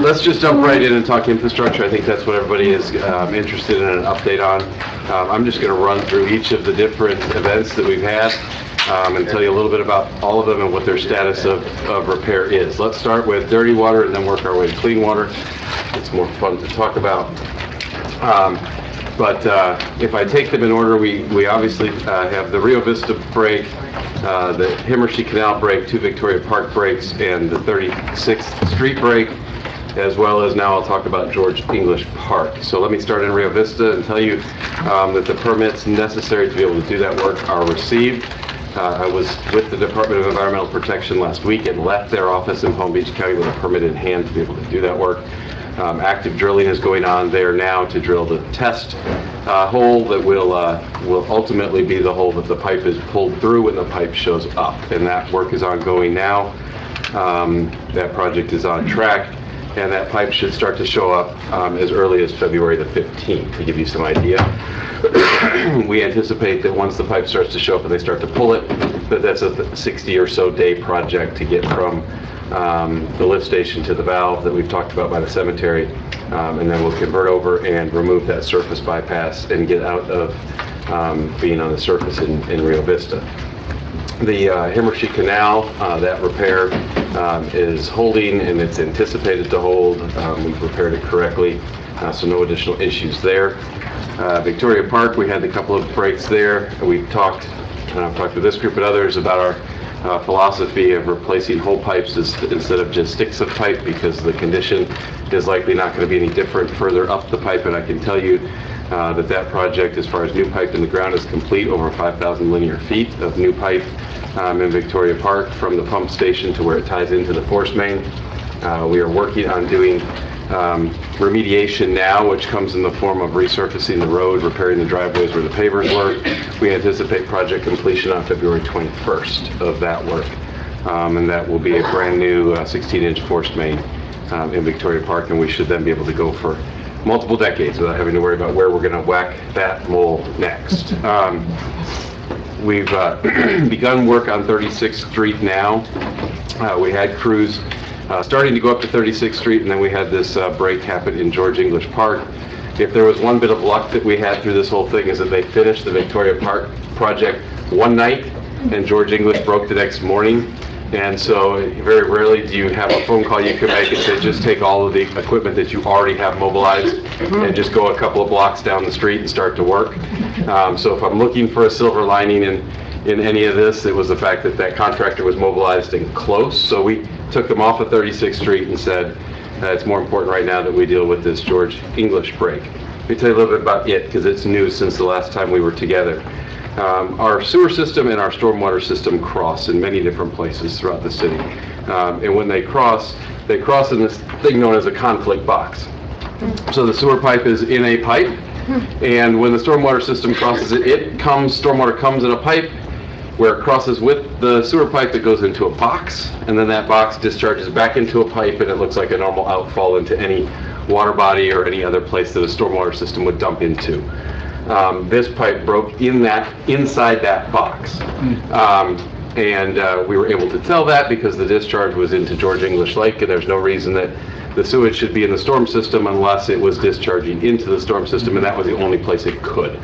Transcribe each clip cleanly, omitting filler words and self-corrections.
let's just jump right in and talk infrastructure. I think that's what everybody is interested in an update on. I'm just going to run through each of the different events that we've had and tell you a little bit about all of them and what their status of repair is. Let's start with dirty water and then work our way to clean water. It's more fun to talk about. But if I take them in order, we obviously have the Rio Vista break, the Himmershey Canal break, 2 Victoria Park breaks, and the 36th Street break, as well as now I'll talk about George English Park. So let me start in Rio Vista and tell you that the permits necessary to be able to do that work are received. I was with the Department of Environmental Protection last week and left their office in Palm Beach County with a permit in hand to be able to do that work. Active drilling is going on there now to drill the test hole that will ultimately be the hole that the pipe is pulled through when the pipe shows up, and that work is ongoing now. That project is on track, and that pipe should start to show up as early as February the 15th, to give you some idea. We anticipate that once the pipe starts to show up and they start to pull it, that's a 60 or so day project to get from the lift station to the valve that we've talked about by the cemetery, and then we'll convert over and remove that surface bypass and get out of being on the surface in Rio Vista. The Himmershey Canal, that repair is holding, and it's anticipated to hold. We've repaired it correctly, so no additional issues there. Victoria Park, we had a couple of breaks there. We've talked, and I've talked with this group and others about our philosophy of replacing whole pipes instead of just sticks of pipe, because the condition is likely not going to be any different further up the pipe. And I can tell you that project, as far as new pipe in the ground, is complete. Over 5,000 linear feet of new pipe in Victoria Park from the pump station to where it ties into the force main. We are working on doing remediation now, which comes in the form of resurfacing the road, repairing the driveways where the pavers were. We anticipate project completion on February 21st of that work, and that will be a brand new 16-inch force main in Victoria Park, and we should then be able to go for multiple decades without having to worry about where we're going to whack that mole next. We've begun work on 36th Street now. We had crews starting to go up to 36th Street, and then we had this break happen in George English Park. If there was one bit of luck that we had through this whole thing, is that they finished the Victoria Park project one night and George English broke the next morning. And so very rarely do you have a phone call you can make and say, just take all of the equipment that you already have mobilized and just go a couple of blocks down the street and start to work. So if I'm looking for a silver lining in any of this, it was the fact that that contractor was mobilized and close. So we took them off of 36th Street and said, it's more important right now that we deal with this George English break. Let me tell you a little bit about it, because it's new since the last time we were together. Our sewer system and our stormwater system cross in many different places throughout the city. And when they cross in this thing known as a conflict box. So the sewer pipe is in a pipe, and when the stormwater system crosses it, stormwater comes in a pipe. Where it crosses with the sewer pipe, it goes into a box, and then that box discharges back into a pipe, and it looks like a normal outfall into any water body or any other place that a stormwater system would dump into. This pipe broke inside that box, and we were able to tell that because the discharge was into George English Lake, and there's no reason that the sewage should be in the storm system unless it was discharging into the storm system, and that was the only place it could.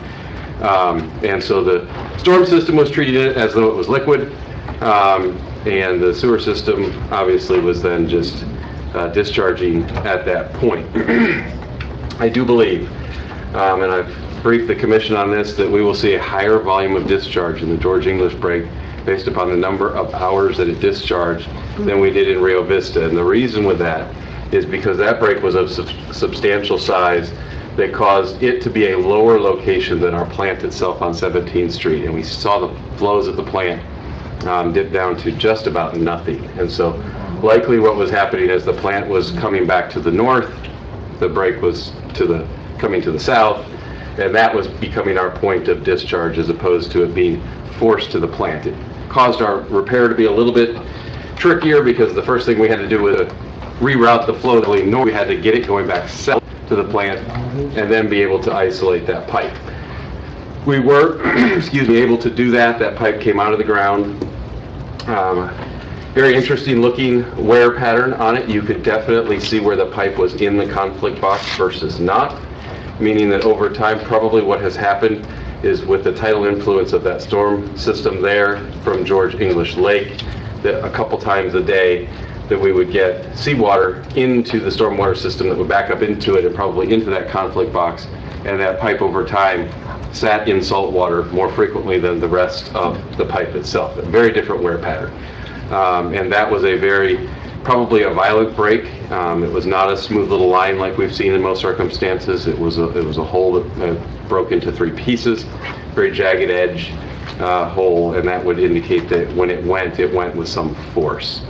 And so the storm system was treating it as though it was liquid, and the sewer system obviously was then just discharging at that point. I do believe, and I've briefed the commission on this, that we will see a higher volume of discharge in the George English break based upon the number of hours that it discharged than we did in Rio Vista. And the reason with that is because that break was of substantial size that caused it to be a lower location than our plant itself on 17th Street. And we saw the flows at the plant dip down to just about nothing. And so likely what was happening is the plant was coming back to the north, the break was coming to the south, and that was becoming our point of discharge as opposed to it being forced to the plant. It caused our repair to be a little bit trickier because the first thing we had to do was reroute the flow going north. We had to get it going back south to the plant and then be able to isolate that pipe. We were able to do that. That pipe came out of the ground, Very interesting looking wear pattern on it. You could definitely see where the pipe was in the conflict box versus not, meaning that over time probably what has happened is with the tidal influence of that storm system there from George English Lake, that a couple times a day that we would get seawater into the stormwater system that would back up into it and probably into that conflict box, and that pipe over time sat in salt water more frequently than the rest of the pipe itself. A very different wear pattern. And that was probably a violent break. It was not a smooth little line like we've seen in most circumstances. It was a hole that broke into 3 pieces, very jagged edge hole, and that would indicate that when it went with some force.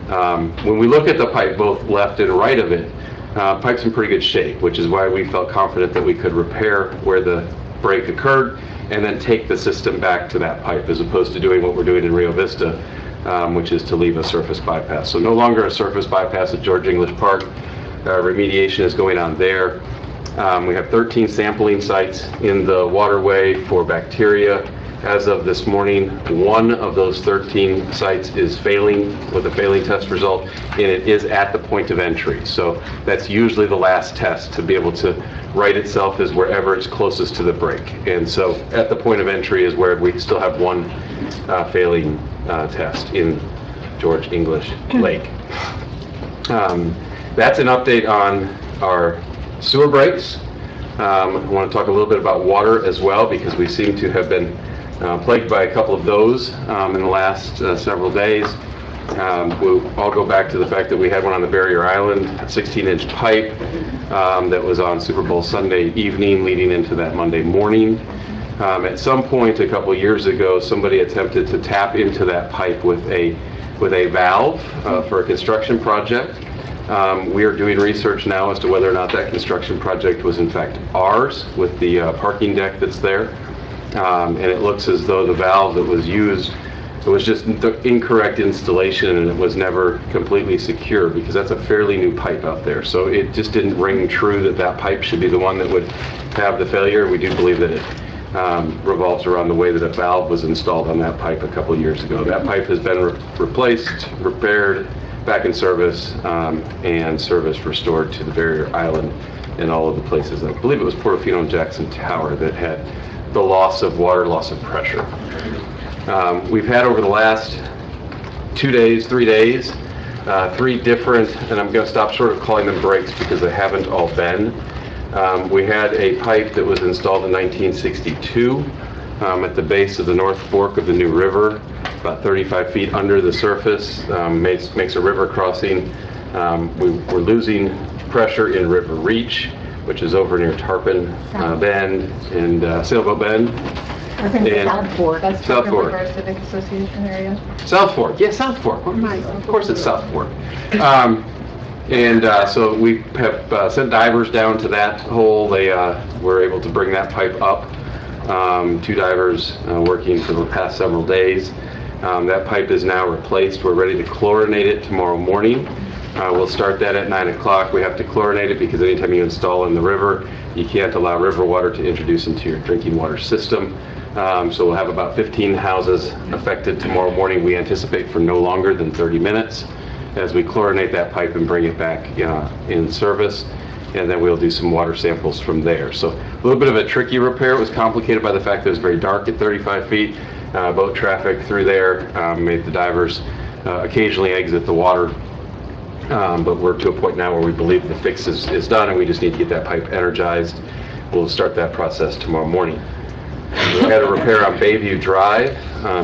When we look at the pipe, both left and right of it, pipe's in pretty good shape, which is why we felt confident that we could repair where the break occurred and then take the system back to that pipe, as opposed to doing what we're doing in Rio Vista, which is to leave a surface bypass. So no longer a surface bypass at George English Park. Remediation is going on there. We have 13 sampling sites in the waterway for bacteria. As of this morning, 1 of those 13 sites is failing with a failing test result, and it is at the point of entry. So that's usually the last test to be able to right itself, is wherever it's closest to the break. And so at the point of entry is where we still have 1 failing test in George English Lake. That's an update on our sewer breaks. I want to talk a little bit about water as well, because we seem to have been plagued by a couple of those in the last several days. We'll all go back to the fact that we had one on the barrier island, a 16-inch pipe that was on Super Bowl Sunday evening leading into that Monday morning. At some point a couple years ago, somebody attempted to tap into that pipe with a valve for a construction project. We are doing research now as to whether or not that construction project was in fact ours, with the parking deck that's there. And it looks as though the valve that was used, it was just the incorrect installation, and it was never completely secure, because that's a fairly new pipe out there. So it just didn't ring true that that pipe should be the one that would have the failure. We do believe that it revolves around the way that a valve was installed on that pipe a couple years ago. That pipe has been replaced, repaired, back in service, and service restored to the barrier island and all of the places. I believe it was Portofino and Jackson Tower that had the loss of water, loss of pressure. We've had over the last 2 days, 3 days, 3 different, and I'm going to stop short of calling them breaks because they haven't all been. We had a pipe that was installed in 1962 at the base of the North Fork of the New River, about 35 feet under the surface, makes a river crossing. We're losing pressure in River Reach, which is over near Tarpon Bend and Sailboat Bend. I think And South Fork. That's South Fork. River Civic Association area. South Fork, yeah, South Fork. What am I? Of course it's South Fork. So we have sent divers down to that hole. They were able to bring that pipe up. 2 divers working for the past several days. That pipe is now replaced. We're ready to chlorinate it tomorrow morning. We'll start that at 9 o'clock. We have to chlorinate it because anytime you install in the river, you can't allow river water to introduce into your drinking water system. So we'll have about 15 houses affected tomorrow morning. We anticipate for no longer than 30 minutes as we chlorinate that pipe and bring it back in service. And then we'll do some water samples from there. So a little bit of a tricky repair. It was complicated by the fact that it was very dark at 35 feet. Boat traffic through there made the divers occasionally exit the water. But we're to a point now where we believe the fix is done, and we just need to get that pipe energized. We'll start that process tomorrow morning. We had a repair on Bayview Drive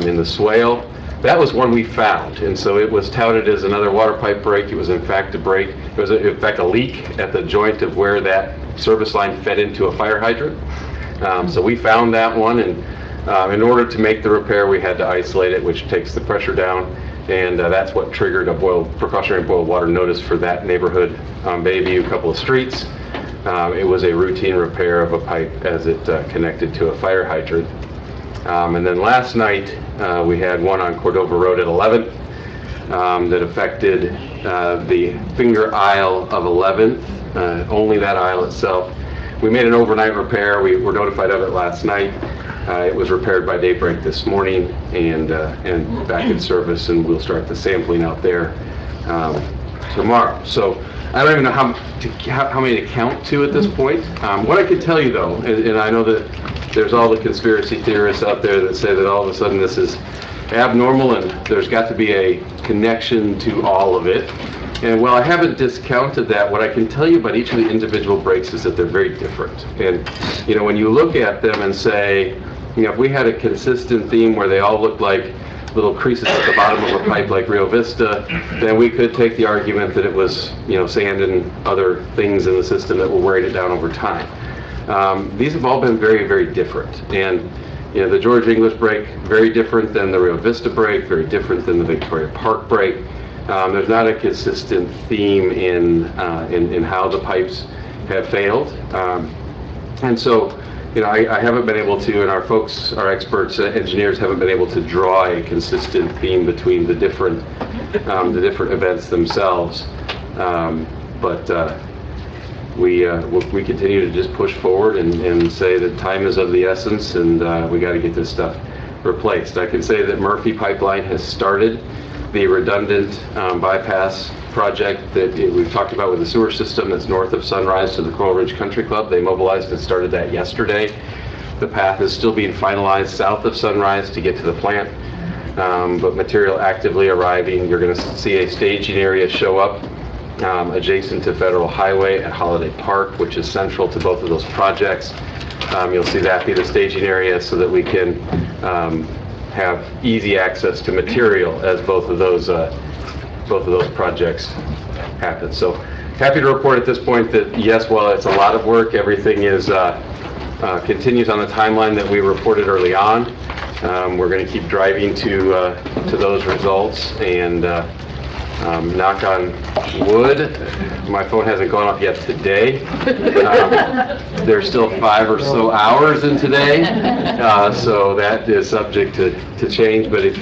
in the swale. That was one we found, and so it was touted as another water pipe break. It was in fact a break. It was in fact a leak at the joint of where that service line fed into a fire hydrant. So we found that one, and in order to make the repair, we had to isolate it, which takes the pressure down, and that's what triggered a precautionary boil water notice for that neighborhood on Bayview, a couple of streets. It was a routine repair of a pipe as it connected to a fire hydrant. And then last night, we had one on Cordova Road at 11th that affected the finger aisle of 11th, only that aisle itself. we made an overnight repair. We were notified of it last night. It was repaired by daybreak this morning and back in service, and we'll start the sampling out there tomorrow. So I don't even know how many to count to at this point. What I can tell you though, and I know that there's all the conspiracy theorists out there that say that all of a sudden this is abnormal and there's got to be a connection to all of it. And while I haven't discounted that, what I can tell you about each of the individual breaks is that they're very different. And, you know, when you look at them and say, you know, if we had a consistent theme where they all look like little creases at the bottom of a pipe like Rio Vista, then we could take the argument that it was, you know, sand and other things in the system that were wearing it down over time. These have all been very, very different. And, you know, the George English break, very different than the Rio Vista break, very different than the Victoria Park break. There's not a consistent theme in how the pipes have failed. And so, you know, I haven't been able to, and our folks, our experts, engineers haven't been able to draw a consistent theme between the different events themselves. We continue to just push forward and say that time is of the essence, and we got to get this stuff replaced. I can say that Murphy Pipeline has started the redundant bypass project that we've talked about with the sewer system that's north of Sunrise to the Coral Ridge Country Club. They mobilized and started that yesterday. The path is still being finalized south of Sunrise to get to the plant, but material actively arriving. You're going to see a staging area show up adjacent to Federal Highway at Holiday Park, which is central to both of those projects. You'll see that be the staging area so that we can have easy access to material as both of those projects happen. So happy to report at this point that yes, while it's a lot of work, everything is continues on the timeline that we reported early on. We're going to keep driving to those results, and knock on wood, my phone hasn't gone off yet today. There's still 5 or so hours in today, so that is subject to change. But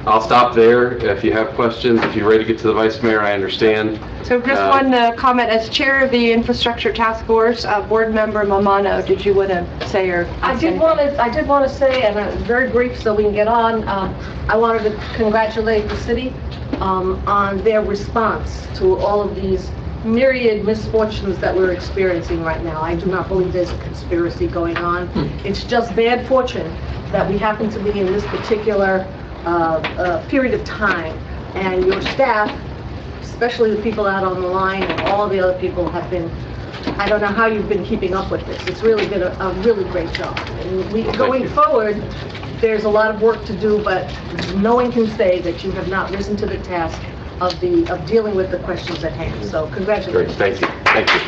I'll stop there. If you have questions, if you're ready to get to the Vice Mayor, I understand. So just one comment. As Chair of the Infrastructure Task Force, Board Member Mamano, did you want to say or? I did want to say, and very brief so we can get on, I wanted to congratulate the city on their response to all of these myriad misfortunes that we're experiencing right now. I do not believe there's a conspiracy going on. It's just bad fortune that we happen to be in this particular period of time, and your staff, especially the people out on the line and all the other people, have been, I don't know how you've been keeping up with this. It's really been a really great job. And going forward, there's a lot of work to do, but no one can say that you have not risen to the task of dealing with the questions at hand. So congratulations. Great, thank you. Thank you.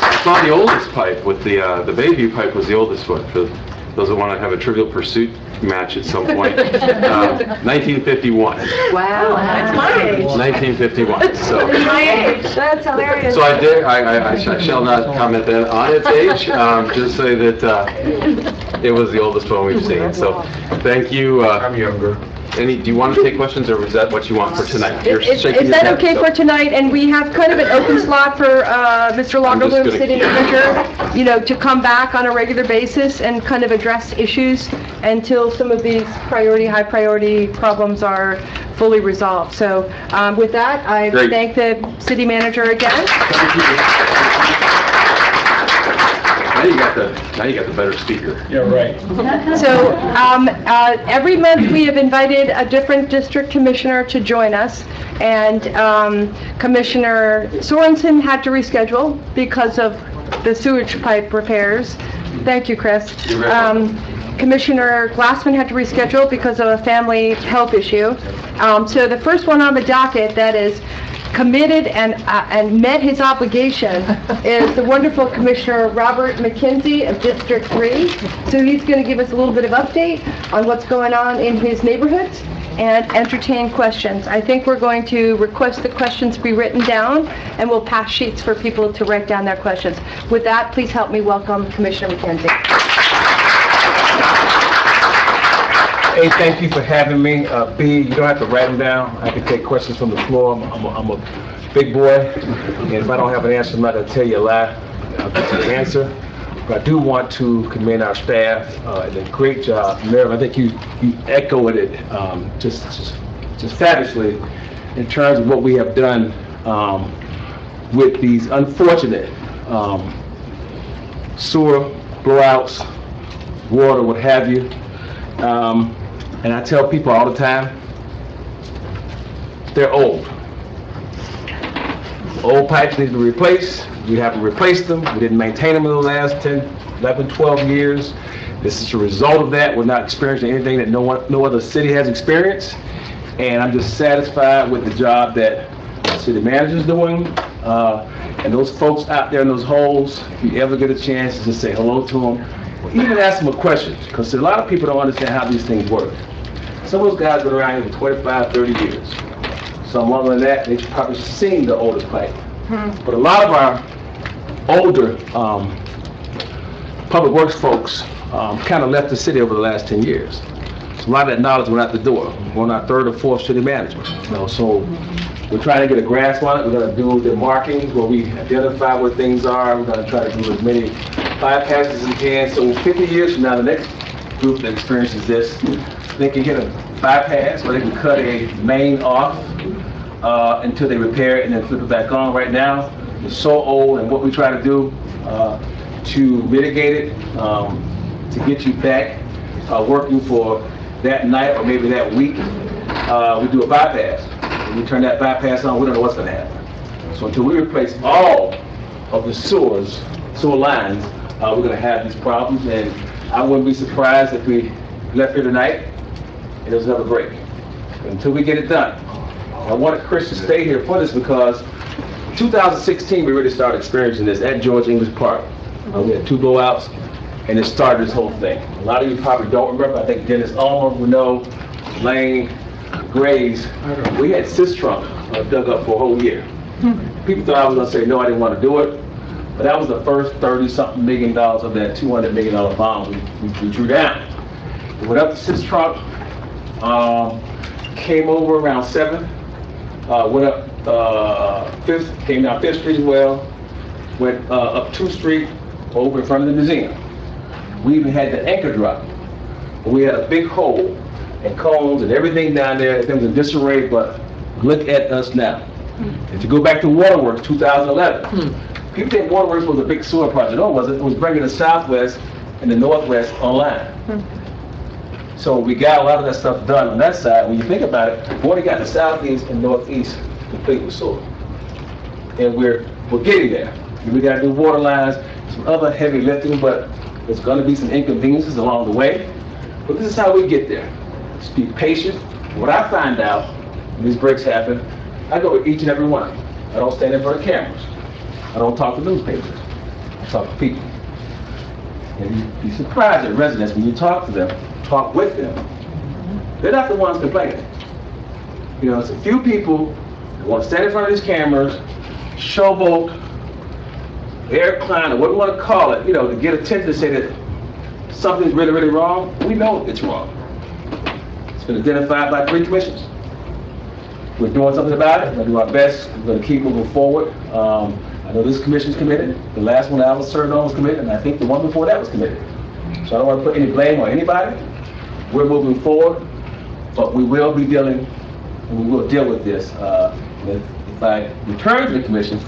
I saw the oldest pipe with the Bayview pipe was the oldest one. For those that want to have a Trivial Pursuit match at some point, 1951. Wow, that's my age. 1951. So My age. That's hilarious. So I shall not comment then on its age. Just say that it was the oldest one we've seen. So thank you. I'm younger. Do you want to take questions, or is that what you want for tonight? You're Is shaking your that head, okay so- for tonight? And we have kind of an open slot for Mr. Lagerbloom, gonna City keep- Manager, you know, to come back on a regular basis and kind of address issues until some of these high priority problems are fully resolved. So with that, I Great. thank the City Manager again. Now you got the better speaker. Yeah, right. So every month we have invited a different district commissioner to join us, and Commissioner Sorensen had to reschedule because of the sewage pipe repairs. Thank you, Chris. You're very welcome. Commissioner Glassman had to reschedule because of a family health issue. So the first one on the docket that is committed and met his obligation is the wonderful Commissioner Robert McKinzie of District 3. So he's going to give us a little bit of update on what's going on in his neighborhood and entertain questions. I think we're going to request the questions be written down, and we'll pass sheets for people to write down their questions. With that, please help me welcome Commissioner McKinzie. A, thank you for having me. B, you don't have to write them down. I can take questions from the floor. I'm a big boy, and if I don't have an answer, I'm not going to tell you a lie. I'll get you the answer. But I do want to commend our staff. Did a great job. Mayor, I think you echoed it just fabulously in terms of what we have done with these unfortunate sewer blowouts, water, what have you. And I tell people all the time, they're old. Old pipes need to be replaced. We haven't replaced them. We didn't maintain them in the last 10, 11, 12 years. This is a result of that. We're not experiencing anything that no other city has experienced. And I'm just satisfied with the job that the city manager's doing. And those folks out there in those holes, if you ever get a chance to just say hello to them, or even ask them a question, because a lot of people don't understand how these things work. Some of those guys have been around here for 25, 30 years. Some longer than that, they've probably seen the oldest pipe. But a lot of our older public works folks kind of left the city over the last 10 years. So a lot of that knowledge went out the door. We're on our third or fourth city manager. So we're trying to get a grasp on it. We're going to do the markings where we identify where things are. We're going to try to do as many bypasses as we can. So 50 years from now, the next group that experiences this, they can hit a bypass or they can cut a main off until they repair it and then flip it back on. Right now, it's so old, and what we try to do to mitigate it, to get you back working for that night or maybe that week, we do a bypass. When we turn that bypass on, we don't know what's going to happen. So until we replace all of the sewer lines, we're going to have these problems, and I wouldn't be surprised if we left here tonight and doesn't have a break. Until we get it done. I wanted Chris to stay here for this because 2016 we really started experiencing this at George English Park. We had 2 blowouts, and it started this whole thing. A lot of you probably don't remember. I think Dennis Ulmer would know, Lane, Graves. We had Trunk dug up for a whole year. People thought I was going to say no, I didn't want to do it, but that was the first $30-something million of that $200 million bond we drew down. We went up to Trunk, came over around 7th, went up 5th, came down 5th Street as well, went up 2th Street over in front of the museum. We even had the anchor drop. We had a big hole and cones and everything down there. Things in disarray, but look at us now. If you go back to Waterworks 2011, people think Waterworks was a big sewer project. No, it wasn't. It was bringing the Southwest and the Northwest online. So we got a lot of that stuff done on that side. When you think about it, we only got the Southeast and Northeast complete with sewer. And we're getting there. We got to do water lines, some other heavy lifting, but there's going to be some inconveniences along the way. But this is how we get there. Just be patient. What I find out when these breaks happen, I go with each and every one. I don't stand in front of cameras. I don't talk to newspapers. I talk to people. And you'd be surprised at residents when you talk to them, talk with them. They're not the ones complaining. You know, it's a few people that want to stand in front of these cameras, showboat, air climb, or what we want to call it, you know, to get attention to say that something's really, really wrong. We know it's wrong. It's been identified by 3 commissions. We're doing something about it. We're going to do our best. We're going to keep moving forward. I know this commission's committed. The last one I was served on was committed, and I think the one before that was committed. So I don't want to put any blame on anybody. We're moving forward, but we will be dealing, and we will deal with this. If I return to the commission,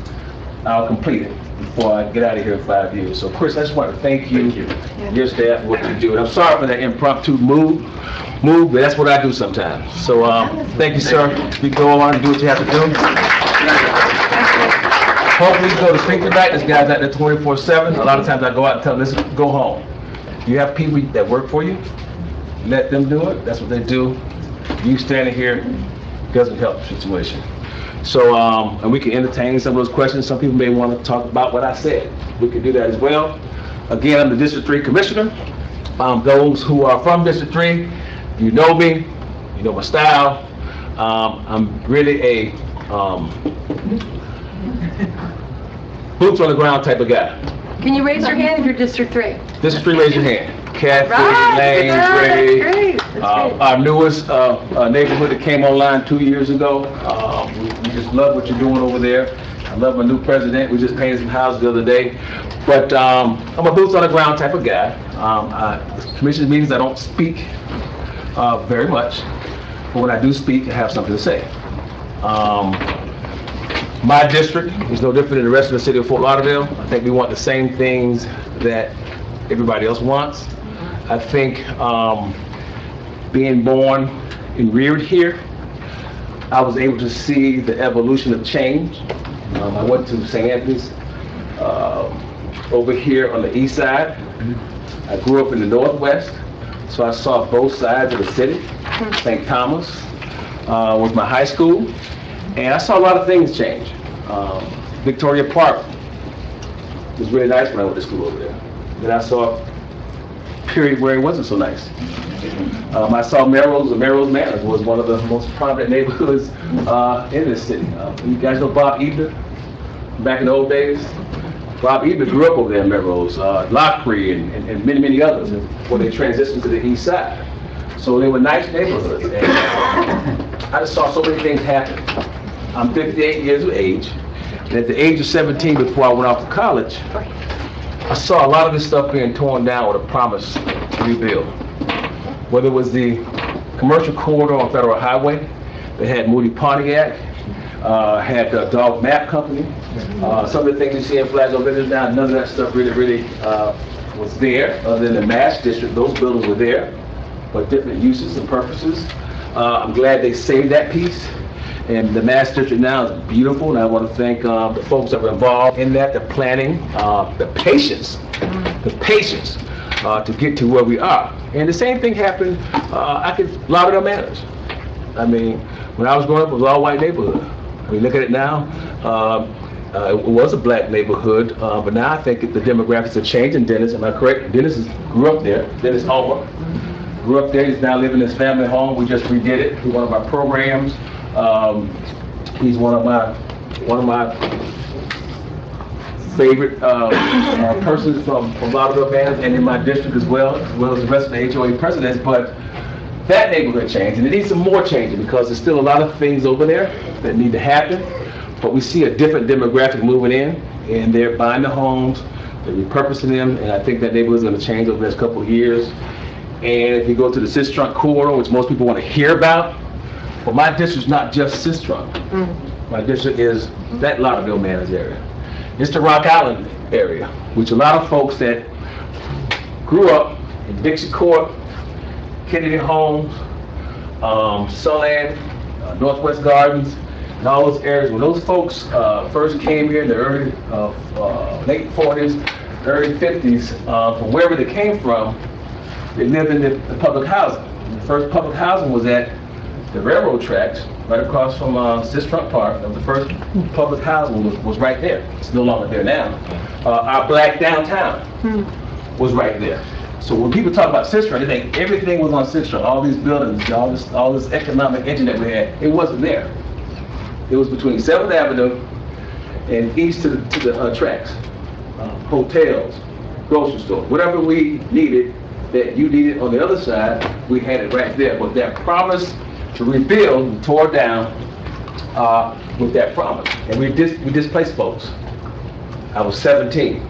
I'll complete it before I get out of here in 5 years. So Chris, I just want to thank you, your staff, for what you do. And I'm sorry for that impromptu move, but that's what I do sometimes. So thank you, sir. You go on and do what you have to do. Hopefully you go to sleep tonight. This guy's out there 24/7. A lot of times I go out and tell them, listen, go home. You have people that work for you. Let them do it. That's what they do. You standing here doesn't help the situation. So, and we can entertain some of those questions. Some people may want to talk about what I said. We can do that as well. Again, I'm the District 3 Commissioner. Those who are from District 3, you know me, you know my style. I'm really a boots on the ground type of guy. Can you raise your hand if you're District 3? District 3, raise your hand. Kathy, Right, Lane, yeah, Ray. that's great, that's great. Our newest neighborhood that came online 2 years ago. We just love what you're doing over there. I love my new president. We just painted some houses the other day. But I'm a boots on the ground type of guy. Commission meetings, I don't speak very much. But when I do speak, I have something to say. My district is no different than the rest of the city of Fort Lauderdale. I think we want the same things that everybody else wants. I think being born and reared here, I was able to see the evolution of change. I went to St. Anthony's over here on the east side. I grew up in the northwest, so I saw both sides of the city. St. Thomas was my high school, and I saw a lot of things change. Victoria Park was really nice when I went to school over there. Then I saw a period where it wasn't so nice. I saw Melrose, and Melrose Manor was one of the most prominent neighborhoods in this city. You guys know Bob Ebner? Back in the old days? Bob Ebner grew up over there in Melrose, Lockery, and many, many others before they transitioned to the east side. So they were nice neighborhoods. And I just saw so many things happen. I'm 58 years of age, and at the age of 17, before I went off to college, I saw a lot of this stuff being torn down with a promise to rebuild. Whether it was the commercial corridor on Federal Highway that had Moody Pontiac, had the Dog Map Company. Some of the things you see in Flagler Village now, none of that stuff really was there, other than the Mass District. Those buildings were there, but different uses and purposes. I'm glad they saved that piece. And the Mass District now is beautiful, and I want to thank the folks that were involved in that, the planning, the patience to get to where we are. And the same thing happened, Lauderdale Manors. I mean, when I was growing up, it was all white neighborhood. I mean, look at it now. It was a black neighborhood, but now I think the demographics have changed in Dennis. Am I correct? Dennis grew up there. Dennis Homer grew up there. He's now living in his family home. We just redid it through one of our programs. He's one of my favorite persons from Lauderdale Manors and in my district as well as the rest of the HOA presidents. But that neighborhood changed, and it needs some more changing because there's still a lot of things over there that need to happen. But we see a different demographic moving in, and they're buying the homes, they're repurposing them, and I think that neighborhood is going to change over the next couple of years. And if you go to the Sistrunk corridor, which most people want to hear about, but my district's not just Sistrunk. My district is that Lauderdale Manors area. It's the Rock Island area, which a lot of folks that grew up in Dixie Court, Kennedy Homes, Sunland, Northwest Gardens, and all those areas. When those folks first came here in the early, late 40s, early 50s, from wherever they came from, they lived in the public housing. And the first public housing was at the railroad tracks, right across from Sistrunk Park. The first public housing was right there. It's no longer there now. Our black downtown was right there. So when people talk about Sistrunk, they think everything was on Sistrunk. All these buildings, all this economic engine that we had, it wasn't there. It was between 7th Avenue and east to the tracks. Hotels, grocery stores, whatever we needed that you needed on the other side, we had it right there. But that promise to rebuild, we tore down with that promise. And we displaced folks. I was 17,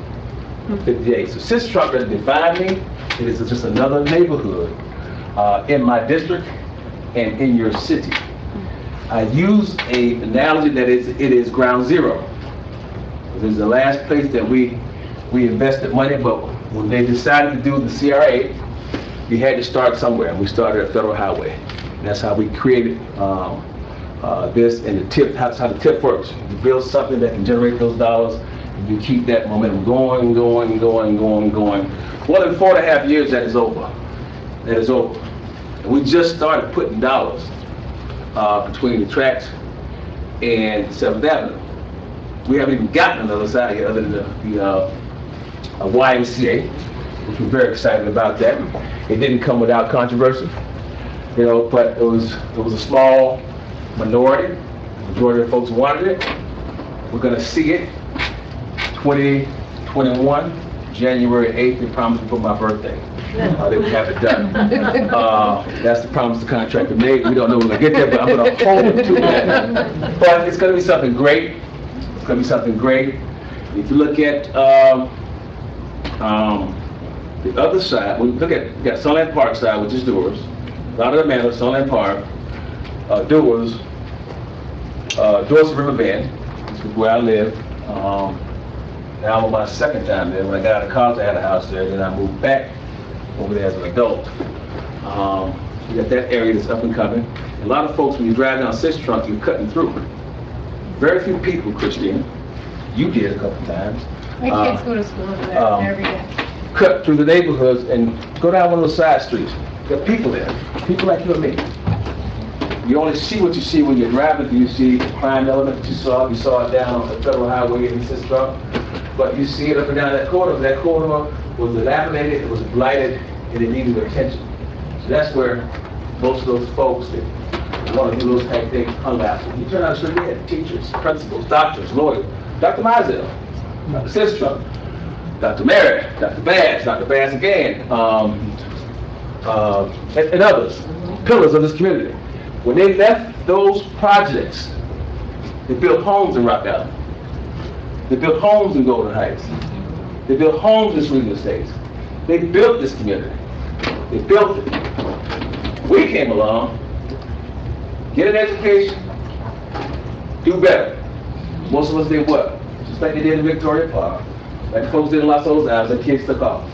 58. So Sistrunk doesn't define me. It is just another neighborhood in my district and in your city. I use an analogy that it is ground zero. It is the last place that we invested money, but when they decided to do the CRA, we had to start somewhere. We started at Federal Highway. And that's how we created this, and the tip. That's how the tip works. You build something that can generate those dollars, and you keep that momentum going. More than 4.5 years, that is over. That is over. And we just started putting dollars between the tracks and 7th Avenue. We haven't even gotten on the other side yet, other than the YMCA, which we're very excited about that. It didn't come without controversy, but it was a small minority. The majority of folks wanted it. We're going to see it 2021, January 8th, we promised before my birthday. they would have it done. That's the promise the contractor made. We don't know when we're gonna get there, but I'm gonna hold them to that. But it's gonna be something great. It's gonna be something great. If you look at the other side, we look at, you got Sunland Park side, which is doors. A lot of the manor, Sunland Park, doors, Dorset River Bend, which is where I live. Now I'm on my second time there. When I got out of college, I had a house there. Then I moved back over there as an adult. You got that area that's up and coming. A lot of folks, when you drive down 6th Trunk, you're cutting through. Very few people, Christine, you did a couple times. My kids go to school over there every day. Cut through the neighborhoods and go down one of those side streets. There are people there, people like you and me. You only see what you see when you're driving. You see the crime element that you saw. You saw it down on the Federal Highway in 6th Trunk. But you see it up and down that corridor. That corridor was dilapidated, it was blighted, and it needed attention. So that's where most of those folks that want to do those type things hung out. You turn out to show you teachers, principals, doctors, lawyers. Dr. Mizell, Dr. Sistrum, Dr. Merritt, Dr. Bass again, and others, pillars of this community. When they left those projects, they built homes in Rock Island. They built homes in Golden Heights. They built homes in Sweeten Estates. They built this community. They built it. We came along, get an education, do better. Most of us did what? Just like they did in Victoria Park. Like folks did in Los Angeles, the kids took off.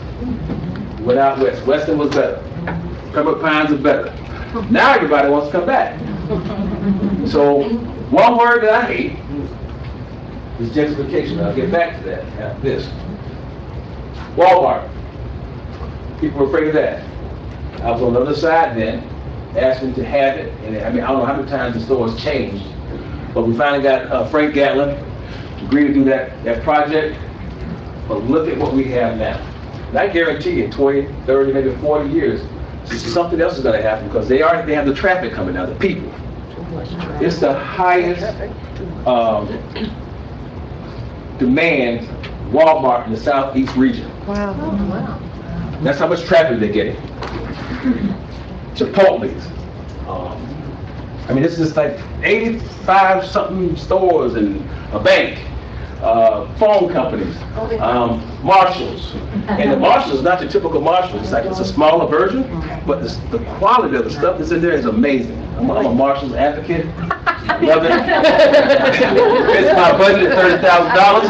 Went out west. Western was better. Pembroke Pines was better. Now everybody wants to come back. So one word that I hate is gentrification. I'll get back to that after this. Walmart. People were afraid of that. I was on the other side then, asking to have it. And I mean, I don't know how many times the store's changed, but we finally got Frank Gatlin to agree to do that project. But look at what we have now. And I guarantee you, in 20, 30, maybe 40 years, something else is going to happen because they have the traffic coming now, the people. It's the highest demand Walmart in the southeast region. Wow. That's how much traffic they're getting. Chipotle's. I mean, this is like 85 something stores and a bank, phone companies, Marshalls. And the Marshalls is not your typical Marshalls. It's like it's a smaller version, but the quality of the stuff that's in there is amazing. I'm a Marshalls advocate. I love it. It's my budget at $30,000.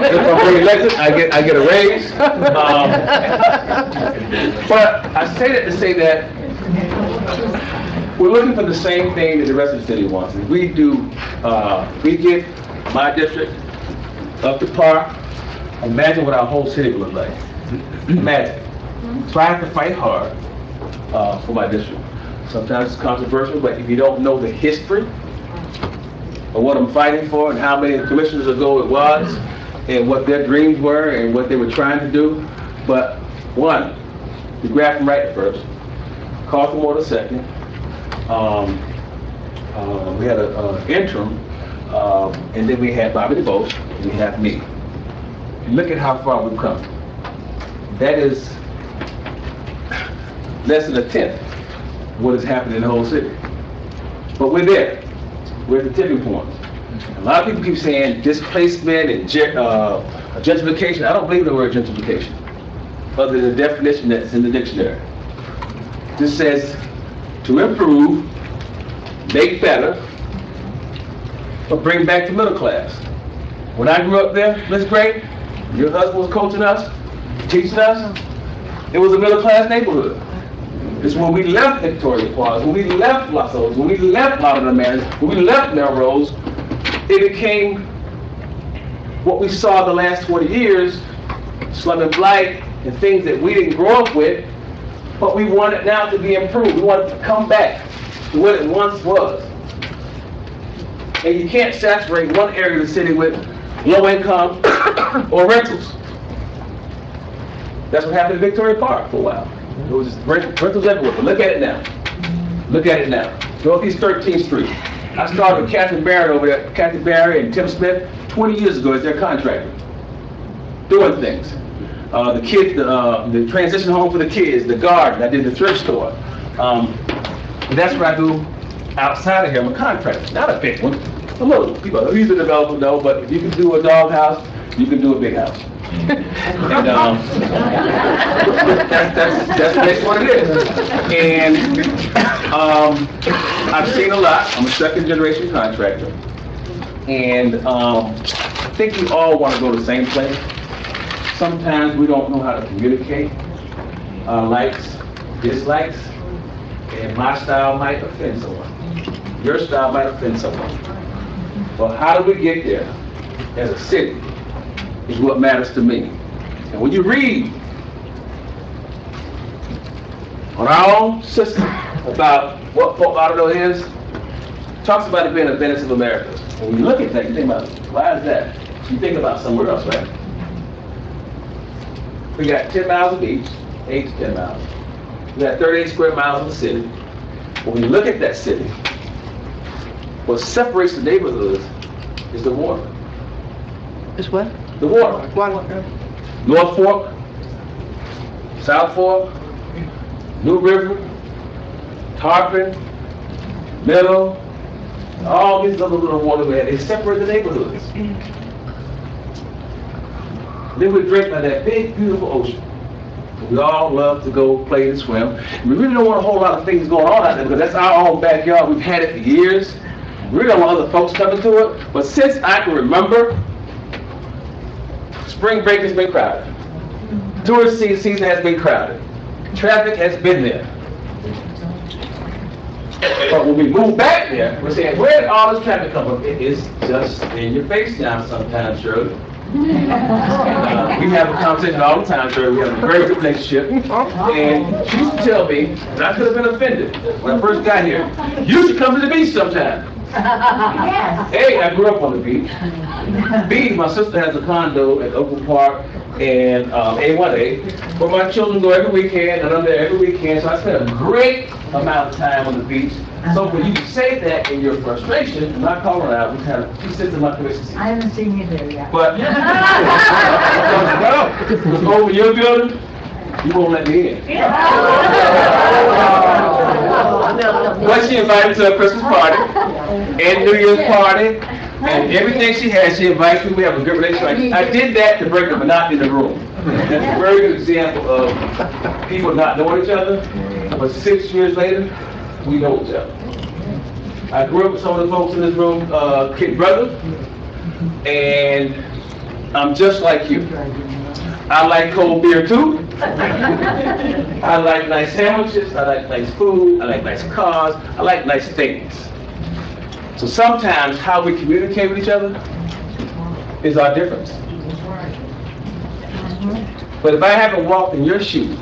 If I'm re-elected, I get a raise. But I say that to say that we're looking for the same thing that the rest of the city wants. If we do, we get my district up to par, imagine what our whole city would look like. Imagine. So I have to fight hard for my district. Sometimes it's controversial, but if you don't know the history of what I'm fighting for and how many commissioners ago it was and what their dreams were and what they were trying to do, but one, we grabbed them right at first, Carlton Moore the second, we had an interim, and then we had Bobby DeVos, and we have me. Look at how far we've come. That is less than a tenth of what is happening in the whole city. But we're there. We're at the tipping point. A lot of people keep saying displacement and gentrification. I don't believe the word gentrification, other than the definition that's in the dictionary. This says to improve, make better, but bring back the middle class. When I grew up there, Ms. Gray, your husband was coaching us, teaching us, it was a middle class neighborhood. It's when we left Victoria Park, when we left Los Angeles, when we left Modern America, when we left Melrose, it became what we saw the last 20 years, slum and blight, and things that we didn't grow up with, but we want it now to be improved. We want it to come back to what it once was. And you can't saturate one area of the city with low income or rentals. That's what happened in Victoria Park for a while. It was just rentals everywhere, but look at it now. Look at it now. Northeast 13th Street. I started with Catherine Barrett over there, Catherine Barrett and Tim Smith 20 years ago as their contractor, doing things. the kids, the transition home for the kids, the garden. I did the thrift store. That's what I do outside of here. I'm a contractor, not a big one, a little. People, he's a developer, though, but if you can do a dog house, you can do a big house. And that's what it is. And I've seen a lot. I'm a second generation contractor. And I think we all want to go to the same place. Sometimes we don't know how to communicate our likes, dislikes, and my style might offend someone. Your style might offend someone. But how do we get there as a city is what matters to me. And when you read on our own system about what Fort Lauderdale is, it talks about it being a Venice of America. And when you look at that, you think about, why is that? You think about somewhere else, right? We got 10 miles of beach, 8 to 10 miles. We got 38 square miles of the city. But when you look at that city, what separates the neighborhoods is the water. Is what? The water. North Fork, South Fork, New River, Tarpon, Meadow, all these other little waterways, they separate the neighborhoods. Then we drink by that big, beautiful ocean. We all love to go play and swim. And we really don't want a whole lot of things going on out there because that's our own backyard. We've had it for years. We really don't want other folks coming to it. But since I can remember, spring break has been crowded. Tourist season has been crowded. Traffic has been there. But when we move back there, we're saying, where did all this traffic come from? It is just in your face now sometimes, Shirley. We have a conversation all the time, Shirley. We have a very good relationship. And she used to tell me, and I could have been offended when I first got here, you should come to the beach sometime. Hey, I grew up on the beach. B, my sister has a condo at Oakland Park and A1A, where my children go every weekend, and I'm there every weekend, so I spend a great amount of time on the beach. So when you say that in your frustration, and I call her out, she sits in my commission seat. I haven't seen you there yet. But, well, it's over your building, you won't let me in. But she invited me to a Christmas party and New Year's party and everything she has, she invites me. We have a good relationship. I did that to break the monotony in the room. That's a very good example of people not knowing each other, but 6 years later, we know each other. I grew up with some of the folks in this room, kid brother, and I'm just like you. I like cold beer too. I like nice sandwiches, I like nice food, I like nice cars, I like nice things. So sometimes how we communicate with each other is our difference. But if I haven't walked in your shoes,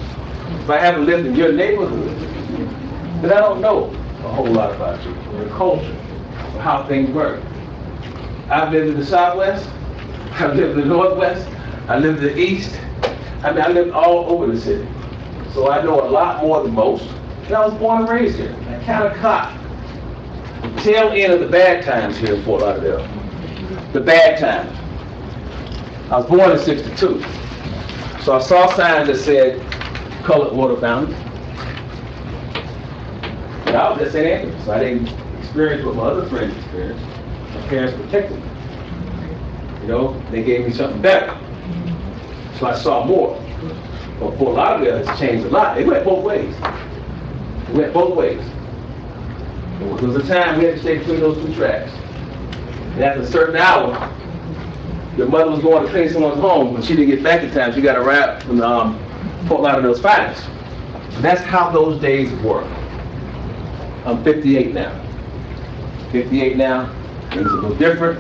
if I haven't lived in your neighborhood, then I don't know a whole lot about you, or your culture, or how things work. I've lived in the Southwest, I've lived in the Northwest, I lived in the East. I mean, I lived all over the city. So I know a lot more than most. And I was born and raised here. I kind of caught the tail end of the bad times here in Fort Lauderdale. The bad times. I was born in '62. So I saw signs that said colored water fountains. And I was at St. Anthony, so I didn't experience what my other friends experienced. My parents protected me. You know, they gave me something better. So I saw more. But Fort Lauderdale has changed a lot. It went both ways. It went both ways. There was a time we had to stay between those two tracks. And after a certain hour, your mother was going to clean someone's home. When she didn't get back in time, she got a rap from Fort Lauderdale's finest. And that's how those days were. I'm 58 now. 58 now. Things are a little different.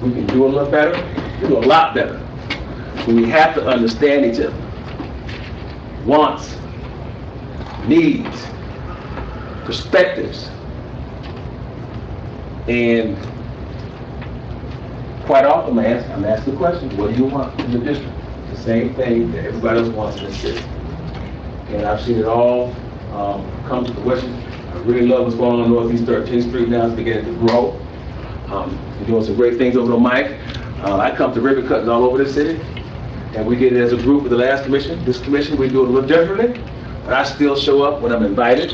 We can do a little better. We do a lot better. We have to understand each other. Wants, needs, perspectives. And quite often I'm asked the question, what do you want in the district? The same thing that everybody else wants in the city. And I've seen it all come to fruition. I really love what's going on Northeast 13th Street now. It's beginning to grow. We're doing some great things over on Mike. I come to ribbon cuttings all over the city. And we did it as a group with the last commission. This commission, we do it a little differently, but I still show up when I'm invited,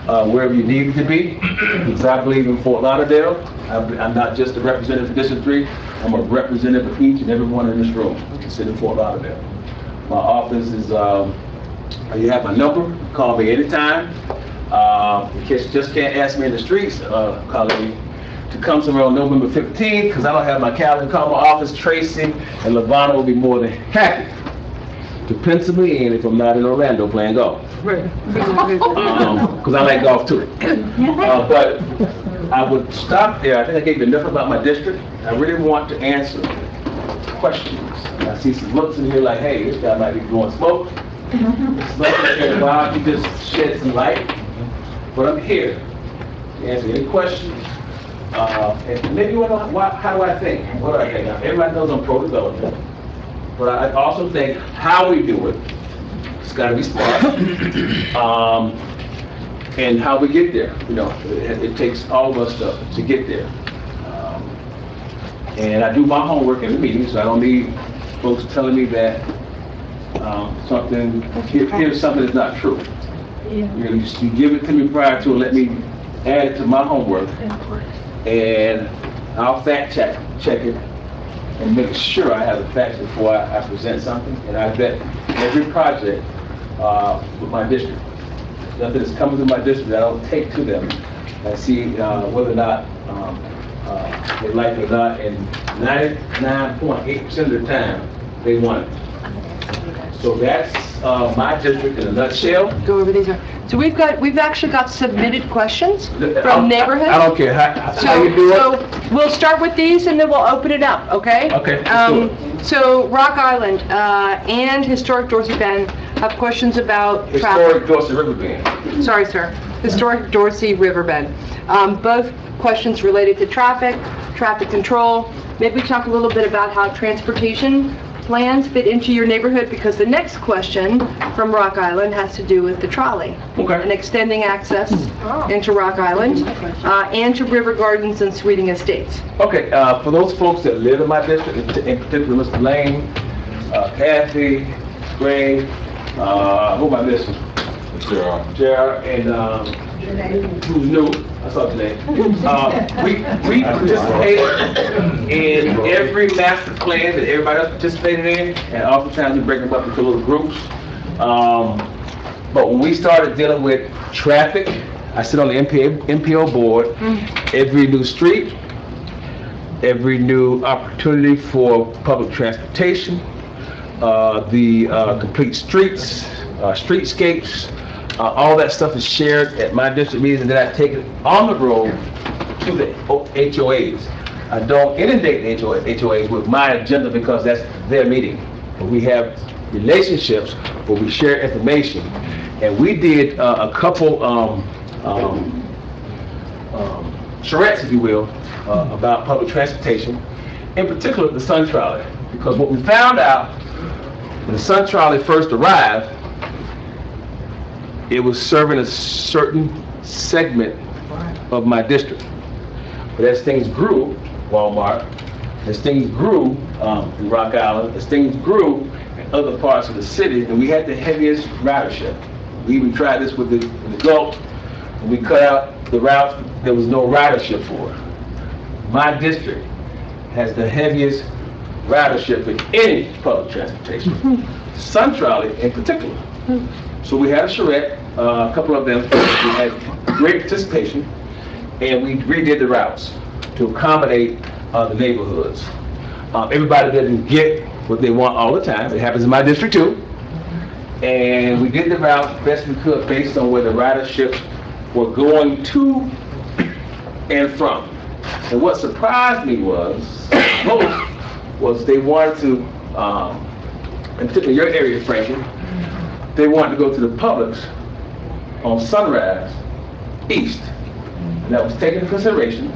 wherever you need me to be, because I believe in Fort Lauderdale. I'm not just a representative of District 3, I'm a representative of each and every one in this room, considered Fort Lauderdale. My office is, you have my number, call me anytime. You just can't ask me in the streets, colleague, to come somewhere on November 15th, because I don't have my calendar. Call my office. Tracy and LaVonna will be more than happy to pencil me in if I'm not in Orlando playing golf. Because I like golf too. But I would stop there. I think I gave you enough about my district. I really want to answer questions. I see some looks in here like, hey, this guy might be blowing smoke. Why don't you just shed some light? But I'm here to answer any questions. And maybe you want to know, how do I think? What do I think? Now, everybody knows I'm pro-development. But I also think how we do it, it's got to be smart. And how we get there. You know, it takes all of us to get there. And I do my homework in the meetings, so I don't need folks telling me that here's something that's not true. You know, you give it to me prior to, let me add it to my homework, and I'll fact check it and make sure I have the facts before I present something. And I bet every project with my district, nothing that's coming to my district that I don't take to them and see whether or not they like it or not, and 99.8% of the time they want it. So that's my district in a nutshell. Go over these. So we've actually got submitted questions from neighborhoods. I don't care how you do it. So we'll start with these and then we'll open it up, okay? Okay, let's do it. So Rock Island and Historic Dorsey Bend have questions about traffic. Historic Dorsey River Bend. Sorry, sir. Historic Dorsey River Bend. Both questions related to traffic control. Maybe talk a little bit about how transportation plans fit into your neighborhood, because the next question from Rock Island has to do with the trolley. Okay. And extending access into Rock Island and to River Gardens and Sweeting Estates. Okay, for those folks that live in my district, in particular Mr. Lane, Kathy, Greg, who am I missing? Gerald, and who's new? I saw today. We participate in every master plan that everybody else participated in, and oftentimes we break them up into little groups. But when we started dealing with traffic, I sit on the MPO board. Every new street, every new opportunity for public transportation, the complete streets, streetscapes, all that stuff is shared at my district meetings, and then I take it on the road to the HOAs. I don't inundate the HOAs with my agenda because that's their meeting. But we have relationships where we share information. And we did a couple charrettes, if you will, about public transportation, in particular the Sun Trolley. Because what we found out when the Sun Trolley first arrived, it was serving a certain segment of my district. But as things grew, Walmart, as things grew in Rock Island, as things grew in other parts of the city, and we had the heaviest ridership. We even tried this with the Gulf, and we cut out the routes there was no ridership for. My district has the heaviest ridership in any public transportation, Sun Trolley in particular. So we had a charrette, a couple of them, we had great participation, and we redid the routes to accommodate the neighborhoods. Everybody doesn't get what they want all the time. It happens in my district too. And we did the routes best we could based on where the riderships were going to and from. And what surprised me was they wanted to, in particular your area, Franklin, they wanted to go to the Publix on Sunrise East. And that was taken into consideration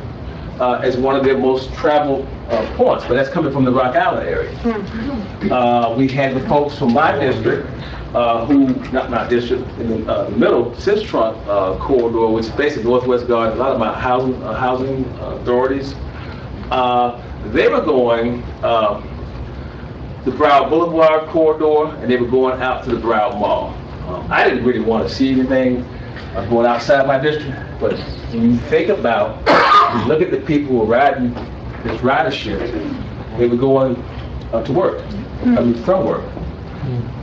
as one of their most traveled points, but that's coming from the Rock Island area. We had the folks from my district, not my district, in the middle, Central corridor, which is basically Northwest Garden, a lot of my housing authorities. They were going the Broward Boulevard corridor, and they were going out to the Broward Mall. I didn't really want to see anything going outside my district, but when you think about, you look at the people who were riding this ridership, they were going to work, from work.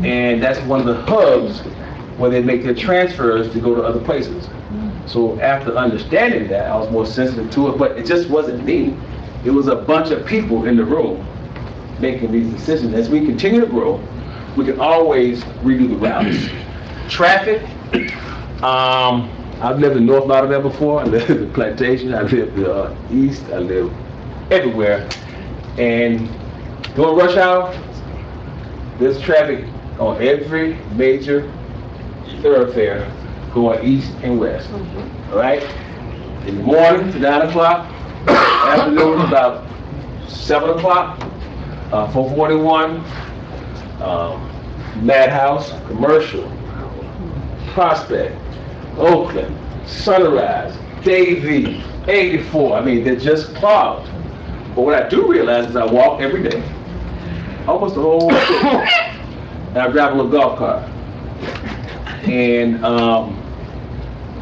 And that's one of the hubs where they make their transfers to go to other places. So after understanding that, I was more sensitive to it, but it just wasn't me. It was a bunch of people in the room making these decisions. As we continue to grow, we can always redo the routes. Traffic, I've lived in North Lauderdale before. I lived in Plantation. I lived east. I lived everywhere. And during rush hour, there's traffic on every major thoroughfare going east and west. All right? In the morning to 9 o'clock, afternoon about 7 o'clock, 441, Madhouse, Commercial, Prospect, Oakland, Sunrise, Davie, 84. I mean, they're just clogged. But what I do realize is I walk every day, almost the whole city, and I drive a little golf cart. And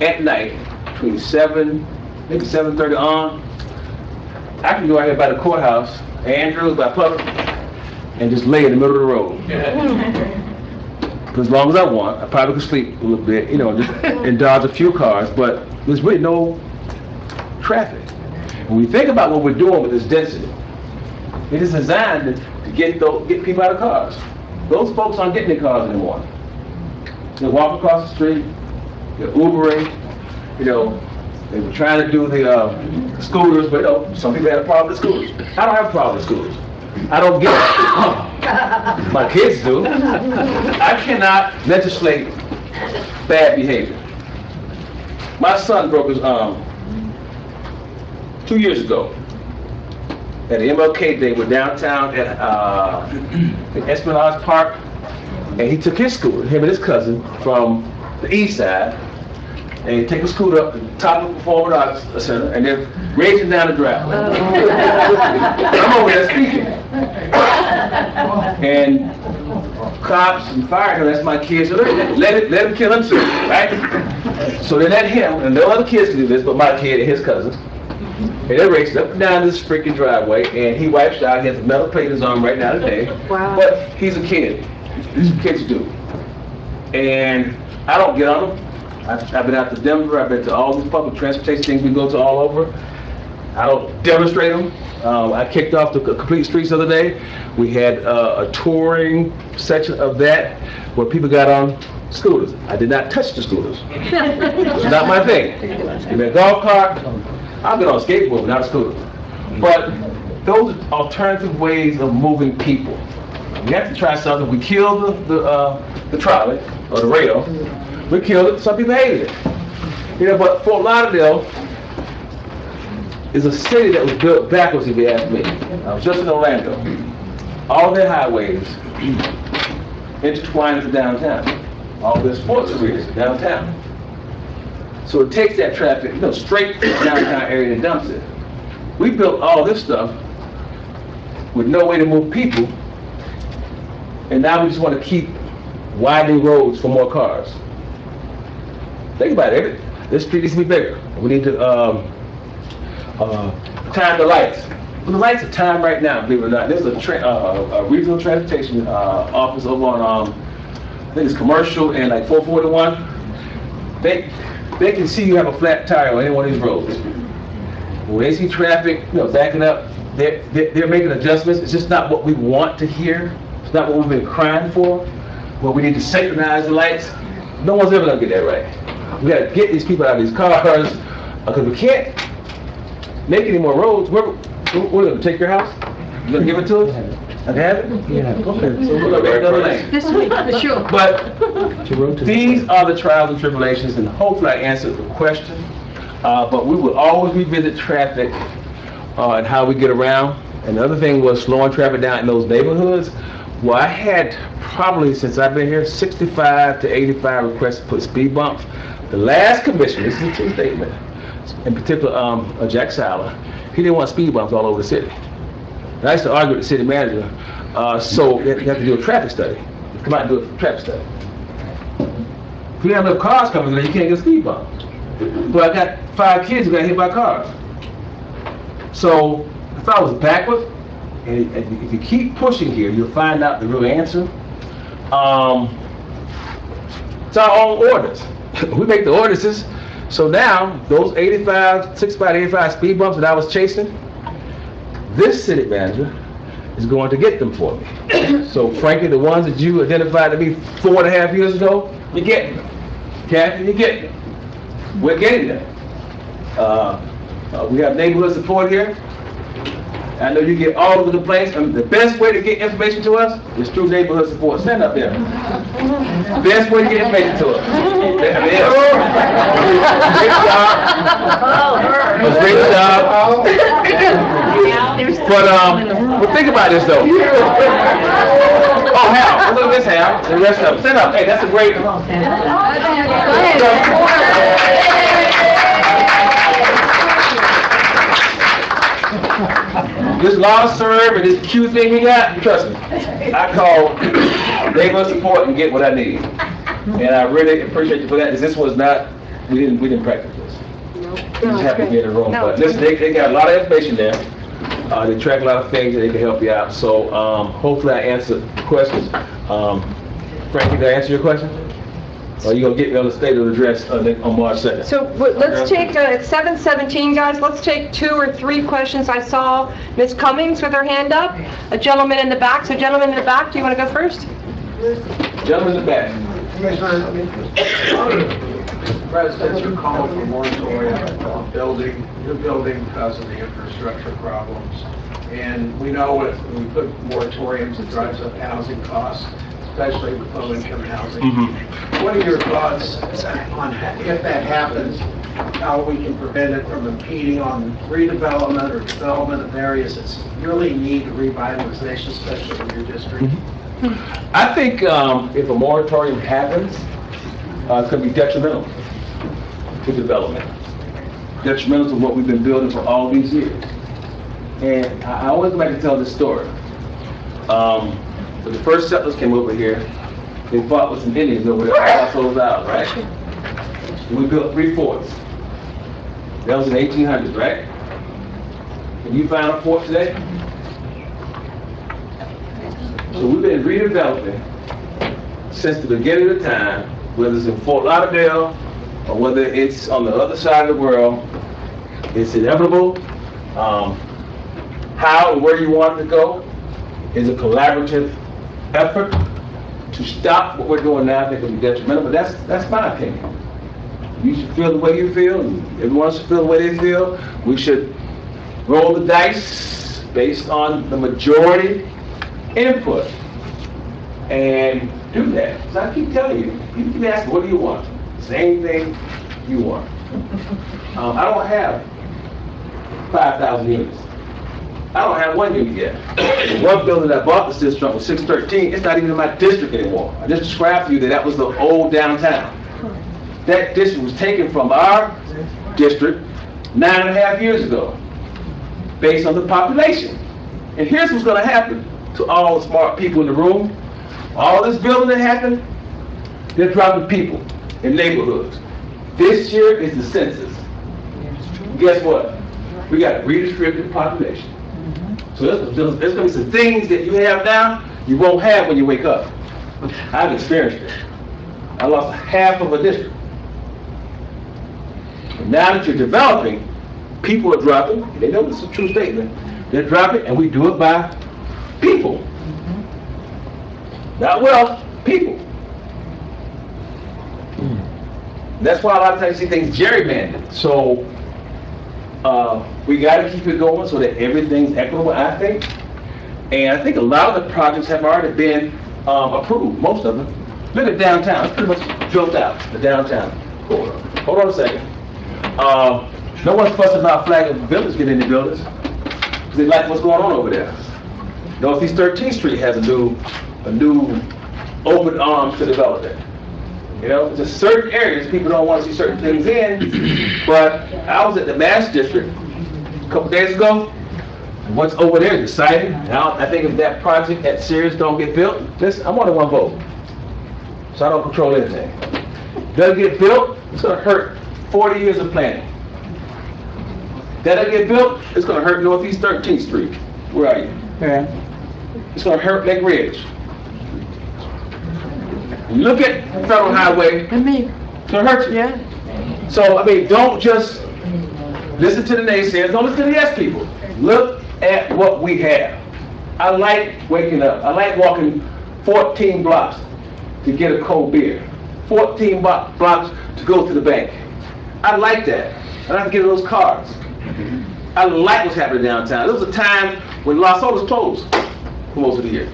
at night, between 7, maybe 7:30 on, I can go out here by the courthouse, Andrews, by Public, and just lay in the middle of the road. For as long as I want. I probably could sleep a little bit, just and dodge a few cars, but there's really no traffic. When we think about what we're doing with this density, it is designed to get people out of cars. Those folks aren't getting in cars anymore. They walk across the street, they're Ubering, they were trying to do the scooters, but some people have a problem with scooters. I don't have a problem with scooters. I don't get it. My kids do. I cannot legislate bad behavior. My son broke his arm 2 years ago at the MLK Day. We're downtown at the Esplanade Park, and he took his scooter, him and his cousin, from the east side, and he take a scooter up to the top of the Performing Arts Center, and they're racing down the driveway. I'm over there speaking. And cops and fire, that's my kids, so let him kill himself, right? So they let him, and no other kids can do this, but my kid and his cousins. And they're racing up and down this freaking driveway, and he wipes out, he has a metal plate in his arm right now today. Wow. But he's a kid. These kids do. And I don't get on them. I've been out to Denver, I've been to all these public transportation things we go to all over. I don't demonstrate them. I kicked off the complete streets the other day. We had a touring section of that where people got on scooters. I did not touch the scooters. It's not my thing. Give me a golf cart, I'll get on a skateboard, but not a scooter. But those are alternative ways of moving people. We have to try something. We killed the trolley, or the rail. We killed it, some people hated it. But Fort Lauderdale is a city that was built backwards, if you ask me. I was just in Orlando. All their highways intertwine into downtown. All their sports arenas downtown. So it takes that traffic, straight to the downtown area and dumps it. We built all this stuff with no way to move people, and now we just want to keep widening roads for more cars. Think about it. This street needs to be bigger. We need to time the lights. Well, the lights are timed right now, believe it or not. There's a regional transportation office over on, I think it's Commercial and like 441. They can see you have a flat tire on any one of these roads. When they see traffic, backing up, they're making adjustments. It's just not what we want to hear. It's not what we've been crying for. Well, we need to synchronize the lights. No one's ever gonna get that right. We gotta get these people out of these cars, because we can't make any more roads. We're gonna take your house? You gonna give it to us? I can have it? Yeah. Okay, so we're gonna make another lane. This week, for sure. But these are the trials and tribulations, and hopefully I answered the question. But we will always revisit traffic and how we get around. And the other thing was slowing traffic down in those neighborhoods. Well, I had probably, since I've been here, 65 to 85 requests to put speed bumps. The last commission, this is a true statement, in particular Jack Sala, he didn't want speed bumps all over the city. And I used to argue with the city manager, So you have to do a traffic study. Come out and do a traffic study. If you have enough cars coming in, you can't get speed bumps. But I got 5 kids who got hit by cars. So if I was backward, and if you keep pushing here, you'll find out the real answer. It's our own ordinance. We make the ordinances. So now, those 65 speed bumps that I was chasing, this city manager is going to get them for me. So frankly, the ones that you identified to me 4.5 years ago, you're getting them. Kathy, you're getting them. We're getting them. We have neighborhood support here. I know you get all of the complaints, and the best way to get information to us is through neighborhood support. Stand up there. Best way to get information to us. Great job. But think about this though. Oh, Hal, look at this, Hal. The rest of them. Stand up. Hey, that's a great. This law serve and this Q thing we got, trust me, I call neighborhood support and get what I need. And I really appreciate you for that, because this was not, we didn't practice this. We just happened to be in the room. But listen, they got a lot of information there. They track a lot of things and they can help you out. So hopefully I answered the questions. Frankie, did I answer your question? Or are you going to get me on the state of the address on March 2nd? So let's take, it's 7:17, guys. Let's take 2 or 3 questions. I saw Ms. Cummings with her hand up, a gentleman in the back. So gentleman in the back, do you want to go first? Gentlemen in the back. Presidents are calling for moratorium on new building because of the infrastructure problems. And we know if we put moratoriums, it drives up housing costs, especially with low-income housing. What are your thoughts on if that happens, how we can prevent it from impeding on redevelopment or development of areas that really need revitalization, especially in your district? I think if a moratorium happens, it's going to be detrimental to development. Detrimental to what we've been building for all these years. And I always like to tell this story. When the first settlers came over here, they fought with some Indians over there, fought those out, right? And we built 3 forts. That was in the 1800s, right? Can you find a fort today? So we've been redeveloping since the beginning of the time, whether it's in Fort Lauderdale or whether it's on the other side of the world. It's inevitable. How and where you want it to go is a collaborative effort to stop what we're doing now. I think it will be detrimental, but that's my opinion. You should feel the way you feel, and everyone should feel the way they feel. We should roll the dice based on the majority input and do that. So I keep telling you, you keep asking, what do you want? Same thing you want. I don't have 5,000 units. I don't have 1 unit yet. The one building I bought this district was 613. It's not even in my district anymore. I just described to you that was the old downtown. That district was taken from our district 9.5 years ago, based on the population. And here's what's going to happen to all the smart people in the room. All this building that happened, they're dropping people in neighborhoods. This year is the census. Guess what? We got a redistributed population. So there's going to be some things that you have now you won't have when you wake up. I've experienced it. I lost half of a district. And now that you're developing, people are dropping. They know this is a true statement. They're dropping, and we do it by people. Not wealth, people. That's why a lot of times you see things gerrymandered. So we got to keep it going so that everything's equitable, I think. And I think a lot of the projects have already been approved, most of them. Look at downtown. It's pretty much built out, the downtown corridor. Hold on a second. No one's fussing about Flag of the Village getting in the buildings because they like what's going on over there. Northeast 13th Street has a new open arms to develop it. You know, there's certain areas people don't want to see certain things in, but I was at the Mass District a couple days ago. What's over there is exciting. Now, I think if that project at Sears don't get built, listen, I'm only one vote. So I don't control anything. Doesn't get built, it's gonna hurt 40 years of planning. That doesn't get built, it's gonna hurt Northeast 13th Street. Where are you? Yeah. It's gonna hurt Lake Ridge. Look at Federal Highway, And me, it's gonna hurt you. yeah. So, I mean, don't just listen to the naysayers, don't listen to the yes people. Look at what we have. I like waking up. I like walking 14 blocks to get a cold beer. 14 blocks to go to the bank. I like that. I like to get those cards. I like what's happening downtown. There was a time when Los Angeles closed for most of the year.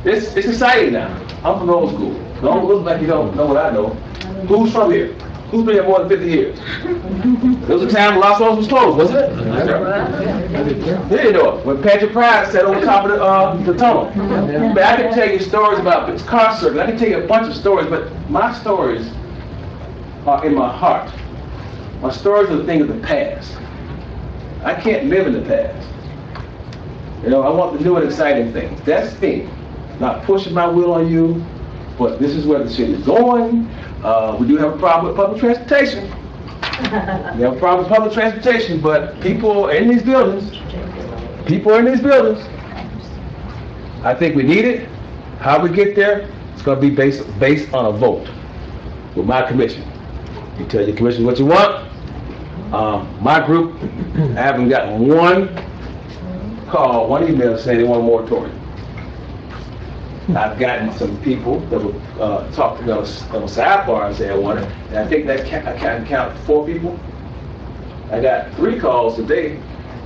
It's exciting now. I'm from the old school. Don't look like you don't know what I know. Who's from here? Who's been here more than 50 years? There was a time when Los Angeles was closed, wasn't it? There you know it. When Patrick Pride sat on top of the tunnel. But I can tell you stories about this car circle. I can tell you a bunch of stories, but my stories are in my heart. My stories are the thing of the past. I can't live in the past. You know, I want the new and exciting things. That's me. Not pushing my will on you, but this is where the city is going. We do have a problem with public transportation. We have a problem with public transportation, but people are in these buildings. People are in these buildings. I think we need it. How we get there, it's going to be based on a vote with my commission. You tell your commission what you want. My group, I haven't gotten one call, one email saying they want a moratorium. I've gotten some people that will talk to me on a sidebar and say I want it, and I think that I can count 4 people. I got 3 calls today,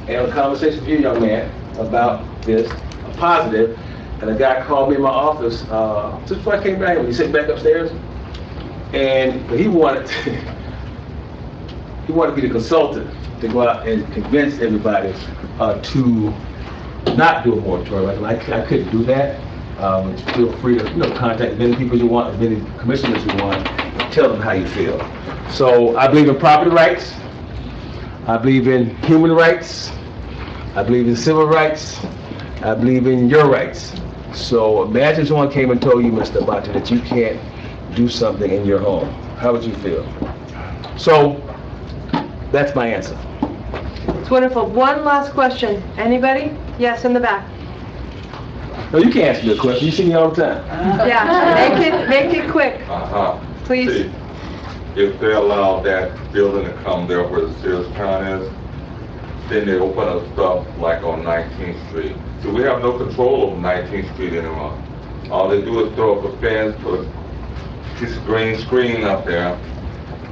and a conversation with you, young man, about this, a positive, and a guy called me in my office just before I came back, when he sitting back upstairs, and he wanted to be the consultant to go out and convince everybody to not do a moratorium. I couldn't do that. Feel free to contact as many people you want, as many commissioners you want, and tell them how you feel. So I believe in property rights. I believe in human rights. I believe in civil rights. I believe in your rights. So imagine someone came and told you, Mr. Abacha, that you can't do something in your home. How would you feel? So that's my answer. It's wonderful. One last question. Anybody? Yes, in the back. No, you can't answer the question. You see me all the time. Yeah, make it quick, please. See, if they allow that building to come there where the Sears plant is, then they open up stuff like on 19th Street. So we have no control of 19th Street anymore. All they do is throw up a fence, put a piece of green screen up there,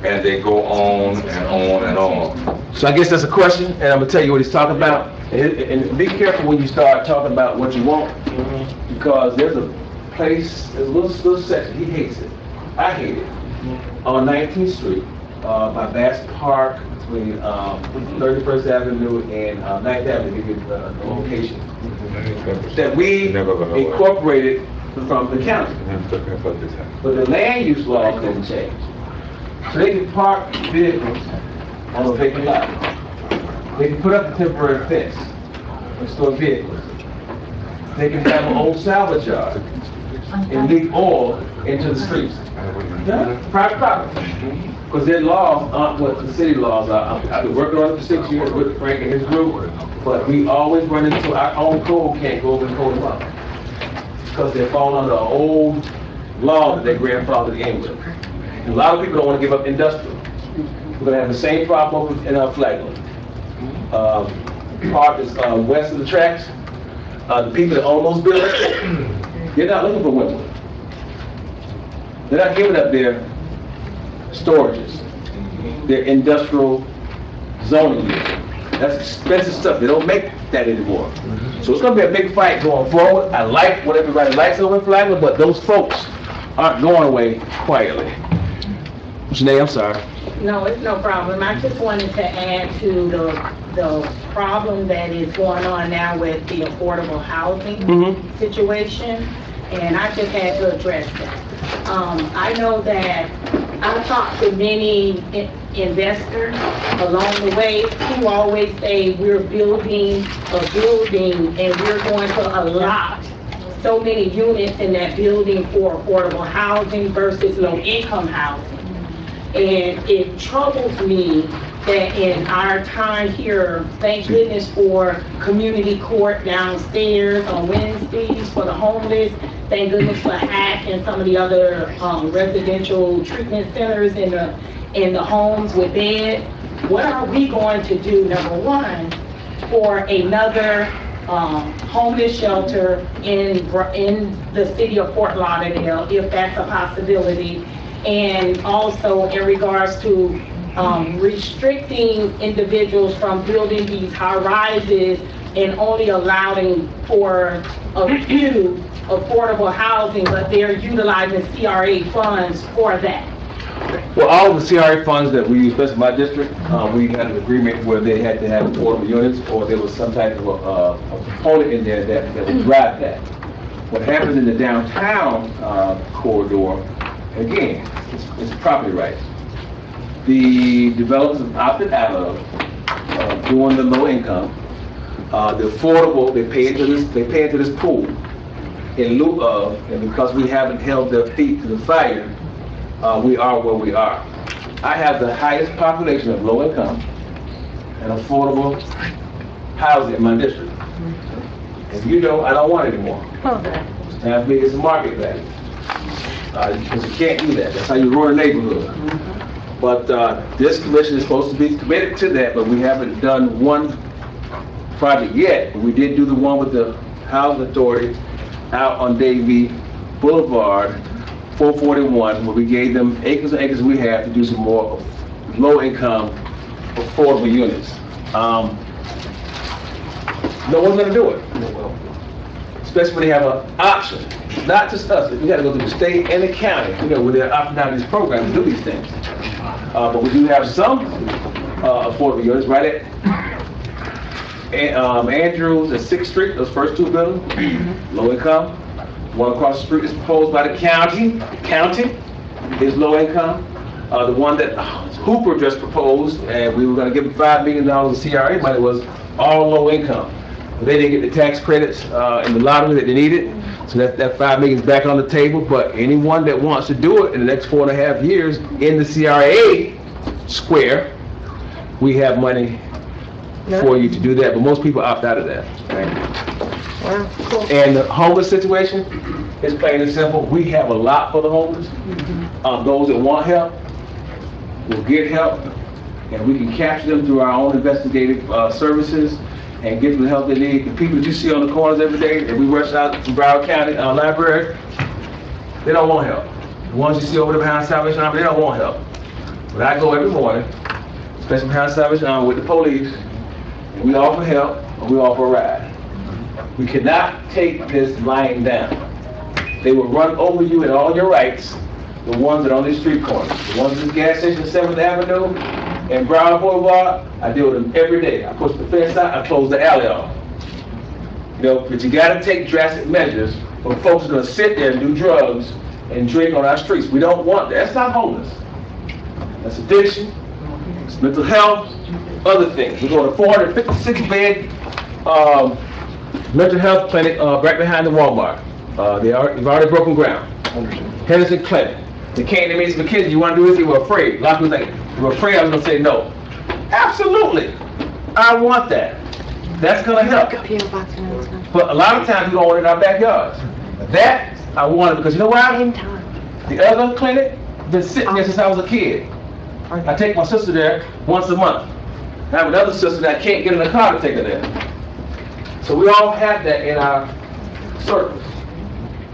and they go on and on and on. So I guess that's a question, and I'm gonna tell you what he's talking about. And be careful when you start talking about what you want, because there's a place, there's a little section, he hates it. I hate it. On 19th Street, by Bass Park, between 31st Avenue and 9th Avenue, to give the location, that we incorporated from the county. But the land use laws didn't change. So they can park vehicles on a vacant lot. They can put up a temporary fence and store vehicles. They can have an old salvage yard and leak oil into the streets. Private property. Because their laws aren't what the city laws are. I've been working on it for 6 years with Frank and his group, but we always run into our own code can't go over and code them up. Because they fall under an old law that they grandfathered in with. A lot of people don't want to give up industrial. We're going to have the same problem in our Flagler. Park is west of the tracks. The people that own those buildings, they're not looking for Wentworth. They're not giving up their storages, their industrial zoning. That's expensive stuff. They don't make that anymore. So it's going to be a big fight going forward. I like what everybody likes over in Flagler, but those folks aren't going away quietly. Janae, I'm sorry. No, it's no problem. I just wanted to add to the problem that is going on now with the affordable housing situation, and I just had to address that. I know that I've talked to many investors along the way who always say we're building a building and we're going to allot so many units in that building for affordable housing versus low-income housing. And it troubles me that in our time here, thank goodness for community court downstairs on Wednesdays for the homeless, thank goodness for HAC and some of the other residential treatment centers in the homes with bed. What are we going to do, number one, for another homeless shelter in the city of Fort Lauderdale, if that's a possibility? And also in regards to restricting individuals from building these high rises and only allowing for a few affordable housing, but they're utilizing CRA funds for that. Well, all of the CRA funds that we use, especially in my district, we had an agreement where they had to have affordable units, or there was some type of a component in there that would drive that. What happens in the downtown corridor, again, it's property rights. The developers have opted out of doing the low income. The affordable, they pay into this pool in lieu of, and because we haven't held their feet to the fire, we are where we are. I have the highest population of low income and affordable housing in my district. And you know, I don't want it anymore. It's time for me to get some market value. Because you can't do that. That's how you run a neighborhood. But this commission is supposed to be committed to that, but we haven't done one project yet. But we did do the one with the Housing Authority out on Davie Boulevard, 441, where we gave them acres and acres we have to do some more low-income, affordable units. No one's going to do it, especially when they have an option. Not just us. We got to go to the state and the county, you know, when they're opting out of these programs to do these things. But we do have some affordable units right at Andrews and 6th Street, those first two buildings, low income. One across the street is proposed by the county. The county is low income. The one that Hooper just proposed, and we were going to give them $5 million of CRA money, was all low income. But they didn't get the tax credits in the lottery that they needed, so that $5 million is back on the table. But anyone that wants to do it in the next 4.5 years in the CRA square, we have money for you to do that. But most people opt out of that. Wow, cool. And the homeless situation is plain and simple. We have a lot for the homeless. Those that want help will get help, and we can capture them through our own investigative services and get them the help they need. The people that you see on the corners every day that we rush out from Broward County Library, they don't want help. The ones you see over there behind Salvation Army, they don't want help. But I go every morning, especially behind Salvation Army with the police, and we offer help and we offer a ride. We cannot take this lying down. They will run over you and all your rights, the ones that are on these street corners. The ones at the gas station, 7th Avenue and Broward Boulevard, I deal with them every day. I push the fence out, I close the alley off. You know, but you gotta take drastic measures, or folks are gonna sit there and do drugs and drink on our streets. We don't want that. That's not homeless. That's addiction, it's mental health, other things. We're going to 456-bed mental health clinic right behind the Walmart. They've already broken ground. Henderson Clinic. They came to me and said, McKinzie, you want to do this? You were afraid. A lot of people think, you were afraid I was going to say no. Absolutely. I want that. That's going to help. But a lot of times we don't want it in our backyards. That, I want it because you know why? The other clinic, been sitting there since I was a kid. I take my sister there once a month. I have another sister that I can't get in the car to take her there. So we all have that in our circles.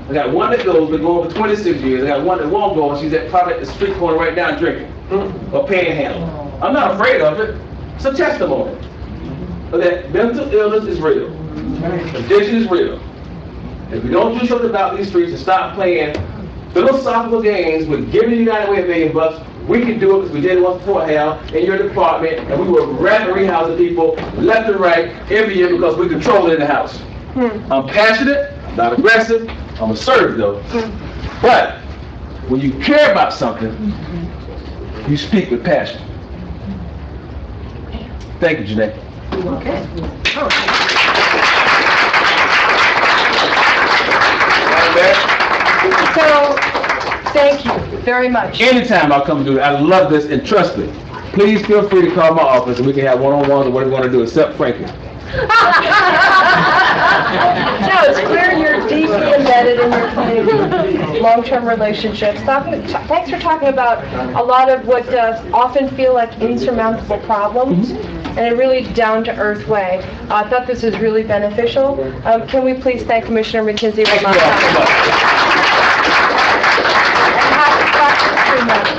I got one that goes, been going for 26 years. I got one that won't go, and she's probably at the street corner right now drinking or panhandling. I'm not afraid of it. It's a testimony. But that mental illness is real. Addiction is real. If we don't do something about these streets and stop playing philosophical games with giving you guys away $1 million, we can do it because we did it once before, Hal, in your department, and we were rapidly rehousing people left and right every year because we control it in the house. I'm passionate, not aggressive. I'm assertive though. But when you care about something, you speak with passion. Thank you, Janae. Okay. So, thank you very much. Anytime I come do it, I love this, and trust me, please feel free to call my office and we can have one-on-ones or whatever you want to do, except Frankie. No, it's clear you're deeply embedded in your community, long-term relationships. Thanks for talking about a lot of what often feel like insurmountable problems in a really down-to-earth way. I thought this was really beneficial. Can we please thank Commissioner McKinzie one last time? And happy Black History Month.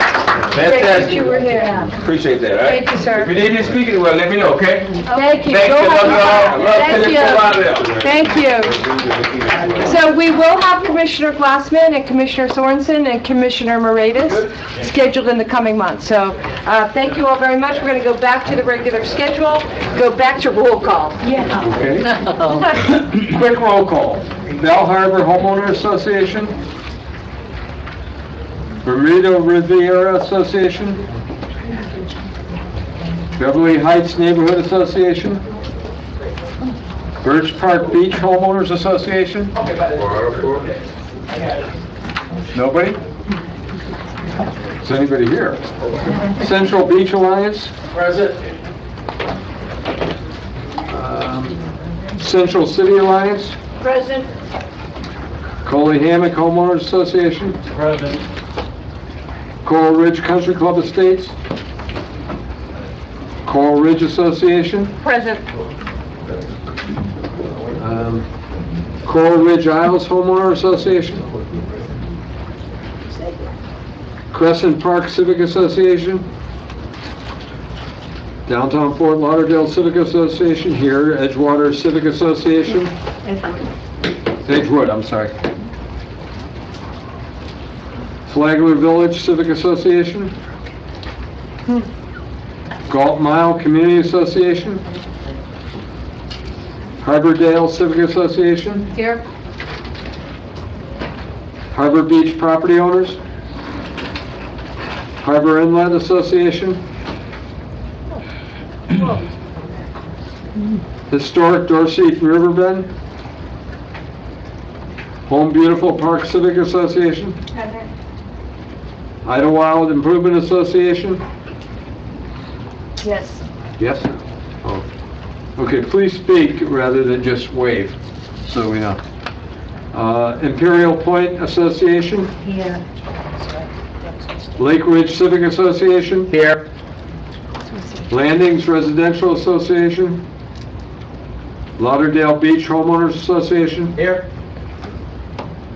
Great that Fantastic. you were here. Appreciate that, all right? Thank you, sir. If you need me to speak anywhere, let me know, okay? Thank you. Thank you, Go love you all. ahead. Love Thank Philip Lauderdale. you. Thank you. So we will have Commissioner Glassman and Commissioner Sorensen and Commissioner Moritas scheduled in the coming months. So thank you all very much. We're going to go back to the regular schedule, go back to roll call. Yeah. Okay. Quick roll call. Bell Harbor Homeowner Association. Bermuda Riviera Association. Beverly Heights Neighborhood Association. Birch Park Beach Homeowners Association. Nobody? Is anybody here? Central Beach Alliance. Present. Central City Alliance. Present. Coley Hammock Homeowners Association. President. Coral Ridge Country Club Estates. Coral Ridge Association. Present. Coral Ridge Isles Homeowner Association. Crescent Park Civic Association. Downtown Fort Lauderdale Civic Association here, Edgewater Civic Association. Edgewood, I'm sorry. Flagler Village Civic Association. Galt Mile Community Association. Harbordale Civic Association. Here. Harbor Beach Property Owners. Harbor Inlet Association. Historic Dorsey Riverbend. Home Beautiful Park Civic Association. Idlewild Improvement Association. Yes. Yes? Oh. Okay, please speak rather than just wave, so we know. Imperial Point Association. Here. Lake Ridge Civic Association. Here. Landings Residential Association. Lauderdale Beach Homeowners Association. Here.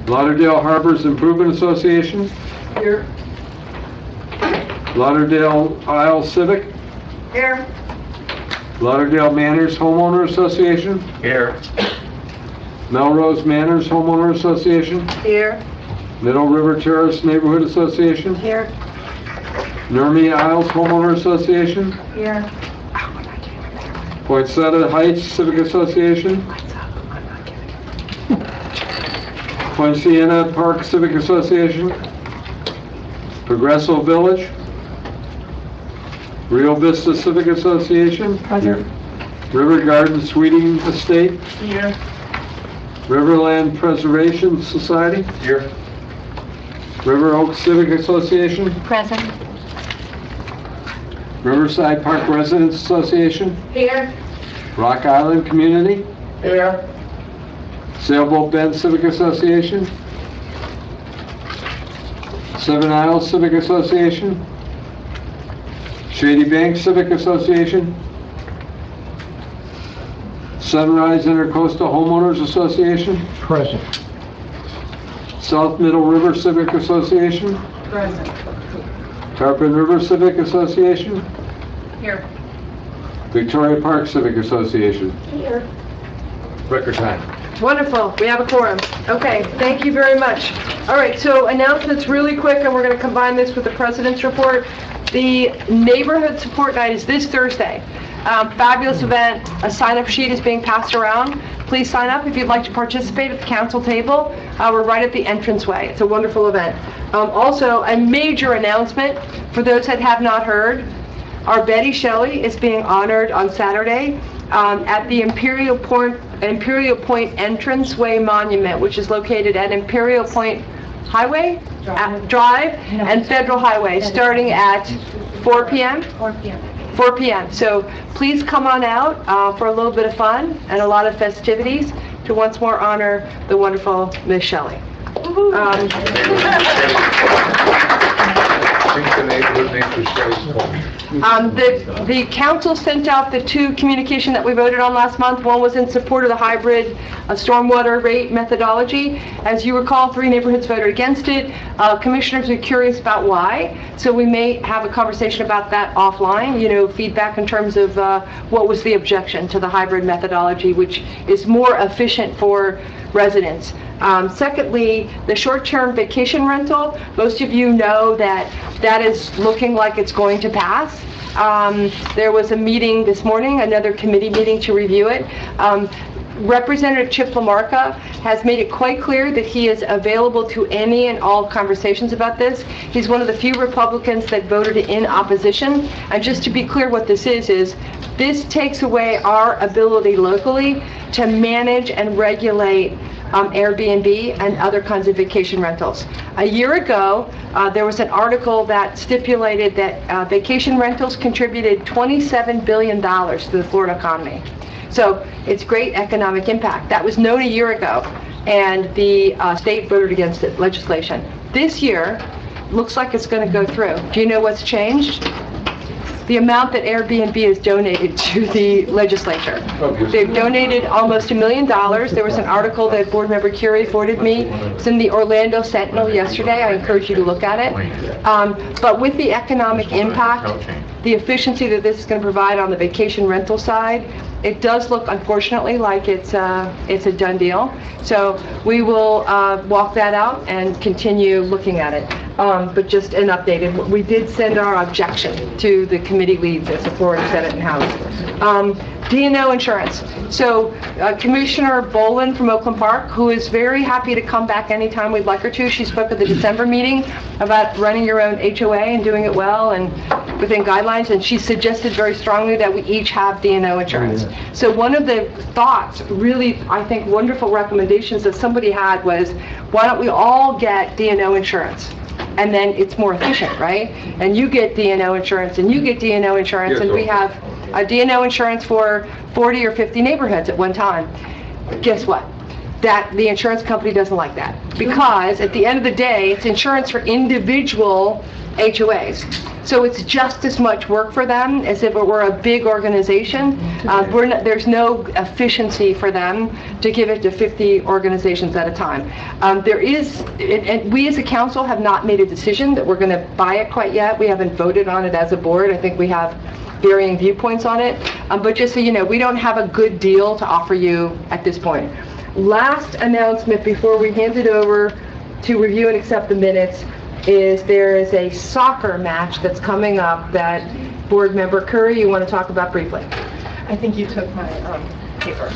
Lauderdale Harbors Improvement Association. Here. Lauderdale Isle Civic. Here. Lauderdale Manors Homeowner Association. Here. Melrose Manors Homeowner Association. Here. Middle River Terrace Neighborhood Association. Here. Nurmi Isles Homeowner Association. Here. Poinsettia Heights Civic Association. Poinciana Park Civic Association. Progresso Village. Rio Vista Civic Association. River Garden Sweeting Estate. Here. Riverland Preservation Society. Here. River Oak Civic Association. Present. Riverside Park Residents Association. Here. Rock Island Community. Here. Sailboat Bend Civic Association. Seven Isles Civic Association. Shady Bank Civic Association. Sunrise Intercoastal Homeowners Association. Present. South Middle River Civic Association. Present. Tarpon River Civic Association. Here. Victoria Park Civic Association. Here. Record time. Wonderful, we have a quorum. Okay, thank you very much. All right, so announcements really quick, and we're going to combine this with the president's report. The neighborhood support night is this Thursday. Fabulous event. A sign-up sheet is being passed around. Please sign up if you'd like to participate at the council table. We're right at the entranceway. It's a wonderful event. Also, a major announcement for those that have not heard. Our Betty Shelley is being honored on Saturday at the Imperial Point Entranceway Monument, which is located at Imperial Point Highway, Drive, and Federal Highway, starting at 4 p.m.? 4 p.m. 4 p.m. So please come on out for a little bit of fun and a lot of festivities to once more honor the wonderful Miss Shelley. The council sent out the two communication that we voted on last month. One was in support of the hybrid stormwater rate methodology. As you recall, 3 neighborhoods voted against it. Commissioners are curious about why, so we may have a conversation about that offline, feedback in terms of what was the objection to the hybrid methodology, which is more efficient for residents. Secondly, the short-term vacation rental, most of you know that is looking like it's going to pass. There was a meeting this morning, another committee meeting to review it. Representative Chip LaMarca has made it quite clear that he is available to any and all conversations about this. He's one of the few Republicans that voted in opposition. And just to be clear, what this is this takes away our ability locally to manage and regulate Airbnb and other kinds of vacation rentals. A year ago, there was an article that stipulated that vacation rentals contributed $27 billion to the Florida economy. So it's great economic impact. That was known a year ago, and the state voted against it, legislation. This year, looks like it's going to go through. Do you know what's changed? The amount that Airbnb has donated to the legislature. They've donated almost $1 million. There was an article that Board Member Curie forwarded me. It's in the Orlando Sentinel yesterday. I encourage you to look at it. But with the economic impact, the efficiency that this is going to provide on the vacation rental side, it does look, unfortunately, like it's a done deal. So we will walk that out and continue looking at it. But just an update. We did send our objection to the committee leads as a Florida Senate and House. D&O insurance. So Commissioner Bolin from Oakland Park, who is very happy to come back anytime we'd like her to. She spoke at the December meeting about running your own HOA and doing it well and within guidelines, and she suggested very strongly that we each have D&O insurance. So one of the thoughts, really, I think, wonderful recommendations that somebody had was, why don't we all get D&O insurance? And then it's more efficient, right? And you get D&O insurance, and you get D&O insurance, and we have a D&O insurance for 40 or 50 neighborhoods at one time. Guess what? That the insurance company doesn't like that, because at the end of the day, it's insurance for individual HOAs. So it's just as much work for them as if it were a big organization. There's no efficiency for them to give it to 50 organizations at a time. There is, and we as a council have not made a decision that we're going to buy it quite yet. We haven't voted on it as a board. I think we have varying viewpoints on it. But just so you know, we don't have a good deal to offer you at this point. Last announcement before we hand it over to review and accept the minutes is there is a soccer match that's coming up that Board Member Curry, you want to talk about briefly? I think you took my paper.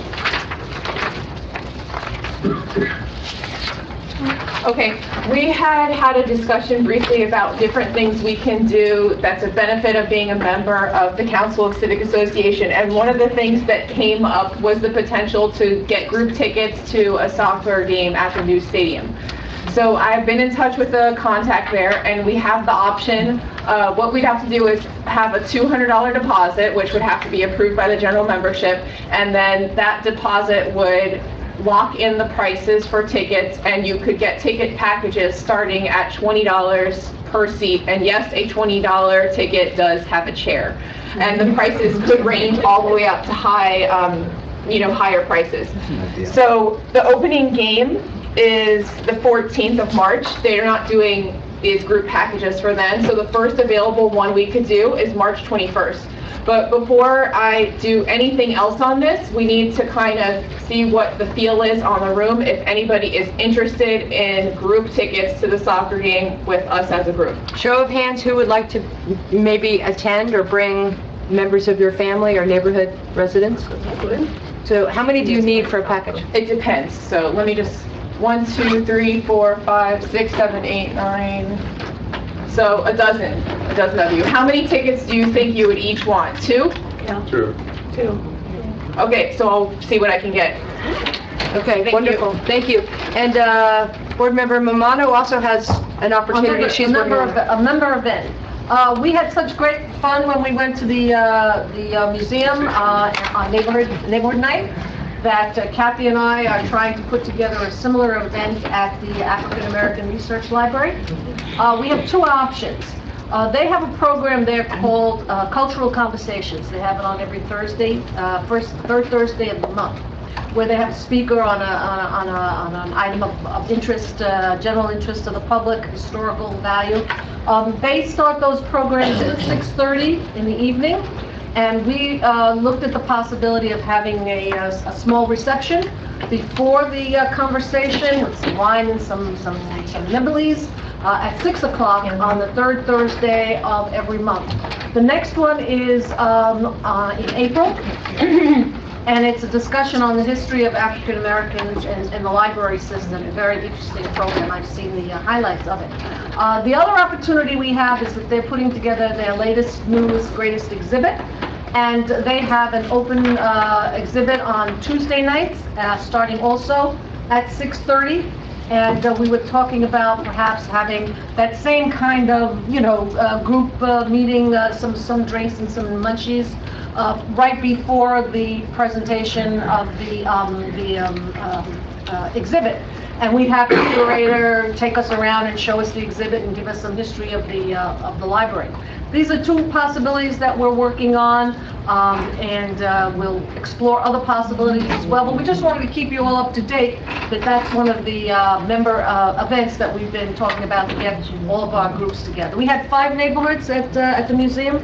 Okay, we had a discussion briefly about different things we can do that's a benefit of being a member of the Council of Civic Association, and one of the things that came up was the potential to get group tickets to a soccer game at the new stadium. So I've been in touch with the contact there, and we have the option. What we'd have to do is have a $200 deposit, which would have to be approved by the general membership, and then that deposit would lock in the prices for tickets, and you could get ticket packages starting at $20 per seat. And yes, a $20 ticket does have a chair, and the prices could range all the way up to higher prices. So the opening game is the 14th of March. They're not doing these group packages for then, so the first available one we could do is March 21st. But before I do anything else on this, we need to kind of see what the feel is on the room, if anybody is interested in group tickets to the soccer game with us as a group. Show of hands, who would like to maybe attend or bring members of your family or neighborhood residents? So how many do you need for a package? It depends, so let me just, 1, 2, 3, 4, 5, 6, 7, 8, 9, so a dozen of you. How many tickets do you think you would each want? 2? True. Okay, so I'll see what I can get. Okay, Thank you. wonderful, thank you. And Board Member Mamano also has an opportunity, she's working on. A member event. We had such great fun when we went to the museum on neighborhood night, that Kathy and I are trying to put together a similar event at the African American Research Library. We have 2 options. They have a program there called Cultural Conversations. They have it on every Thursday, third Thursday of the month, where they have a speaker on an item of interest, general interest of the public, historical value. They start those programs at 6:30 in the evening, and we looked at the possibility of having a small reception before the conversation with some wine and some nibblies at 6 o'clock on the third Thursday of every month. The next one is in April. And it's a discussion on the history of African Americans and the library system. A very interesting program. I've seen the highlights of it. The other opportunity we have is that they're putting together their latest, newest, greatest exhibit. And they have an open exhibit on Tuesday nights, starting also at 6:30. And we were talking about perhaps having that same kind of, group meeting, some drinks and some munchies, right before the presentation of the exhibit. And we'd have the curator take us around and show us the exhibit and give us some history of the library. These are 2 possibilities that we're working on, and we'll explore other possibilities as well. But we just wanted to keep you all up to date that that's one of the member events that we've been talking about to get all of our groups together. We had 5 neighborhoods at the museum,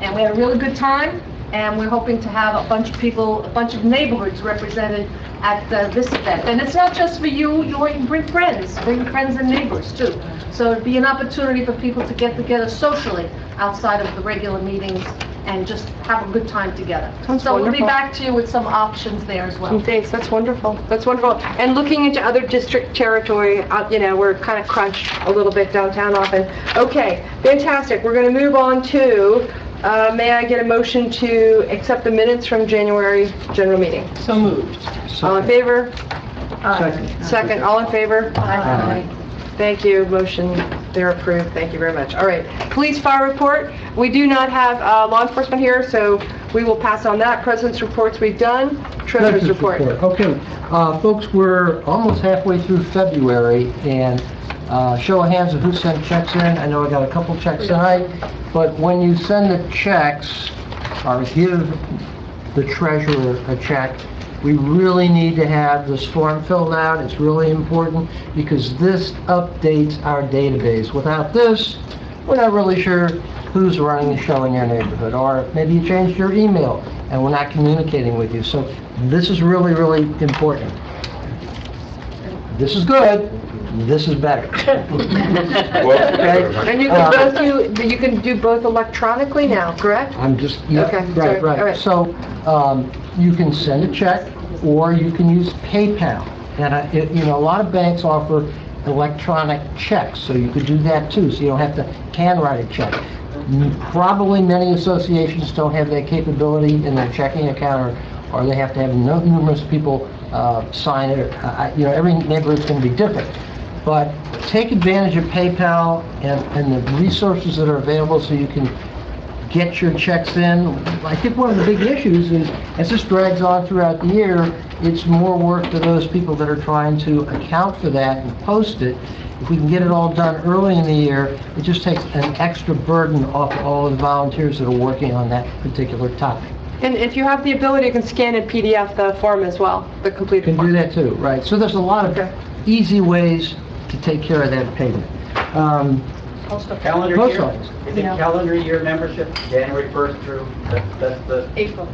and we had a really good time. And we're hoping to have a bunch of people, a bunch of neighborhoods represented at this event. And it's not just for you, you can bring friends and neighbors too. So it'd be an opportunity for people to get together socially outside of the regular meetings and just have a good time together. Sounds So we'll be wonderful. back to you with some options there as well. Some dates, that's wonderful, that's wonderful. And looking into other district territory, we're kind of crunched a little bit downtown often. Okay, fantastic, we're going to move on to, may I get a motion to accept the minutes from January general meeting? So moved. All in favor? Second, all in favor? Aye. Thank you, motion, they're approved, thank you very much. All right, police fire report, we do not have law enforcement here, so we will pass on that. President's reports we've done, treasurer's report. Okay, folks, we're almost halfway through February, and show of hands of who sent checks in. I know I got a couple checks tonight, but when you send the checks, or give the treasurer a check, we really need to have this form filled out. It's really important because this updates our database. Without this, we're not really sure who's running the show in your neighborhood, or maybe you changed your email and we're not communicating with you. So this is really, really important. This is good. This is better. Okay? And you can both you can do both electronically now, correct? I'm just, yeah, Okay, right, sorry. All right. So, you can send a check, or you can use PayPal. And a lot of banks offer electronic checks, so you could do that too, so you don't have to handwrite a check. Probably many associations don't have that capability in their checking account, or they have to have numerous people sign it. Every neighborhood's going to be different. But take advantage of PayPal and the resources that are available so you can get your checks in. I think one of the big issues is, as this drags on throughout the year, it's more work for those people that are trying to account for that and post it. If we can get it all done early in the year, it just takes an extra burden off all of the volunteers that are working on that particular topic. And if you have the ability, you can scan and PDF the form as well, the You completed can form. do that too, right? So there's a lot of easy ways to take care of that payment. Calendar Post year? office. Is it calendar year membership, January 1st through, that's the... April.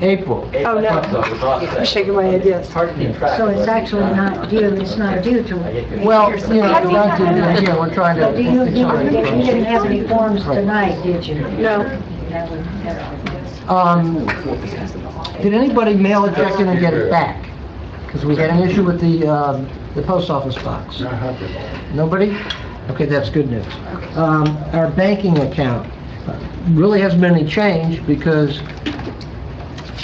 Oh, no. You're shaking my head, yes. It's hard to keep track. So it's actually not due, it's not due to it. Well, we're trying to... So you didn't have any forms tonight, did you? No. Did anybody mail a check in and get it back? Because we had an issue with the post office box. Nobody? Okay, that's good news. Our banking account really hasn't been any change because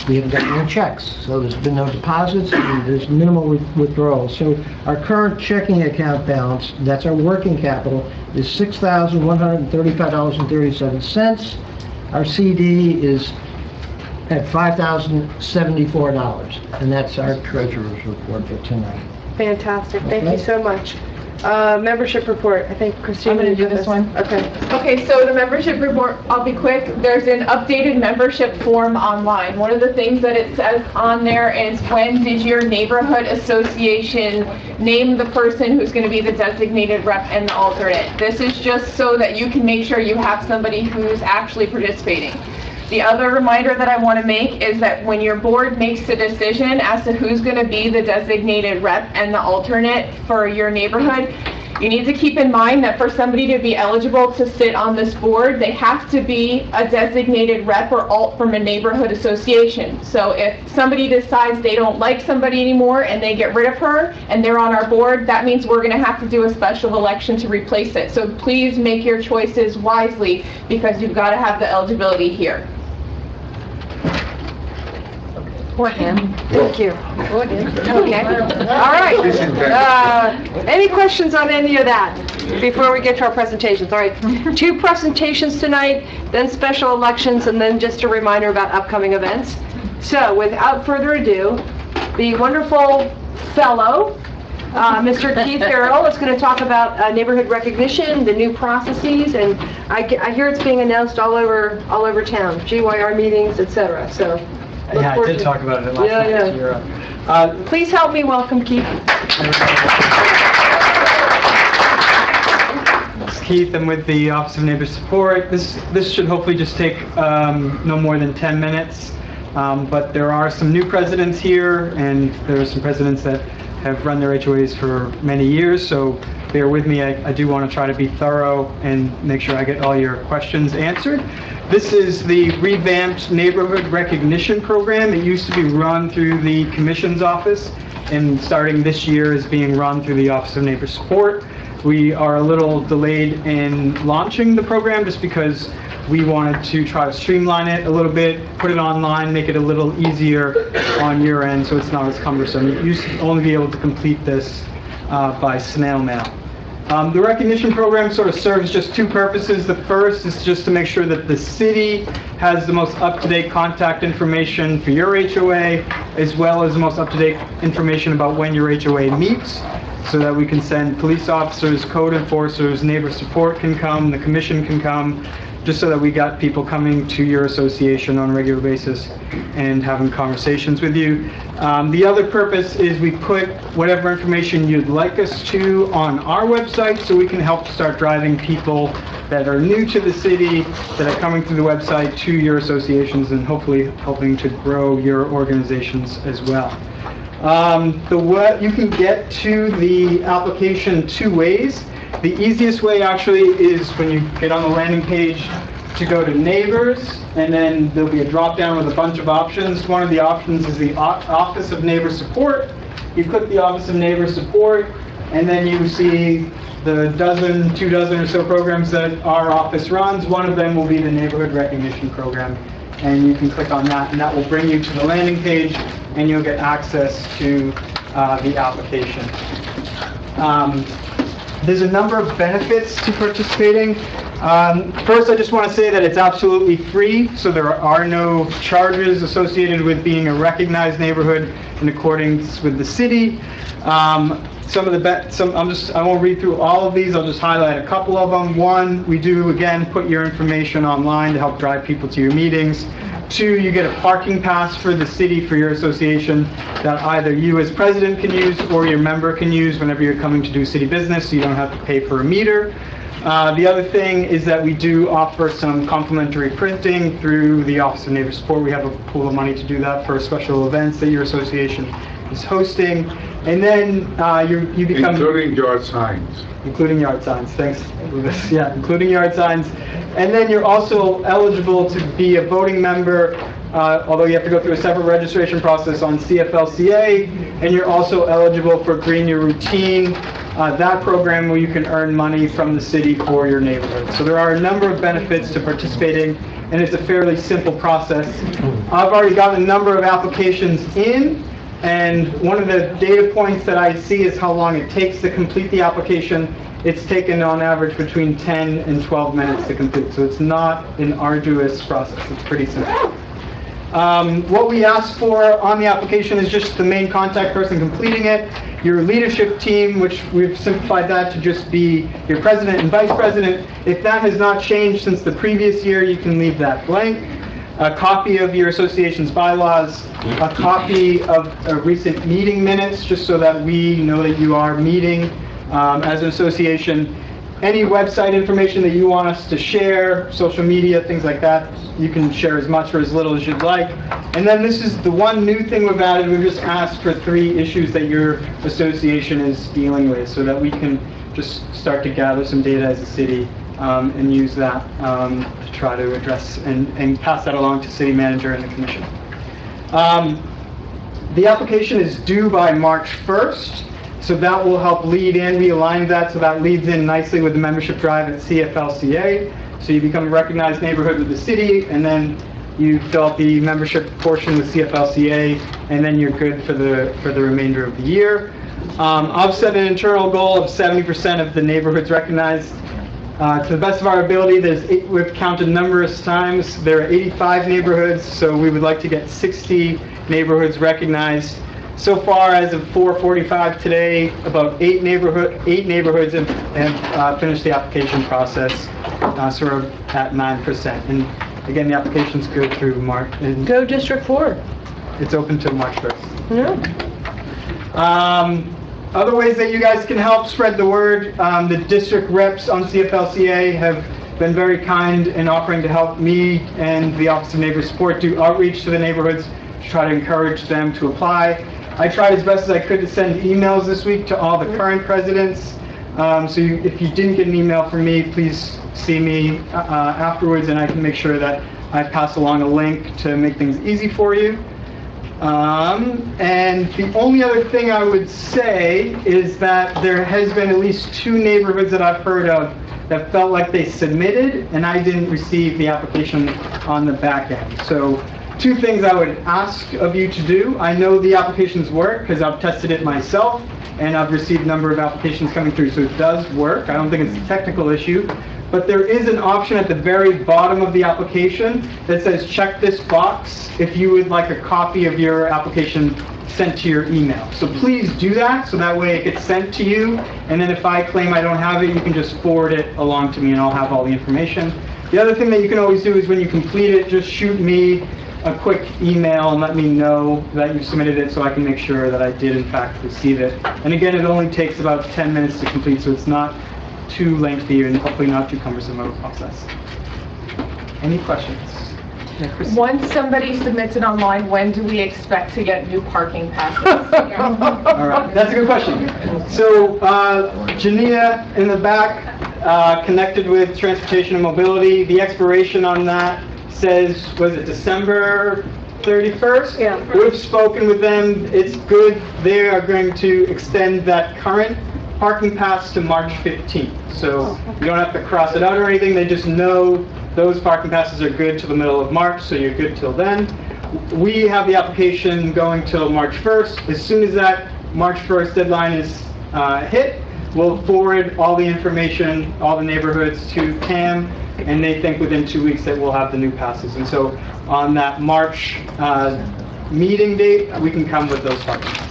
we haven't gotten any checks. So there's been no deposits and there's minimal withdrawals. So our current checking account balance, that's our working capital, is $6,135.37. Our CD is at $5,074, and that's our treasurer's report for tonight. Fantastic, thank you so much. Membership report, I think Christine. I'm gonna do this one. Okay. Okay, so the membership report, I'll be quick. There's an updated membership form online. One of the things that it says on there is, when did your neighborhood association name the person who's going to be the designated rep and the alternate? This is just so that you can make sure you have somebody who's actually participating. The other reminder that I want to make is that when your board makes the decision as to who's going to be the designated rep and the alternate for your neighborhood, you need to keep in mind that for somebody to be eligible to sit on this board, they have to be a designated rep or alt from a neighborhood association. So if somebody decides they don't like somebody anymore and they get rid of her and they're on our board, that means we're going to have to do a special election to replace it. So please make your choices wisely, because you've got to have the eligibility here. Thank you. Okay, all right. Any questions on any of that before we get to our presentations? All right, 2 presentations tonight, then special elections, and then just a reminder about upcoming events. So without further ado, the wonderful fellow, Mr. Keith Farrell, is going to talk about neighborhood recognition, the new processes, and I hear it's being announced all over town, GYR meetings, etc. So. Yeah, I did talk about it last night. Please help me welcome Keith. It's Keith. I'm with the Office of Neighbor Support. This should hopefully just take no more than 10 minutes. But there are some new presidents here, and there are some presidents that have run their HOAs for many years, so bear with me. I do want to try to be thorough and make sure I get all your questions answered. This is the revamped neighborhood recognition program. It used to be run through the Commission's office, and starting this year is being run through the Office of Neighbor Support. We are a little delayed in launching the program just because we wanted to try to streamline it a little bit, put it online, make it a little easier on your end so it's not as cumbersome. You used to only be able to complete this by snail mail. The recognition program sort of serves just 2 purposes. The first is just to make sure that the city has the most up-to-date contact information for your HOA, as well as the most up-to-date information about when your HOA meets, so that we can send police officers, code enforcers, neighbor support can come, the commission can come, just so that we got people coming to your association on a regular basis and having conversations with you. The other purpose is we put whatever information you'd like us to on our website, so we can help start driving people that are new to the city, that are coming through the website to your associations, and hopefully helping to grow your organizations as well. You can get to the application 2 ways. The easiest way actually is when you get on the landing page to go to neighbors, and then there'll be a drop down with a bunch of options. One of the options is the Office of Neighbor Support. You click the Office of Neighbor Support, and then you see the 2 dozen or so programs that our office runs. One of them will be the Neighborhood Recognition Program, and you can click on that, and that will bring you to the landing page, and you'll get access to the application. There's a number of benefits to participating. First, I just want to say that it's absolutely free, so there are no charges associated with being a recognized neighborhood in accordance with the city. I won't read through all of these, I'll just highlight a couple of them. 1, we do, again, put your information online to help drive people to your meetings. 2, you get a parking pass for the city for your association that either you as president can use or your member can use whenever you're coming to do city business, so you don't have to pay for a meter. The other thing is that we do offer some complimentary printing through the Office of Neighbor Support. We have a pool of money to do that for special events that your association is hosting. And then you become... Including yard signs. Including yard signs, thanks. Yeah, including yard signs. And then you're also eligible to be a voting member although you have to go through a separate registration process on CFLCA, and you're also eligible for Green Your Routine, that program where you can earn money from the city for your neighborhood. So there are a number of benefits to participating, and it's a fairly simple process. I've already gotten a number of applications in, and one of the data points that I see is how long it takes to complete the application. It's taken on average between 10 and 12 minutes to complete, so it's not an arduous process. It's pretty simple. What we ask for on the application is just the main contact person completing it, your leadership team, which we've simplified that to just be your president and vice president. If that has not changed since the previous year, you can leave that blank. A copy of your association's bylaws, a copy of recent meeting minutes, just so that we know that you are meeting as an association. Any website information that you want us to share, social media, things like that, you can share as much or as little as you'd like. And then this is the one new thing we've added. We've just asked for 3 issues that your association is dealing with, so that we can just start to gather some data as a city and use that to try to address and pass that along to city manager and the commission. The application is due by March 1st. So that will help lead in, we aligned that so that leads in nicely with the membership drive at CFLCA. So you become a recognized neighborhood with the city, and then you fill out the membership portion with CFLCA, and then you're good for the remainder of the year. I've set an internal goal of 70% of the neighborhoods recognized. To the best of our ability, we've counted numerous times. There are 85 neighborhoods, so we would like to get 60 neighborhoods recognized. So far, as of 4:45 today, about 8 neighborhoods have finished the application process, so we're at 9%. And again, the application's good through March. Go District 4. It's open till March 1st. Yeah. Other ways that you guys can help spread the word, the district reps on CFLCA have been very kind in offering to help me and the Office of Neighbor Support do outreach to the neighborhoods to try to encourage them to apply. I tried as best as I could to send emails this week to all the current presidents. If you didn't get an email from me, please see me afterwards, and I can make sure that I pass along a link to make things easy for you. And the only other thing I would say is that there has been at least 2 neighborhoods that I've heard of that felt like they submitted, and I didn't receive the application on the back end. So 2 things I would ask of you to do. I know the applications work because I've tested it myself, and I've received a number of applications coming through, so it does work. I don't think it's a technical issue. But there is an option at the very bottom of the application that says check this box if you would like a copy of your application sent to your email. So please do that, so that way it gets sent to you, and then if I claim I don't have it, you can just forward it along to me and I'll have all the information. The other thing that you can always do is when you complete it, just shoot me a quick email and let me know that you submitted it so I can make sure that I did in fact receive it. And again, it only takes about 10 minutes to complete, so it's not too lengthy and hopefully not too cumbersome of a process. Any questions? Yeah, Christine. Once somebody submits it online, when do we expect to get new parking passes? All right, that's a good question. So, Jania in the back, connected with Transportation and Mobility, the expiration on that says, was it December 31st? Yeah. We've spoken with them, it's good. They are going to extend that current parking pass to March 15th. So you don't have to cross it out or anything, they just know those parking passes are good till the middle of March, so you're good till then. We have the application going till March 1st. As soon as that March 1st deadline is hit, we'll forward all the information, all the neighborhoods to CAM, and they think within 2 weeks that we'll have the new passes. And so on that March meeting date, we can come with those parking passes.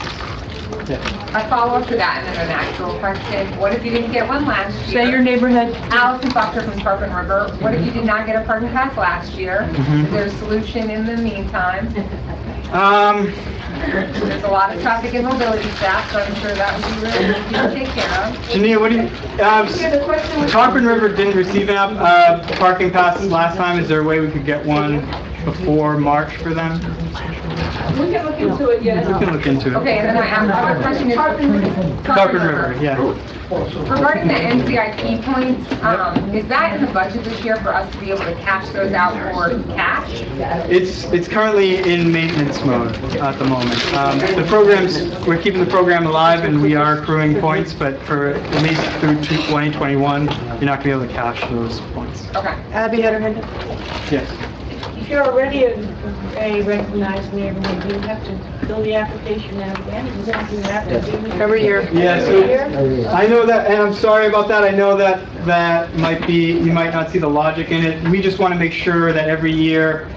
Yeah. A follow-up to that and then an actual question. What if you didn't get one last year? Say your neighborhood. Allison Bucker from Tarpon River. What if you did not get a parking pass last year? Is there a solution in the meantime? There's a lot of traffic and mobility staff, so I'm sure that would be really easy to take care of. Jania, what do you, Tarpon River didn't receive a parking passes last time. Is there a way we could get one before March for them. We can look into it, We can look into it. Okay, and then my other question is... Tarpon River, yeah. Regarding the NCIP points, is that in the budget this year for us to be able to cash those out for cash? It's currently in maintenance mode at the moment. The programs, we're keeping the program alive and we are accruing points, but for at least through 2021, you're not going to be able to cash those points. Okay. Abby had her hand up. Yes. If you're already a recognized neighborhood, you have to fill the application out again, is that something you have to do? Every year. Yeah, so I know that, and I'm sorry about that. I know that might be, you might not see the logic in it. We just want to make sure that every year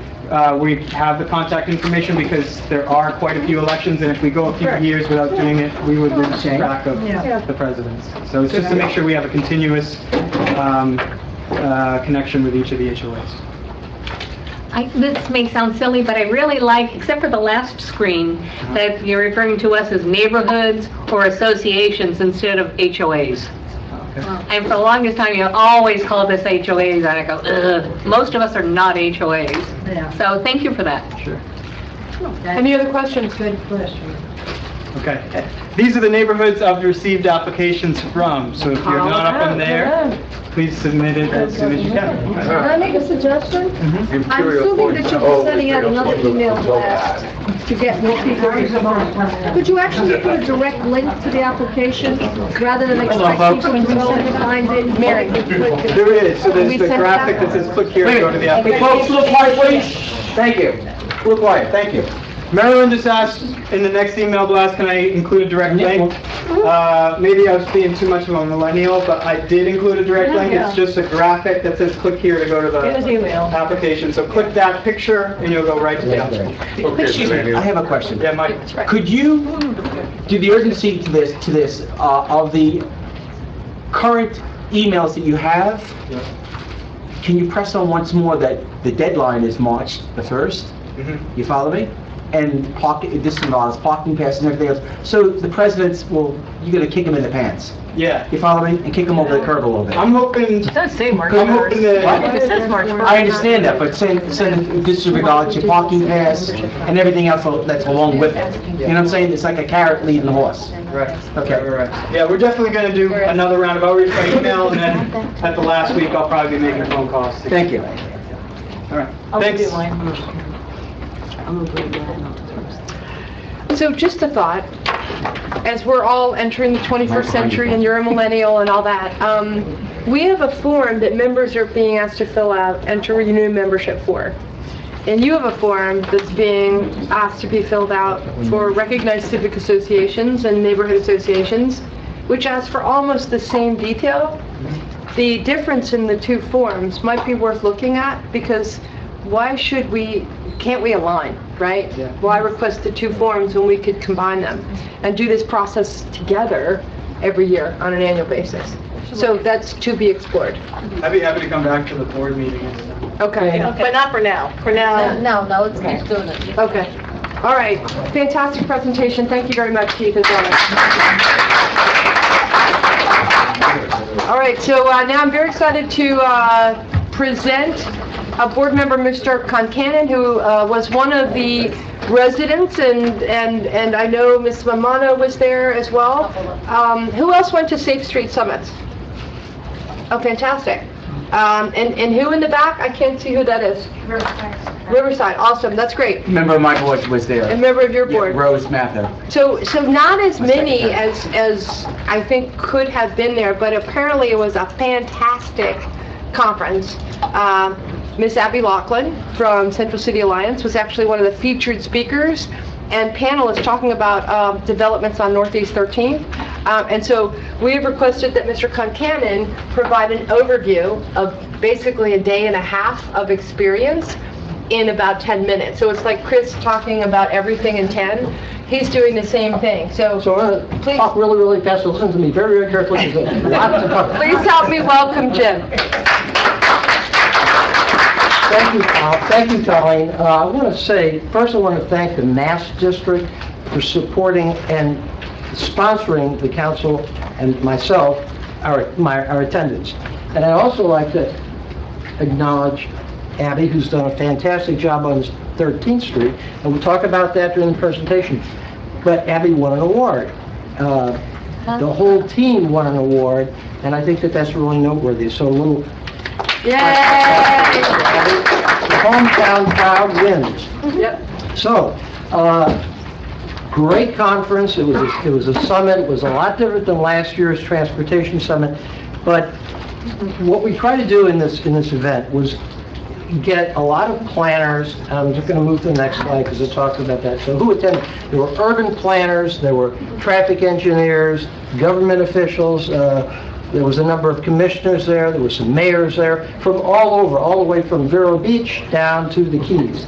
we have the contact information because there are quite a few elections, and if we go a few years without doing it, we would lose track of the presidents. So it's just to make sure we have a continuous connection with each of the HOAs. This may sound silly, but I really like, except for the last screen, that you're referring to us as neighborhoods or associations instead of HOAs. And for the longest time, you always called us HOAs, and I go, ugh. Most of us are not HOAs. Yeah. So thank you for that. Sure. Any other questions? Good question. Okay. These are the neighborhoods I've received applications from, so if you're not up on there, please submit it as soon as you can. Can I make a suggestion? I'm assuming that you'll be sending out another email blast to get more people involved. Could you actually put a direct link to the application rather than expect people to go and find it? Mary, There it is, so there's the graphic that says click here to go to the application. Folks, a little quiet, please. Thank you. A little quiet, thank you. Marilyn just asked in the next email blast, can I include a direct link? Maybe I was being too much of a millennial, but I did include a direct link. It's just a graphic that says click here to go to the application. So click that picture and you'll go right to the application. Excuse me, I have a question. Yeah, Mike. Could you do the urgency to this, of the current emails that you have? Can you press on once more that the deadline is March the 1st? You follow me? And this involves parking passes and everything else. So the presidents will, you're going to kick them in the pants. Yeah. You follow me? And kick them over the curb a little bit. I'm hoping... It does say March I'm hoping 1st. that... It says March 1st. I understand that, but send disregard your parking pass and everything else that's along with it. You know what I'm saying? It's like a carrot leading the horse. Right. Okay. Right. Yeah, we're definitely going to do another round of outreach by email, and then at the last week, I'll probably be making phone calls. Thank you. All right. Thanks. So just a thought, as we're all entering the 21st century and you're a millennial and all that, we have a form that members are being asked to fill out and to renew membership for. And you have a form that's being asked to be filled out for recognized civic associations and neighborhood associations, which asks for almost the same detail. The difference in the two forms might be worth looking at, because can't we align, right? Yeah. Why request the two forms when we could combine them and do this process together every year on an annual basis? So that's to be explored. I'd be happy to come back to the board meeting. Okay. But not for now. For now. No, it's keep doing it. Okay. All right. Fantastic presentation. Thank you very much, Keith, as well. All right. So now I'm very excited to present board member Mr. Concanon, who was one of the residents, and I know Ms. Mamano was there as well. Who else went to Safe Street Summits? Oh, fantastic. And who in the back? I can't see who that is. Riverside. Awesome. That's great. A member of my board was there. A member of your board. Yeah, Rose Mather. So not as many as I think could have been there, but apparently it was a fantastic conference. Miss Abby Laughlin from Central City Alliance was actually one of the featured speakers and panelists talking about developments on Northeast 13th. And so we have requested that Mr. Concanon provide an overview of basically a day and a half of experience in about 10 minutes. So it's like Chris talking about everything in 10. He's doing the same thing. So please Talk really, really fast, so listen to me very, very carefully. please help me welcome Jim. Thank you, Colleen. I want to say, first I want to thank the Mass District for supporting and sponsoring the council and myself, our attendance. And I'd also like to acknowledge Abby, who's done a fantastic job on 13th Street, and we'll talk about that during the presentation. But Abby won an award. The whole team won an award, and I think that that's really noteworthy. So a little... Yay! Hometown crowd wins. Yep. So, great conference. It was a summit. It was a lot different than last year's transportation summit. But what we tried to do in this event was get a lot of planners. I'm just going to move to the next slide because it talks about that. So who attended? There were urban planners. There were traffic engineers, government officials. There was a number of commissioners there. There were some mayors there from all over, all the way from Vero Beach down to the Keys.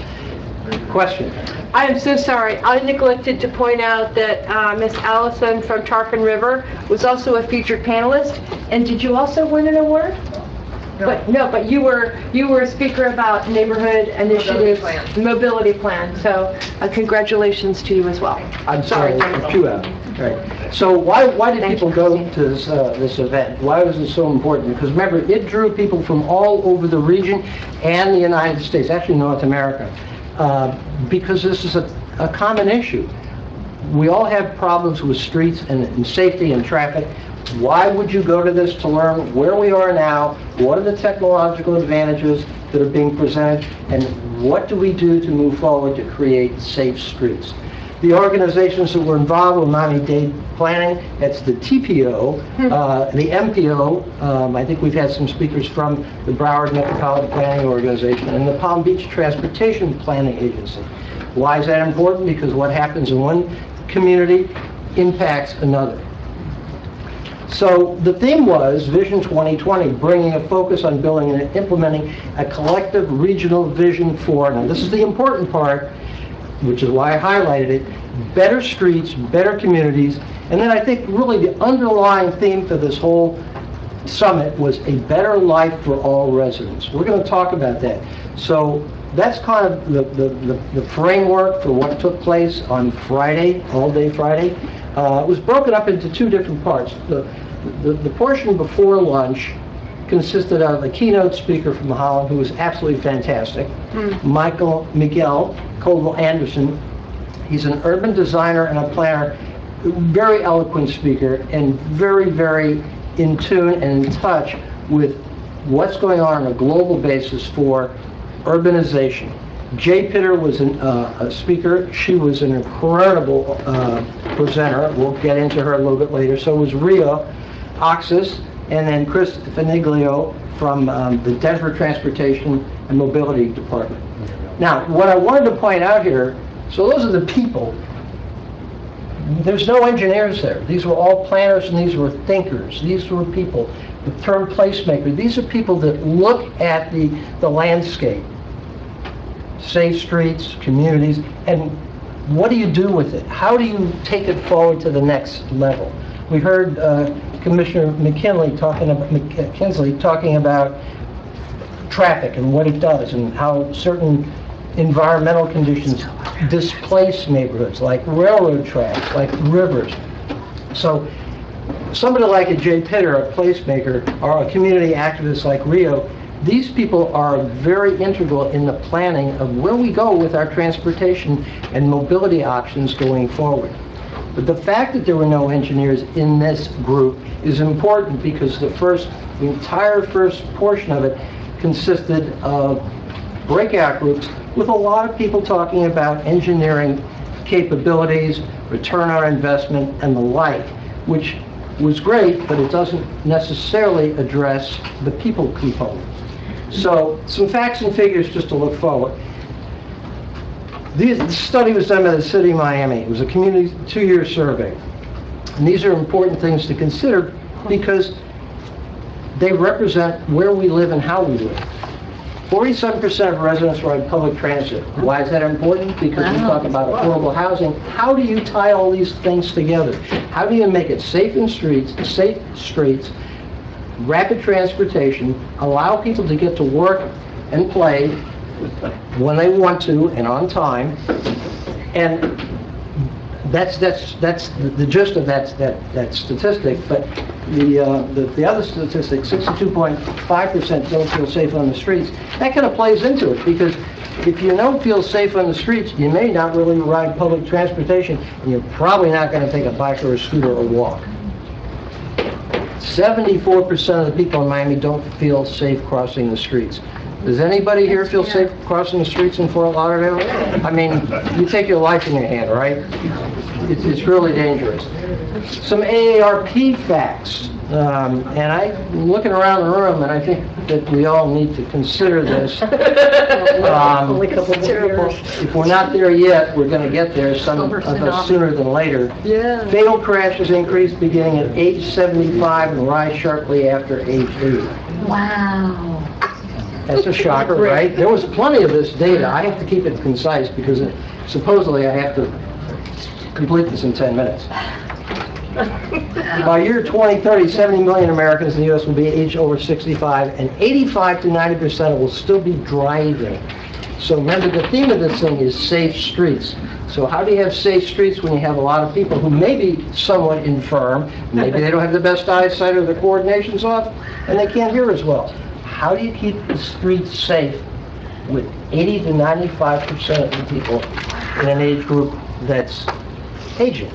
Question? I am so sorry. I neglected to point out that Miss Allison from Tarpon River was also a featured panelist. And did you also win an award? But you were a speaker about neighborhood initiatives, mobility plan. So congratulations to you as well. I'm sorry, Right. So why did people go to this event? Why was it so important? Because remember, it drew people from all over the region and the United States, actually North America, because this is a common issue. We all have problems with streets and safety and traffic. Why would you go to this? To learn where we are now, what are the technological advantages that are being presented, and what do we do to move forward to create safe streets? The organizations that were involved were Miami-Dade Planning, that's the TPO, the MPO, I think we've had some speakers from the Broward Metropolitan Planning Organization, and the Palm Beach Transportation Planning Agency. Why is that important? Because what happens in one community impacts another. So the theme was Vision 2020, bringing a focus on building and implementing a collective regional vision for, now this is the important part, which is why I highlighted it, better streets, better communities, and then I think really the underlying theme for this whole summit was a better life for all residents. We're going to talk about that. So that's kind of the framework for what took place on Friday, all day Friday. It was broken up into two different parts. The portion before lunch consisted of a keynote speaker from Holland who was absolutely fantastic, Miguel Colville-Anderson. He's an urban designer and a planner, very eloquent speaker, and very, very in tune and in touch with what's going on a global basis for urbanization. Jay Pitter was a speaker. She was an incredible presenter. We'll get into her a little bit later. So was Ria Oxis, and then Chris Faniglio from the Denver Transportation and Mobility Department. Now, what I wanted to point out here, so those are the people. There's no engineers there. These were all planners and these were thinkers. These were people. The term placemaker, these are people that look at the landscape, safe streets, communities, and what do you do with it? How do you take it forward to the next level? We heard Commissioner McKinzie talking about traffic and what it does and how certain environmental conditions displace neighborhoods, like railroad tracks, like rivers. So somebody like a Jay Pitter, a placemaker, or a community activist like Rio, these people are very integral in the planning of where we go with our transportation and mobility options going forward. But the fact that there were no engineers in this group is important because the entire first portion of it consisted of breakout groups with a lot of people talking about engineering capabilities, return on investment, and the like, which was great, but it doesn't necessarily address the people component. So, some facts and figures just to look forward. This study was done by the City of Miami. It was a community 2-year survey. And these are important things to consider because they represent where we live and how we live. 47% of residents ride public transit. Why is that important? Because we talk about affordable housing. How do you tie all these things together? How do you make it safe streets, rapid transportation, allow people to get to work and play when they want to and on time? And that's the gist of that statistic. But the other statistic, 62.5% don't feel safe on the streets. That kind of plays into it, because if you don't feel safe on the streets, you may not really ride public transportation, and you're probably not going to take a bike or a scooter or walk. 74% of the people in Miami don't feel safe crossing the streets. Does anybody here feel safe crossing the streets in Fort Lauderdale? I mean, you take your life in your hand, right? It's really dangerous. Some AARP facts, and I'm looking around the room, and I think that we all need to consider this. If we're not there yet, we're going to get there, some of us sooner than later. Yeah. Fatal crashes increase beginning at age 75 and rise sharply after age 80. Wow. That's a shocker, right? There was plenty of this data. I have to keep it concise because supposedly I have to complete this in 10 minutes. By year 2030, 70 million Americans in the U.S. will be aged over 65, and 85 to 90% will still be driving. So remember, the theme of this thing is safe streets. So how do you have safe streets when you have a lot of people who may be somewhat infirm, maybe they don't have the best eyesight or their coordination's off, and they can't hear as well? How do you keep the streets safe with 80 to 95% of the people in an age group that's aging?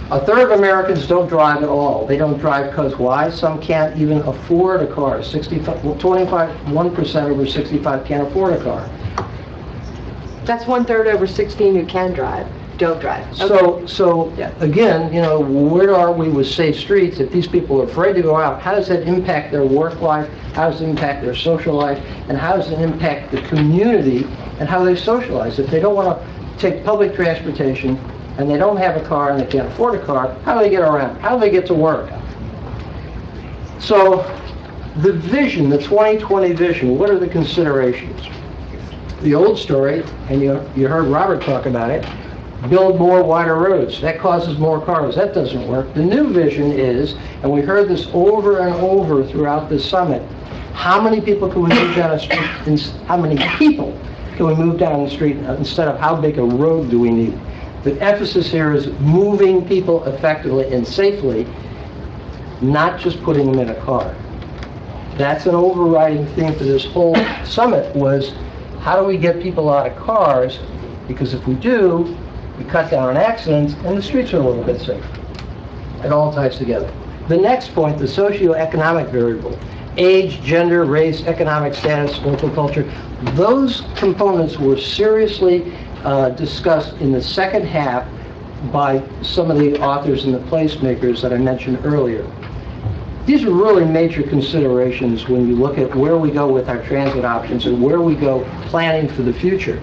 A third of Americans don't drive at all. They don't drive because why? Some can't even afford a car. 1% over 65 can't afford a car. That's 1/3 over 16 who can drive, don't drive. So again, you know, where are we with safe streets? If these people are afraid to go out, how does that impact their work life? How does it impact their social life? And how does it impact the community and how they socialize? If they don't want to take public transportation and they don't have a car and they can't afford a car, how do they get around? How do they get to work? So the vision, the 2020 vision, what are the considerations? The old story, and you heard Robert talk about it, build more wider roads. That causes more cars. That doesn't work. The new vision is, and we heard this over and over throughout this summit, how many people can we move down the street, how many people can we move down the street instead of how big a road do we need? The emphasis here is moving people effectively and safely, not just putting them in a car. That's an overriding theme for this whole summit was, how do we get people out of cars? Because if we do, we cut down on accidents and the streets are a little bit safer. It all ties together. The next point, the socioeconomic variable, age, gender, race, economic status, local culture, those components were seriously discussed in the second half by some of the authors and the placemakers that I mentioned earlier. These are really major considerations when you look at where we go with our transit options and where we go planning for the future.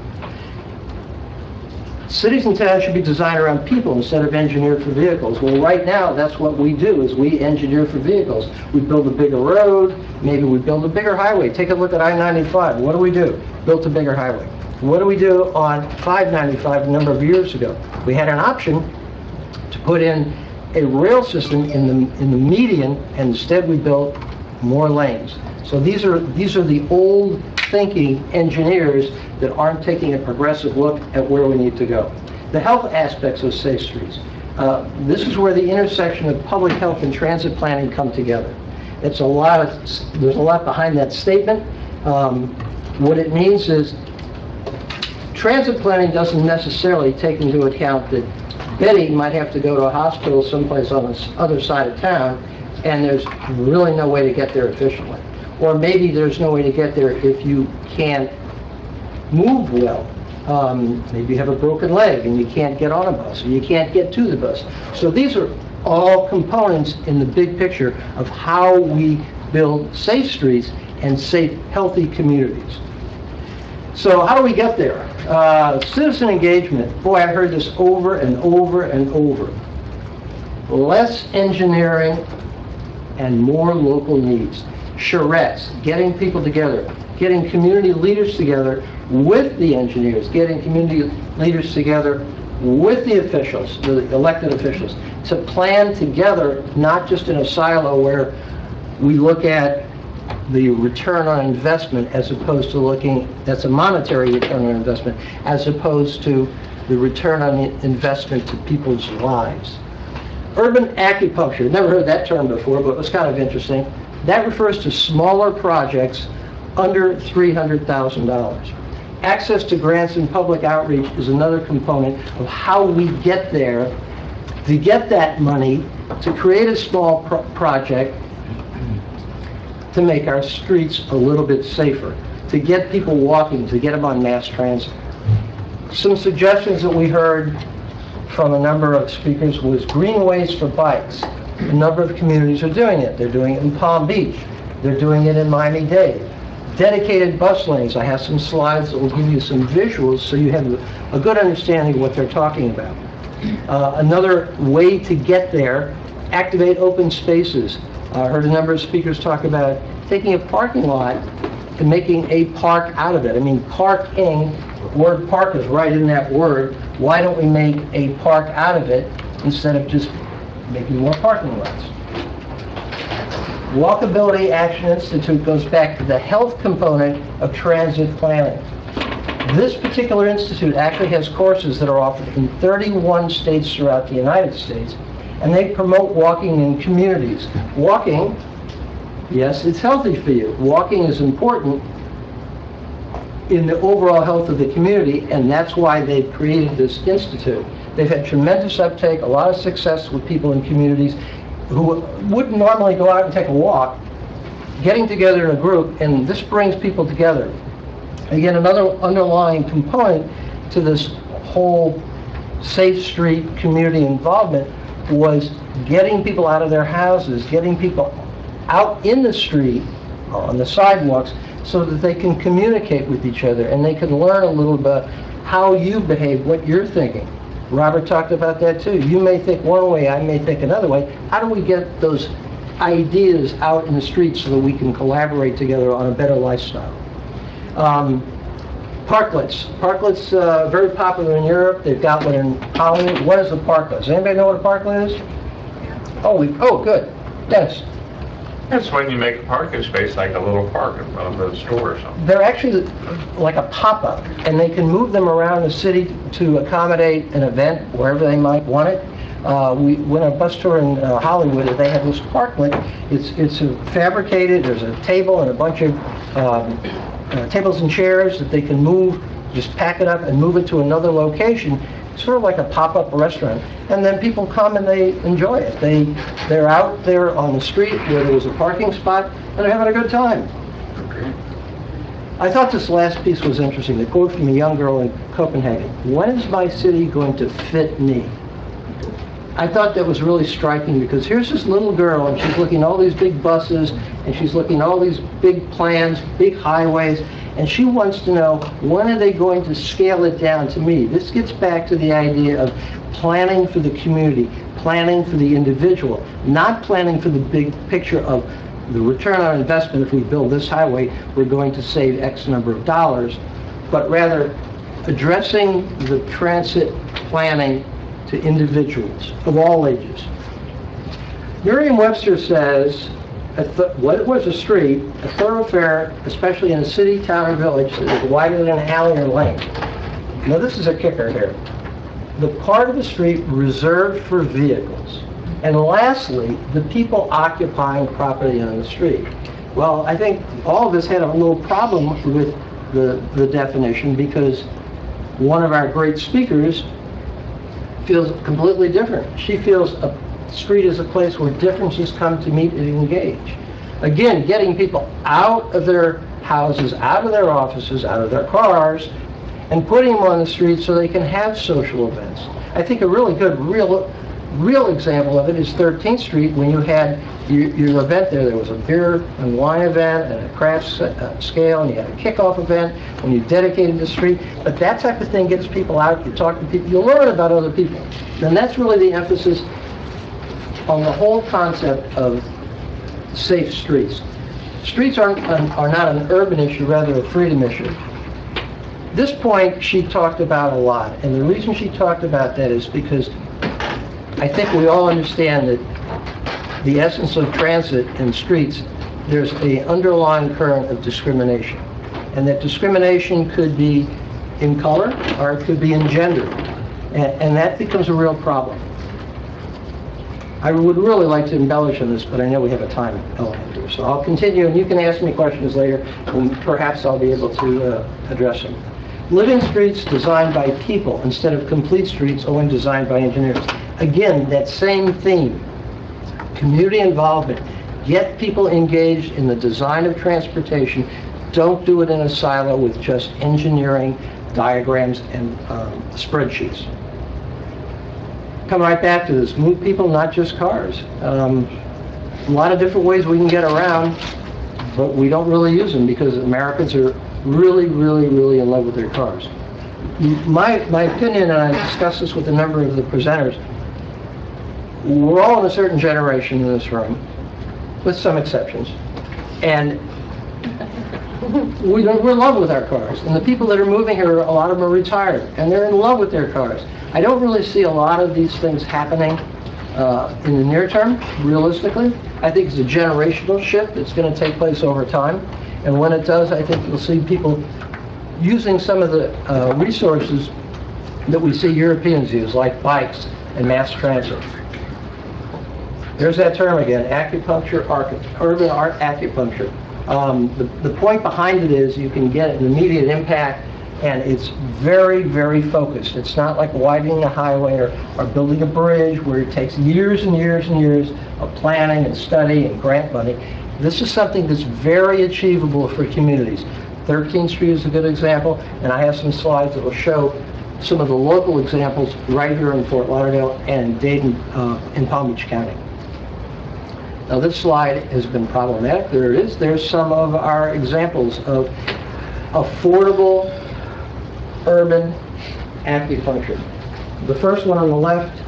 Cities and towns should be designed around people instead of engineered for vehicles. Well, right now, that's what we do, is we engineer for vehicles. We build a bigger road, maybe we build a bigger highway. Take a look at I-95. What do? Built a bigger highway. What do we do on 595 a number of years ago? We had an option to put in a rail system in the median, and instead we built more lanes. So these are the old thinking engineers that aren't taking a progressive look at where we need to go. The health aspects of safe streets. This is where the intersection of public health and transit planning come together. There's a lot behind that statement. What it means is transit planning doesn't necessarily take into account that Betty might have to go to a hospital someplace on the other side of town, and there's really no way to get there efficiently. Or maybe there's no way to get there if you can't move well. Maybe you have a broken leg and you can't get on a bus, or you can't get to the bus. So these are all components in the big picture of how we build safe streets and safe, healthy communities. So how do we get there? Citizen engagement. Boy, I heard this over and over and over. Less engineering and more local needs. Charrettes, getting people together, getting community leaders together with the engineers, getting community leaders together with the officials, the elected officials, to plan together, not just in a silo where we look at the return on investment as opposed to looking, that's a monetary return on investment, as opposed to the return on investment to people's lives. urban acupuncture, never heard that term before, but it was kind of interesting. That refers to smaller projects under $300,000. Access to grants and public outreach is another component of how we get there, to get that money, to create a small project, to make our streets a little bit safer, to get people walking, to get them on mass transit. Some suggestions that we heard from a number of speakers was greenways for bikes. A number of communities are doing it. They're doing it in Palm Beach. They're doing it in Miami-Dade. Dedicated bus lanes. I have some slides that will give you some visuals so you have a good understanding of what they're talking about. Another way to get there, activate open spaces. I heard a number of speakers talk about taking a parking lot and making a park out of it. I mean, parking, word park is right in that word. Why don't we make a park out of it instead of just making more parking lots? Walkability Action Institute goes back to the health component of transit planning. This particular institute actually has courses that are offered in 31 states throughout the United States, and they promote walking in communities. Walking, yes, it's healthy for you. Walking is important in the overall health of the community, and that's why they've created this institute. They've had tremendous uptake, a lot of success with people in communities who wouldn't normally go out and take a walk, getting together in a group, and this brings people together. Again, another underlying component to this whole Safe Street community involvement was getting people out of their houses, getting people out in the street, on the sidewalks, so that they can communicate with each other and they can learn a little bit how you behave, what you're thinking. Robert talked about that too. You may think one way, I may think another way. How do we get those ideas out in the streets so that we can collaborate together on a better lifestyle? Parklets. Parklets, very popular in Europe. They've got one in Holland. What is a parklet? Does anybody know what a parklet is? Oh, good. Dennis. That's when you make a parking space like a little park in front of a store or something. They're actually like a pop-up, and they can move them around the city to accommodate an event wherever they might want it. We went on a bus tour in Hollywood, and they had this parklet. It's fabricated. There's a table and a bunch of tables and chairs that they can move, just pack it up and move it to another location. Sort of like a pop-up restaurant, and then people come and they enjoy it. They're out there on the street where there was a parking spot, and they're having a good time. Okay. I thought this last piece was interesting. The quote from a young girl in Copenhagen: "When is my city going to fit me?" I thought that was really striking, because here's this little girl, and she's looking at all these big buses, and she's looking at all these big plans, big highways, and she wants to know, when are they going to scale it down to me? This gets back to the idea of planning for the community, planning for the individual, not planning for the big picture of the return on investment. If we build this highway, we're going to save X number of dollars, but rather addressing the transit planning to individuals of all ages. Merriam-Webster says, what was a street, a thoroughfare, especially in a city, town, or village, that is wider than an alley or lane. Now this is a kicker here. The part of the street reserved for vehicles. And lastly, the people occupying property on the street. Well, I think all of us had a little problem with the definition, because one of our great speakers feels completely different. She feels a street is a place where differences come to meet and engage. Again, getting people out of their houses, out of their offices, out of their cars, and putting them on the street so they can have social events. I think a really good, real example of it is 13th Street, when you had your event there. There was a beer and wine event and a craft scale, and you had a kickoff event when you dedicated the street. But that type of thing gets people out, you talk to people, you learn about other people. And that's really the emphasis on the whole concept of safe streets. Streets are not an urban issue, rather a freedom issue. This point she talked about a lot, and the reason she talked about that is because I think we all understand that the essence of transit and streets, there's an underlying current of discrimination. And that discrimination could be in color, or it could be in gender. And that becomes a real problem. I would really like to embellish on this, but I know we have a time element here. So I'll continue, and you can ask me questions later, and perhaps I'll be able to address them. Living streets designed by people instead of complete streets only designed by engineers. Again, that same theme. Community involvement. Get people engaged in the design of transportation. Don't do it in a silo with just engineering, diagrams, and spreadsheets. Come right back to this. Move people, not just cars. A lot of different ways we can get around, but we don't really use them because Americans are really, really, really in love with their cars. My opinion, and I discussed this with a number of the presenters, we're all in a certain generation in this room, with some exceptions, and we're in love with our cars. And the people that are moving here, a lot of them are retired, and they're in love with their cars. I don't really see a lot of these things happening in the near term, realistically. I think it's a generational shift that's going to take place over time. And when it does, I think you'll see people using some of the resources that we see Europeans use, like bikes and mass transit. There's that term again, acupuncture, urban art acupuncture. The point behind it is you can get an immediate impact, and it's very, very focused. It's not like widening a highway or building a bridge where it takes years and years and years of planning and study and grant money. This is something that's very achievable for communities. 13th Street is a good example, and I have some slides that will show some of the local examples right here in Fort Lauderdale and Dayton in Palm Beach County. Now this slide has been problematic. There it is. There's some of our examples of affordable urban acupuncture. The first one on the left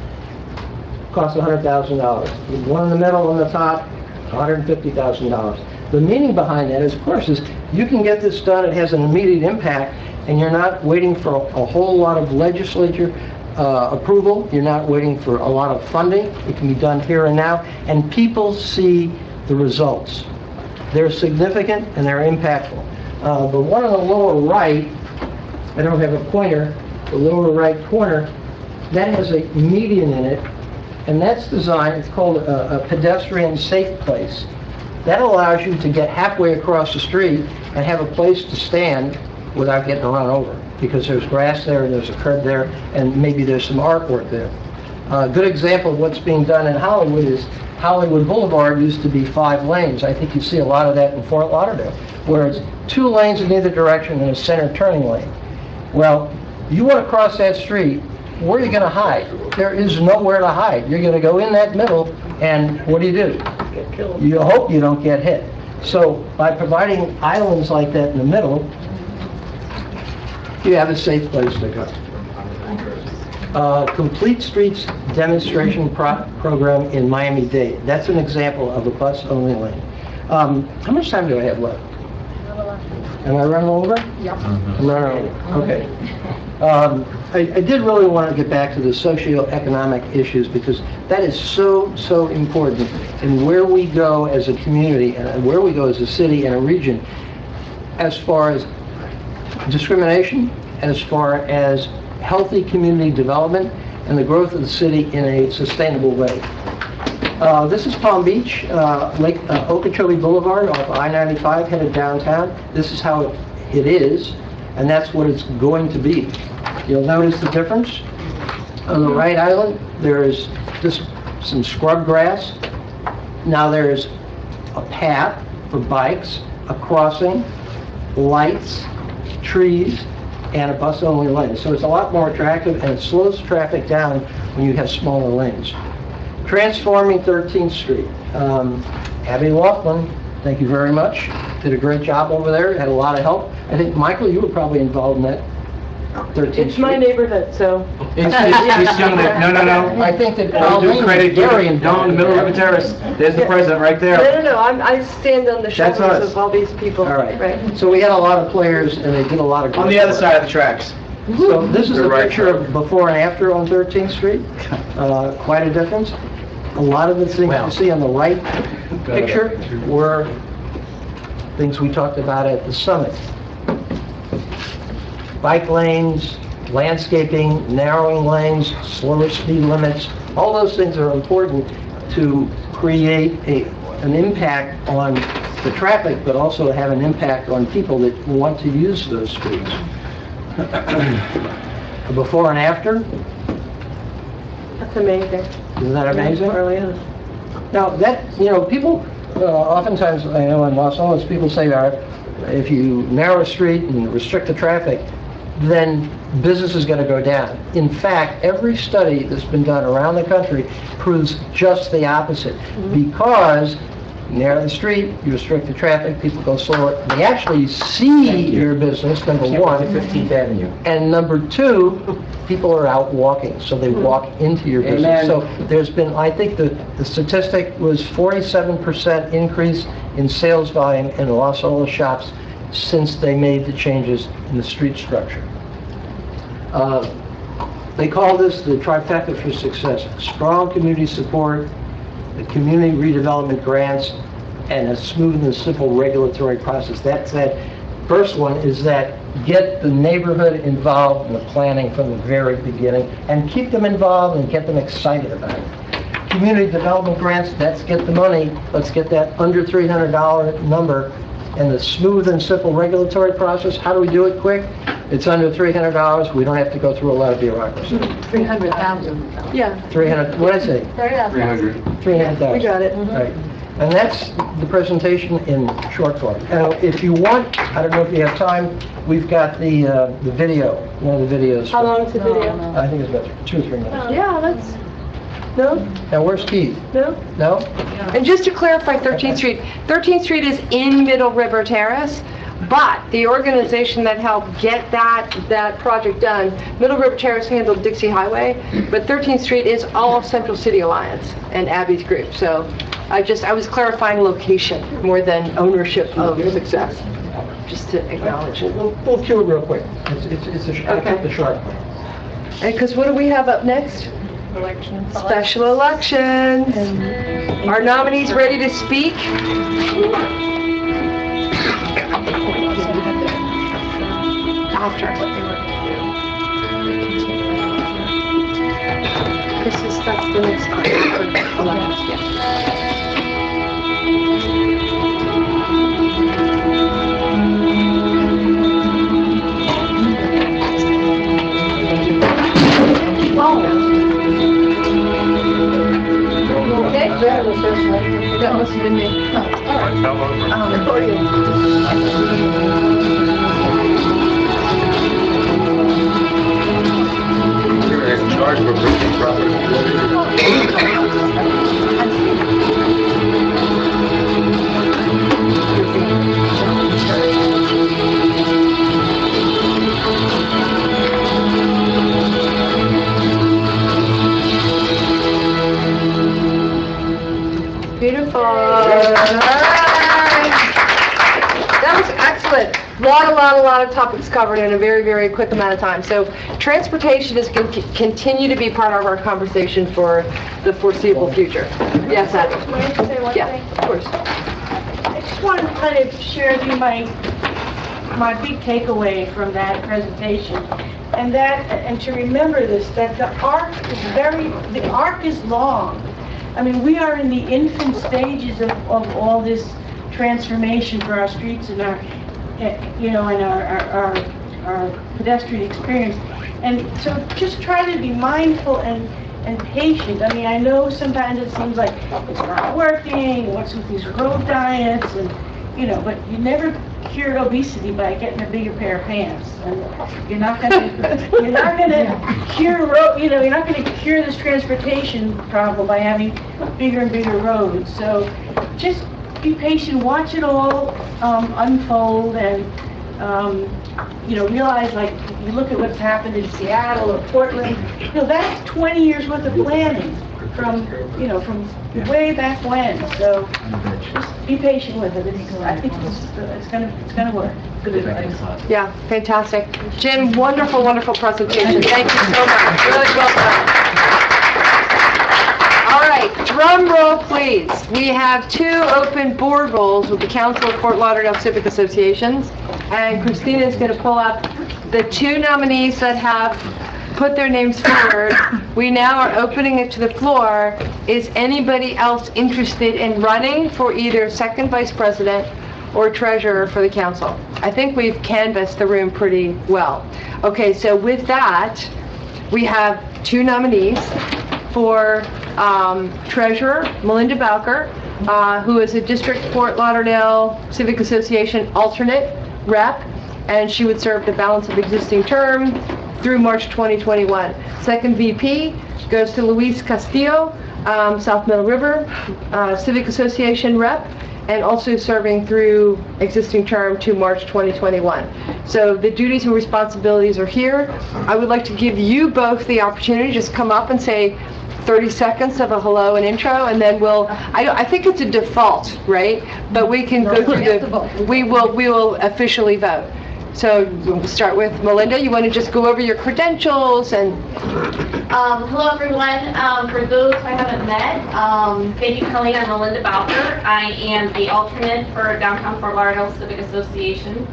costs $100,000. The one in the middle on the top, $150,000. The meaning behind that is, of course, is you can get this done, it has an immediate impact, and you're not waiting for a whole lot of legislature approval, you're not waiting for a lot of funding, it can be done here and now, and people see the results. They're significant and they're impactful. The one on the lower right, I don't have a pointer, the lower right corner, that has a median in it, and that's designed, it's called a pedestrian safe place. That allows you to get halfway across the street and have a place to stand without getting run over, because there's grass there, there's a curb there, and maybe there's some artwork there. A good example of what's being done in Hollywood is Hollywood Boulevard used to be 5 lanes. I think you see a lot of that in Fort Lauderdale, where it's 2 lanes in either direction and a center turning lane. Well, you want to cross that street, where are you going to hide? There is nowhere to hide. You're going to go in that middle, and what do? Get killed. You hope you don't get hit. So by providing islands like that in the middle, you have a safe place to go. Complete Streets demonstration program in Miami-Dade. That's an example of a bus-only lane. How much time do I have left? Am I running over? Yep. I'm running over. Okay. I did really want to get back to the socioeconomic issues, because that is so important in where we go as a community and where we go as a city and a region, as far as discrimination, as far as healthy community development, and the growth of the city in a sustainable way. This is Palm Beach, Okeechobee Boulevard off I-95 headed downtown. This is how it is, and that's what it's going to be. You'll notice the difference. On the right island, there's just some scrub grass. Now there's a path for bikes, a crossing, lights, trees, and a bus-only lane. So it's a lot more attractive, and it slows traffic down when you have smaller lanes. Transforming 13th Street. Abby Laughlin, thank you very much. Did a great job over there, had a lot of help. I think, Michael, you were probably involved in that 13th Street. It's my neighborhood, so. It's young, no. I think that Don't do credit, very down in the middle of the terrace. There's the president right there. No, I stand on the That's shoulders us. of all these people. All right. So we had a lot of players, and they did a lot of On great the other work. side of the tracks. So this is You're a right. picture of before and after on 13th Street. Quite a difference. A lot of the things you see on the right picture were things we talked about at the summit. Bike lanes, landscaping, narrowing lanes, slower speed limits, all those things are important to create an impact on the traffic, but also have an impact on people that want to use those streets. Before and after, That's amazing. isn't that amazing? It really is. Now, that, people, oftentimes, I know in Los Angeles, people say, if you narrow a street and restrict the traffic, then business is going to go down. In fact, every study that's been done around the country proves just the opposite. Because you narrow the street, you restrict the traffic, people go slower, they actually see your business, number one. 15th Avenue. And number two, people are out walking, so they walk into your business. So there's been, I think the statistic was 47% increase in sales volume in Los Angeles shops since they made the changes in the street structure. They call this the trifecta for success: strong community support, the community redevelopment grants, and a smooth and simple regulatory process. That's that. First one is that get the neighborhood involved in the planning from the very beginning and keep them involved and get them excited about it. Community development grants, let's get the money, let's get that under $300 number. And the smooth and simple regulatory process, how do we do it quick? It's under $300, we don't have to go through a lot of bureaucracy. 300,000. Yeah. 300, what did I say? 300,000. 300,000. We got it. Right. And that's the presentation in short form. Now, if you want, I don't know if you have time, we've got the video, one of the videos. How long is the video? I think it's about 2 or 3 minutes. Yeah, that's, no? Now, where's Keith? No? No? And just to clarify 13th Street, 13th Street is in Middle River Terrace, but the organization that helped get that project done, Middle River Terrace handled Dixie Highway, but 13th Street is all of Central City Alliance and Abby's group. So I was clarifying location more than ownership of success, just to acknowledge it. We'll cue it real quick. It's a short one. And because what do we have up next? Elections. Special elections. Our nominees ready to speak? That's the next part. Okay? That must have been me. You're in charge of approving property. Beautiful. That was excellent. A lot of topics covered in a very, very quick amount of time. So transportation is going to continue to be part of our conversation for the foreseeable future. Yes, Abby? May I say one Yeah, thing? of course. I just wanted to kind of share with you my big takeaway from that presentation. And to remember this, that the arc is long. I mean, we are in the infant stages of all this transformation for our streets and our pedestrian experience. And so just try to be mindful and patient. I mean, I know sometimes it seems like it's not working, what's with these road diets, and, but you never cured obesity by getting a bigger pair of pants. And you're not gonna cure this transportation problem by having bigger and bigger roads. So just be patient, watch it all unfold, and realize, like, you look at what's happened in Seattle or Portland, that's 20 years worth of planning from way back when. So just be patient with it. I think it's gonna work. Good advice. Yeah, fantastic. Jim, wonderful, wonderful presentation. Thank you so much. Really well done. All right, drum roll, please. We have 2 open board roles with the Council of Fort Lauderdale Civic Associations, and Christina is going to pull up the 2 nominees that have put their names forward. We now are opening it to the floor. Is anybody else interested in running for either second vice president or treasurer for the council? I think we've canvassed the room pretty well. Okay, so with that, we have 2 nominees for treasurer, Melinda Bowker, who is a District Fort Lauderdale Civic Association alternate rep, and she would serve the balance of existing term through March 2021. Second VP goes to Luis Castillo, South Middle River Civic Association rep, and also serving through existing term to March 2021. So the duties and responsibilities are here. I would like to give you both the opportunity to just come up and say 30 seconds of a hello and intro, and then I think it's a default, right? But we can go through we will officially vote. So we'll start with Melinda. You want to just go over your credentials and... Hello everyone. For those I haven't met, thank you, Colleen. I'm Melinda Bowker. I am the alternate for Downtown Fort Lauderdale Civic Association.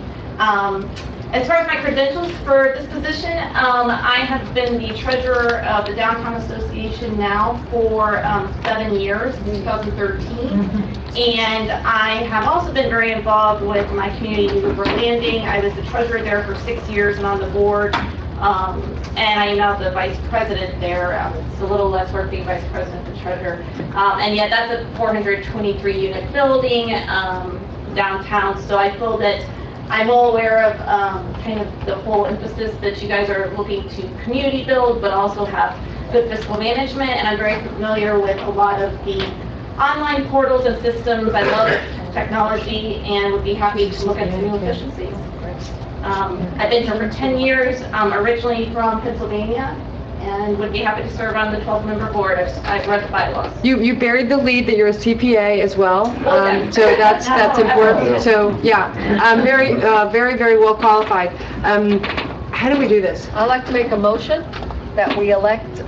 As far as my credentials for this position, I have been the treasurer of the Downtown Association now for 7 years, 2013. And I have also been very involved with my community, River Landing. I was the treasurer there for 6 years and on the board. And I am now the vice president there. It's a little less work being vice president than treasurer. And yet that's a 423 unit building downtown. So I feel that I'm all aware of kind of the whole emphasis that you guys are looking to community build, but also have good fiscal management. And I'm very familiar with a lot of the online portals and systems. I love technology and would be happy to look at some new efficiencies. I've been here for 10 years, originally from Pennsylvania, and would be happy to serve on the 12-member board. I've read the bylaws. You buried the lead that you're a CPA as well, so that's important. So yeah, very well qualified. How do we do this? I'd like to make a motion that we elect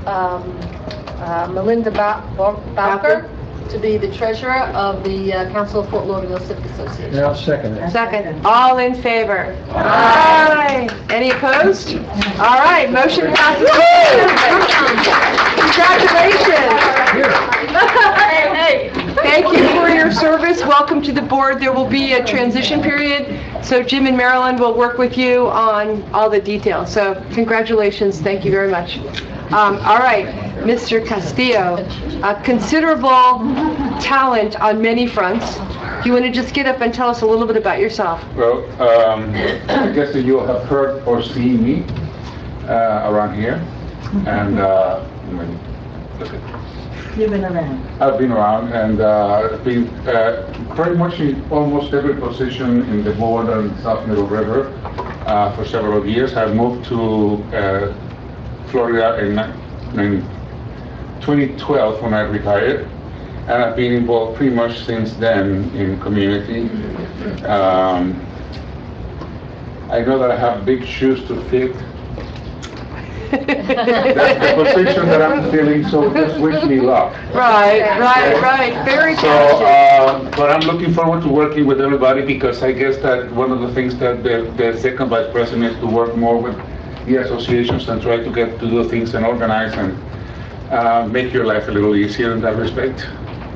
Melinda Bowker to be the treasurer of the Council of Fort Lauderdale Civic Association. Yeah, I'll second it. Second. All in favor? Aye. Any opposed? All right, motion passes. Congratulations. Thank you for your service. Welcome to the board. There will be a transition period, so Jim and Marilyn will work with you on all the details. So congratulations. Thank you very much. All right, Mr. Castillo, considerable talent on many fronts. Do you want to just get up and tell us a little bit about yourself? Well, I guess that you have heard or seen me around here, and look at. You've been around. I've been around, and I've been pretty much in almost every position in the board and South Middle River for several years. I moved to Florida in 2012 when I retired, and I've been involved pretty much since then in community. I know that I have big shoes to fit. That's the position that I'm filling, so just wish me luck. Right. Very so, talented. but I'm looking forward to working with everybody, because I guess that one of the things that the second vice president is to work more with the associations and try to get to do things and organize and make your life a little easier in that respect.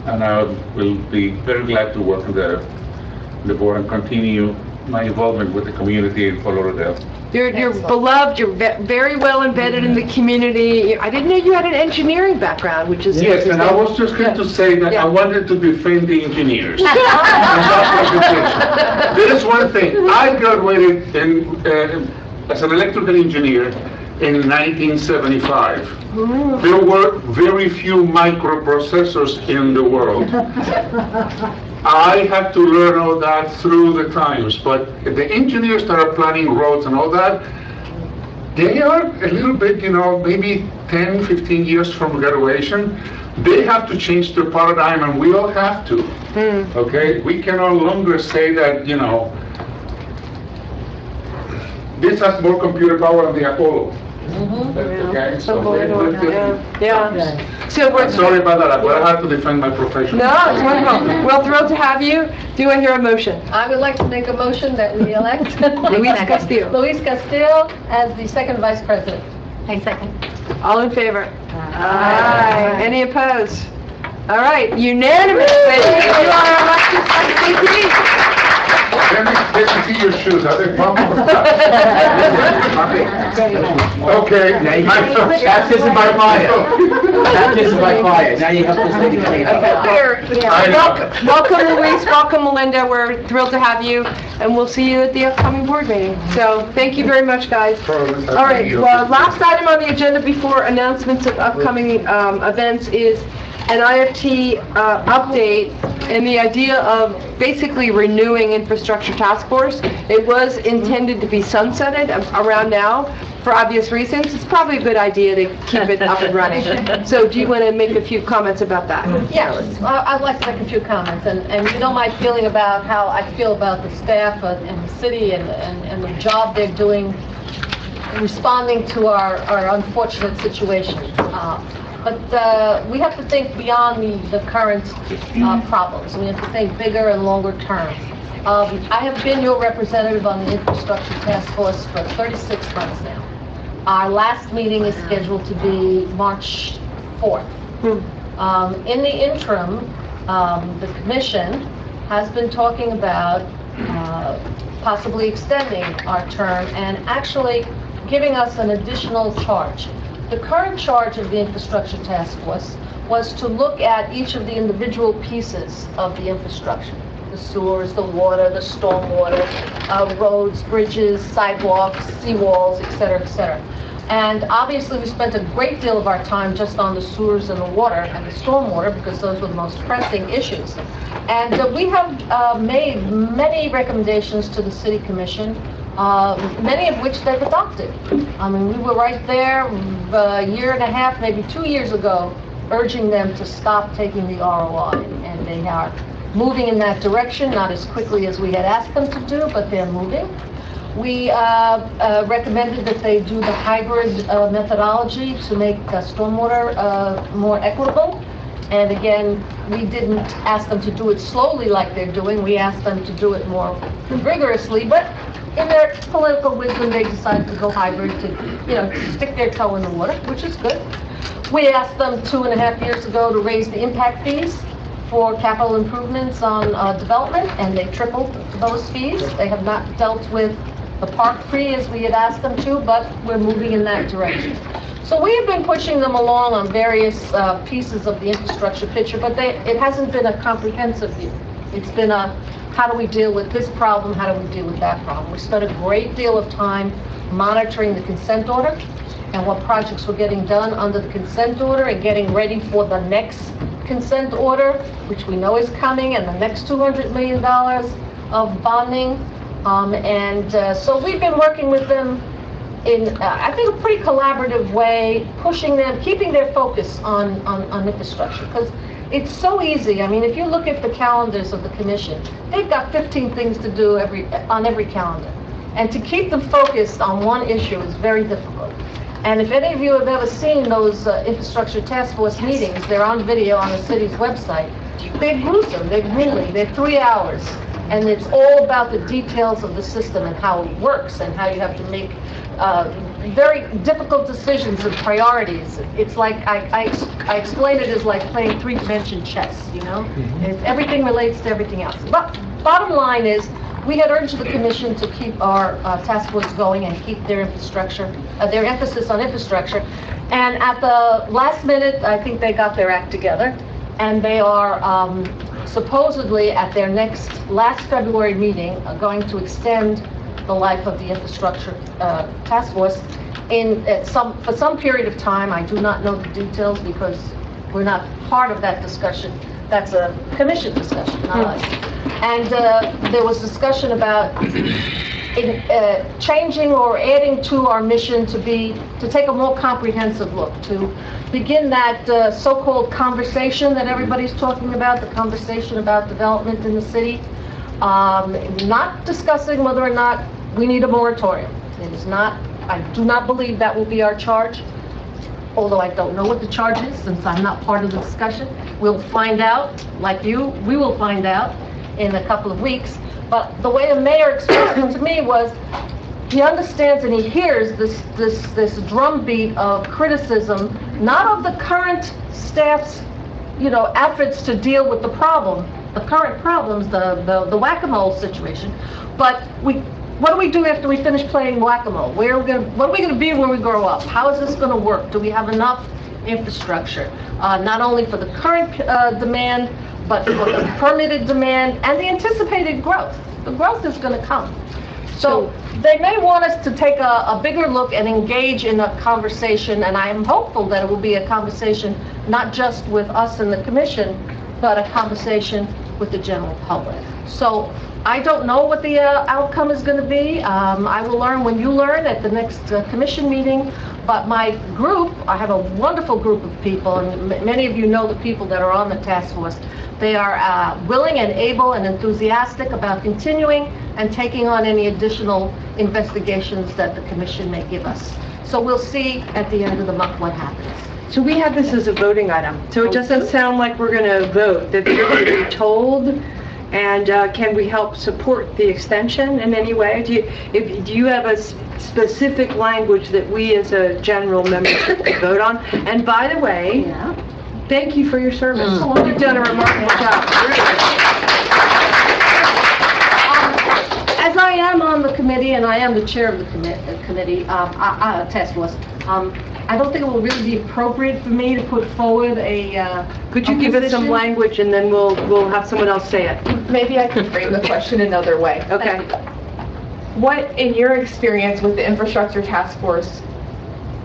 And I will be very glad to work with the board and continue my involvement with the community in Fort Lauderdale. You're beloved, you're very well embedded in the community. I didn't know you had an engineering background, which is... Yes, and I was just going to say that I wanted to defend the engineers. There is one thing. I graduated as an electrical engineer in 1975. There were very few microprocessors in the world. I had to learn all that through the times, but the engineers that are planning roads and all that, they are a little bit, maybe 10, 15 years from graduation. They have to change their paradigm, and we all have to. Okay? We can no longer say that, this has more computer power than the Apollo. Okay, so So we're sorry about that, but I have to defend my profession. No, it's wonderful. Well, thrilled to have you. Do I hear a motion? I would like to make a motion that we elect Luis Castillo. Luis Castillo as the second vice president. I second. All in favor? Aye. Any opposed? All right, unanimous, ladies. You are elected SVP. Let me see your shoes, are they proper? Okay. Now you baptism by fire. Baptism by fire. Now you have this lady clean up. Welcome, Luis, welcome, Melinda, we're thrilled to have you, and we'll see you at the upcoming board meeting. So, thank you very much, guys. All right, well, last item on the agenda before announcements of upcoming events is an IFT update, and the idea of basically renewing Infrastructure Task Force. It was intended to be sunsetted around now, for obvious reasons. It's probably a good idea to keep it up and running. So do you want to make a few comments about that? Yes, I'd like to make a few comments, and you know my feeling about how I feel about the staff and the city and the job they're doing responding to our unfortunate situation. But we have to think beyond the current problems. We have to think bigger and longer term. I have been your representative on the Infrastructure Task Force for 36 months now. Our last meeting is scheduled to be March 4th. In the interim, the commission has been talking about possibly extending our term and actually giving us an additional charge. The current charge of the Infrastructure Task Force was to look at each of the individual pieces of the infrastructure. The sewers, the water, the stormwater, roads, bridges, sidewalks, seawalls, et cetera, et cetera. And obviously we spent a great deal of our time just on the sewers and the water and the stormwater because those were the most pressing issues. And we have made many recommendations to the City Commission, many of which they've adopted. I mean, we were right there a year and a half, maybe 2 years ago, urging them to stop taking the ROI, and they are moving in that direction, not as quickly as we had asked them to do, but they're moving. We recommended that they do the hybrid methodology to make stormwater more equitable. And again, we didn't ask them to do it slowly like they're doing. We asked them to do it more rigorously, but in their political wisdom, they decided to go hybrid to, stick their toe in the water, which is good. We asked them 2.5 years ago to raise the impact fees for capital improvements on development, and they tripled those fees. They have not dealt with the park fee as we had asked them to, but we're moving in that direction. So we have been pushing them along on various pieces of the infrastructure picture, but it hasn't been a comprehensive view. It's been a, how do we deal with this problem, how do we deal with that problem? We spent a great deal of time monitoring the consent order and what projects were getting done under the consent order and getting ready for the next consent order, which we know is coming, and the next $200 million of bonding. So we've been working with them in, I think, a pretty collaborative way, pushing them, keeping their focus on infrastructure, because it's so easy. I mean, if you look at the calendars of the commission, they've got 15 things to do on every calendar. And to keep them focused on one issue is very difficult. And if any of you have ever seen those Infrastructure Task Force meetings, they're on video on the city's website. They're gruesome, they're grueling, they're 3 hours. And it's all about the details of the system and how it works and how you have to make very difficult decisions and priorities. It's like, I explain it as like playing three-dimension chess, Everything relates to everything else. But bottom line is, we had urged the commission to keep our task force going and keep their infrastructure, their emphasis on infrastructure. And at the last minute, I think they got their act together, and they are supposedly at their last February meeting going to extend the life of the infrastructure task force for some period of time. I do not know the details because we're not part of that discussion. That's a commission discussion, not us. And there was discussion about changing or adding to our mission to take a more comprehensive look, to begin that so-called conversation that everybody's talking about, the conversation about development in the city, not discussing whether or not we need a moratorium. It is not, I do not believe that will be our charge, although I don't know what the charge is since I'm not part of the discussion. We'll find out, like you, we will find out in a couple of weeks. But the way the mayor expressed it to me was, he understands and he hears this drumbeat of criticism, not of the current staff's, efforts to deal with the current problems, the whack-a-mole situation, but what do we do after we finish playing whack-a-mole? What are we going to be when we grow up? How is this going to work? Do we have enough infrastructure, not only for the current demand, but for the permitted demand and the anticipated growth? The growth is going to come. So they may want us to take a bigger look and engage in a conversation, and I am hopeful that it will be a conversation not just with us and the commission, but a conversation with the general public. So I don't know what the outcome is going to be. I will learn when you learn at the next commission meeting. But my group, I have a wonderful group of people, and many of you know the people that are on the task force. They are willing and able and enthusiastic about continuing and taking on any additional investigations that the commission may give us. So we'll see at the end of the month what happens. So we have this as a voting item, so it doesn't sound like we're going to vote, that you're going to be told, and can we help support the extension in any way? Do you have a specific language that we as a general membership can vote on? And by the way, thank you for your service. You've done a remarkable job. As I am on the committee, and I am the chair of the committee, task force, I don't think it will really be appropriate for me to put forward a Could you give us some language and then we'll have someone else say it? Maybe I can frame the question another way. Okay. What, in your experience with the infrastructure task force,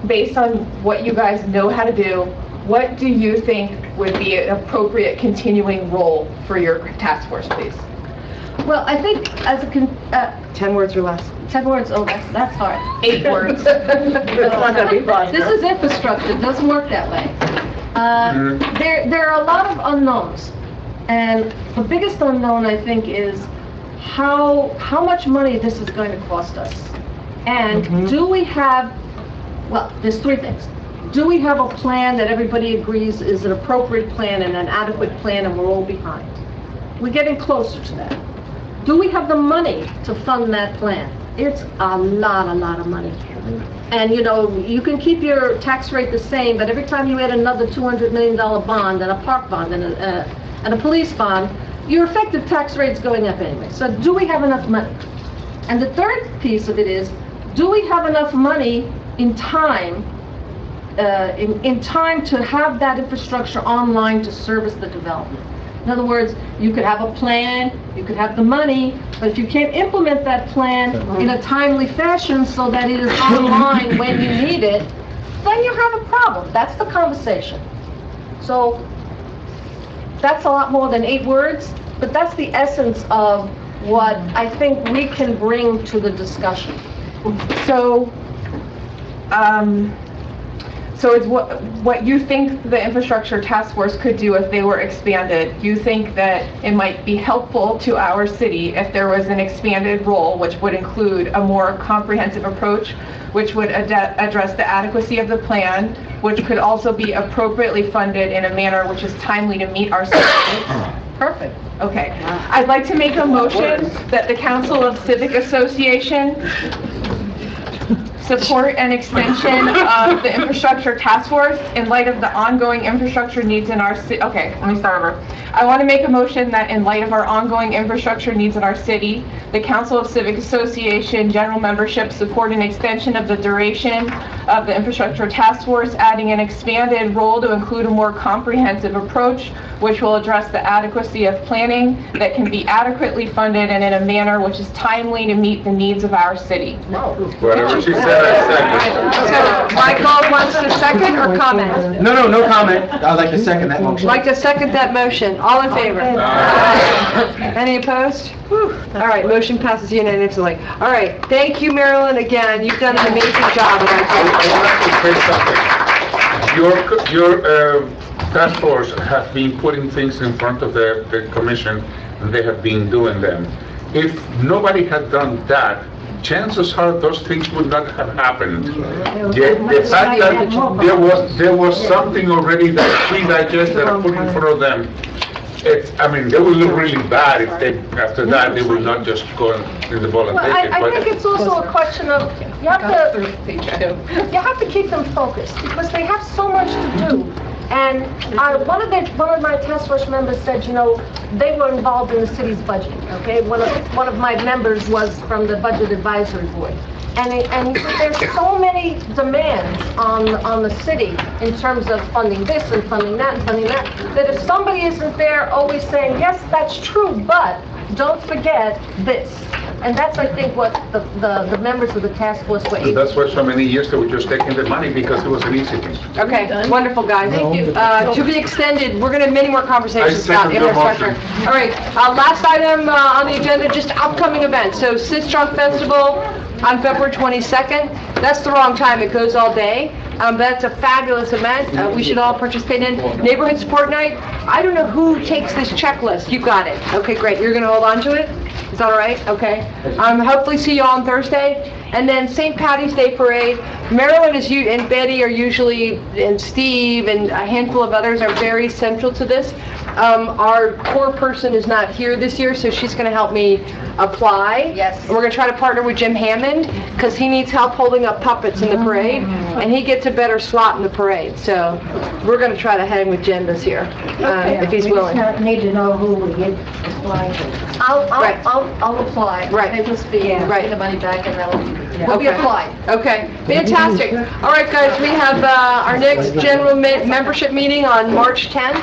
based on what you guys know how to do, what do you think would be an appropriate continuing role for your task force, please? Well, I think as a 10 words or less. 10 words, oh, that's hard. 8 words. That's not gonna be fun. This is infrastructure, it doesn't work that way. There are a lot of unknowns, and the biggest unknown, I think, is how much money this is going to cost us. And do we have, well, there's 3 things. Do we have a plan that everybody agrees is an appropriate plan and an adequate plan and we're all behind? We're getting closer to that. Do we have the money to fund that plan? It's a lot of money. And you can keep your tax rate the same, but every time you add another $200 million bond and a park bond and a police bond, your effective tax rate's going up anyway. So do we have enough money? And the third piece of it is, do we have enough money in time, in time to have that infrastructure online to service the development? In other words, you could have a plan, you could have the money, but if you can't implement that plan in a timely fashion so that it is online when you need it, then you have a problem. That's the conversation. So that's a lot more than 8 words, but that's the essence of what I think we can bring to the discussion. So, so it's what you think the infrastructure task force could do if they were expanded. You think that it might be helpful to our city if there was an expanded role, which would include a more comprehensive approach, which would address the adequacy of the plan, which could also be appropriately funded in a manner which is timely to meet our city needs? Perfect. Okay. I'd like to make a motion that the Council of Civic Association support an extension of the infrastructure task force in light of the ongoing infrastructure needs in our city. Okay, let me start over. I want to make a motion that in light of our ongoing infrastructure needs in our city, the Council of Civic Association general membership support an extension of the duration of the infrastructure task force, adding an expanded role to include a more comprehensive approach, which will address the adequacy of planning that can be adequately funded and in a manner which is timely to meet the needs of our city. Whatever she said, I So Michael wants to second or comment? No comment. I'd like to second that motion. Like to second that motion. All in favor? Any opposed? Whew. All right, motion passes unanimously. All right, thank you, Marilyn, again. You've done an amazing job. Your task force has been putting things in front of the commission, and they have been doing them. If nobody had done that, chances are those things would not have happened. The fact that there was something already that we digested and put in front of them I mean, they will look really bad if they, after that, they will not just go in the ball and Well, take it. I but- think it's also a question of, you have to keep them focused, because they have so much to do. And one of my task force members said, you know, they were involved in the city's budget, okay? One of my members was from the Budget Advisory Board. And he said there's so many demands on the city in terms of funding this and funding that and funding that if somebody isn't there always saying, yes, that's true, but don't forget this. And that's, I think, what the members of the task force were able. That's why so many years they were just taking the money because it was an easy thing. Okay, wonderful, guys. Thank you. To be extended, we're gonna have many more conversations I about second your infrastructure. All right, last item on the agenda, just upcoming events. So Sistrunk Festival on February 22nd. That's the wrong time, it goes all day. But that's a fabulous event, we should all participate in. Neighborhood Support Night, I don't know who takes this checklist. You got it. Okay, great, you're gonna hold on to it? Is that all right? Okay. Hopefully see you all on Thursday. And then St. Patty's Day Parade. Marilyn and Betty are usually, and Steve and a handful of others are very central to this. Our core person is not here this year, so she's gonna help me apply. Yes. And we're gonna try to partner with Jim Hammond, because he needs help holding up puppets in the parade, and he gets a better slot in the parade. So we're gonna try to hang with Jim this year, if he's willing. We just need to know who we get applying to. I'll apply. Right. They just be, Right. the money back and we'll be applied. Okay, fantastic. All right, guys, we have our next general membership meeting on March 10th.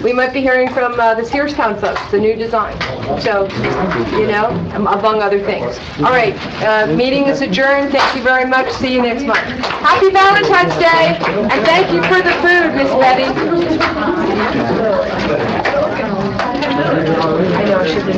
We might be hearing from the Searstown folks, the new design. So, you know, among other things. All right, meeting is adjourned. Thank you very much. See you next month. Happy Valentine's Day, and thank you for the food, Miss Betty. I know, she's in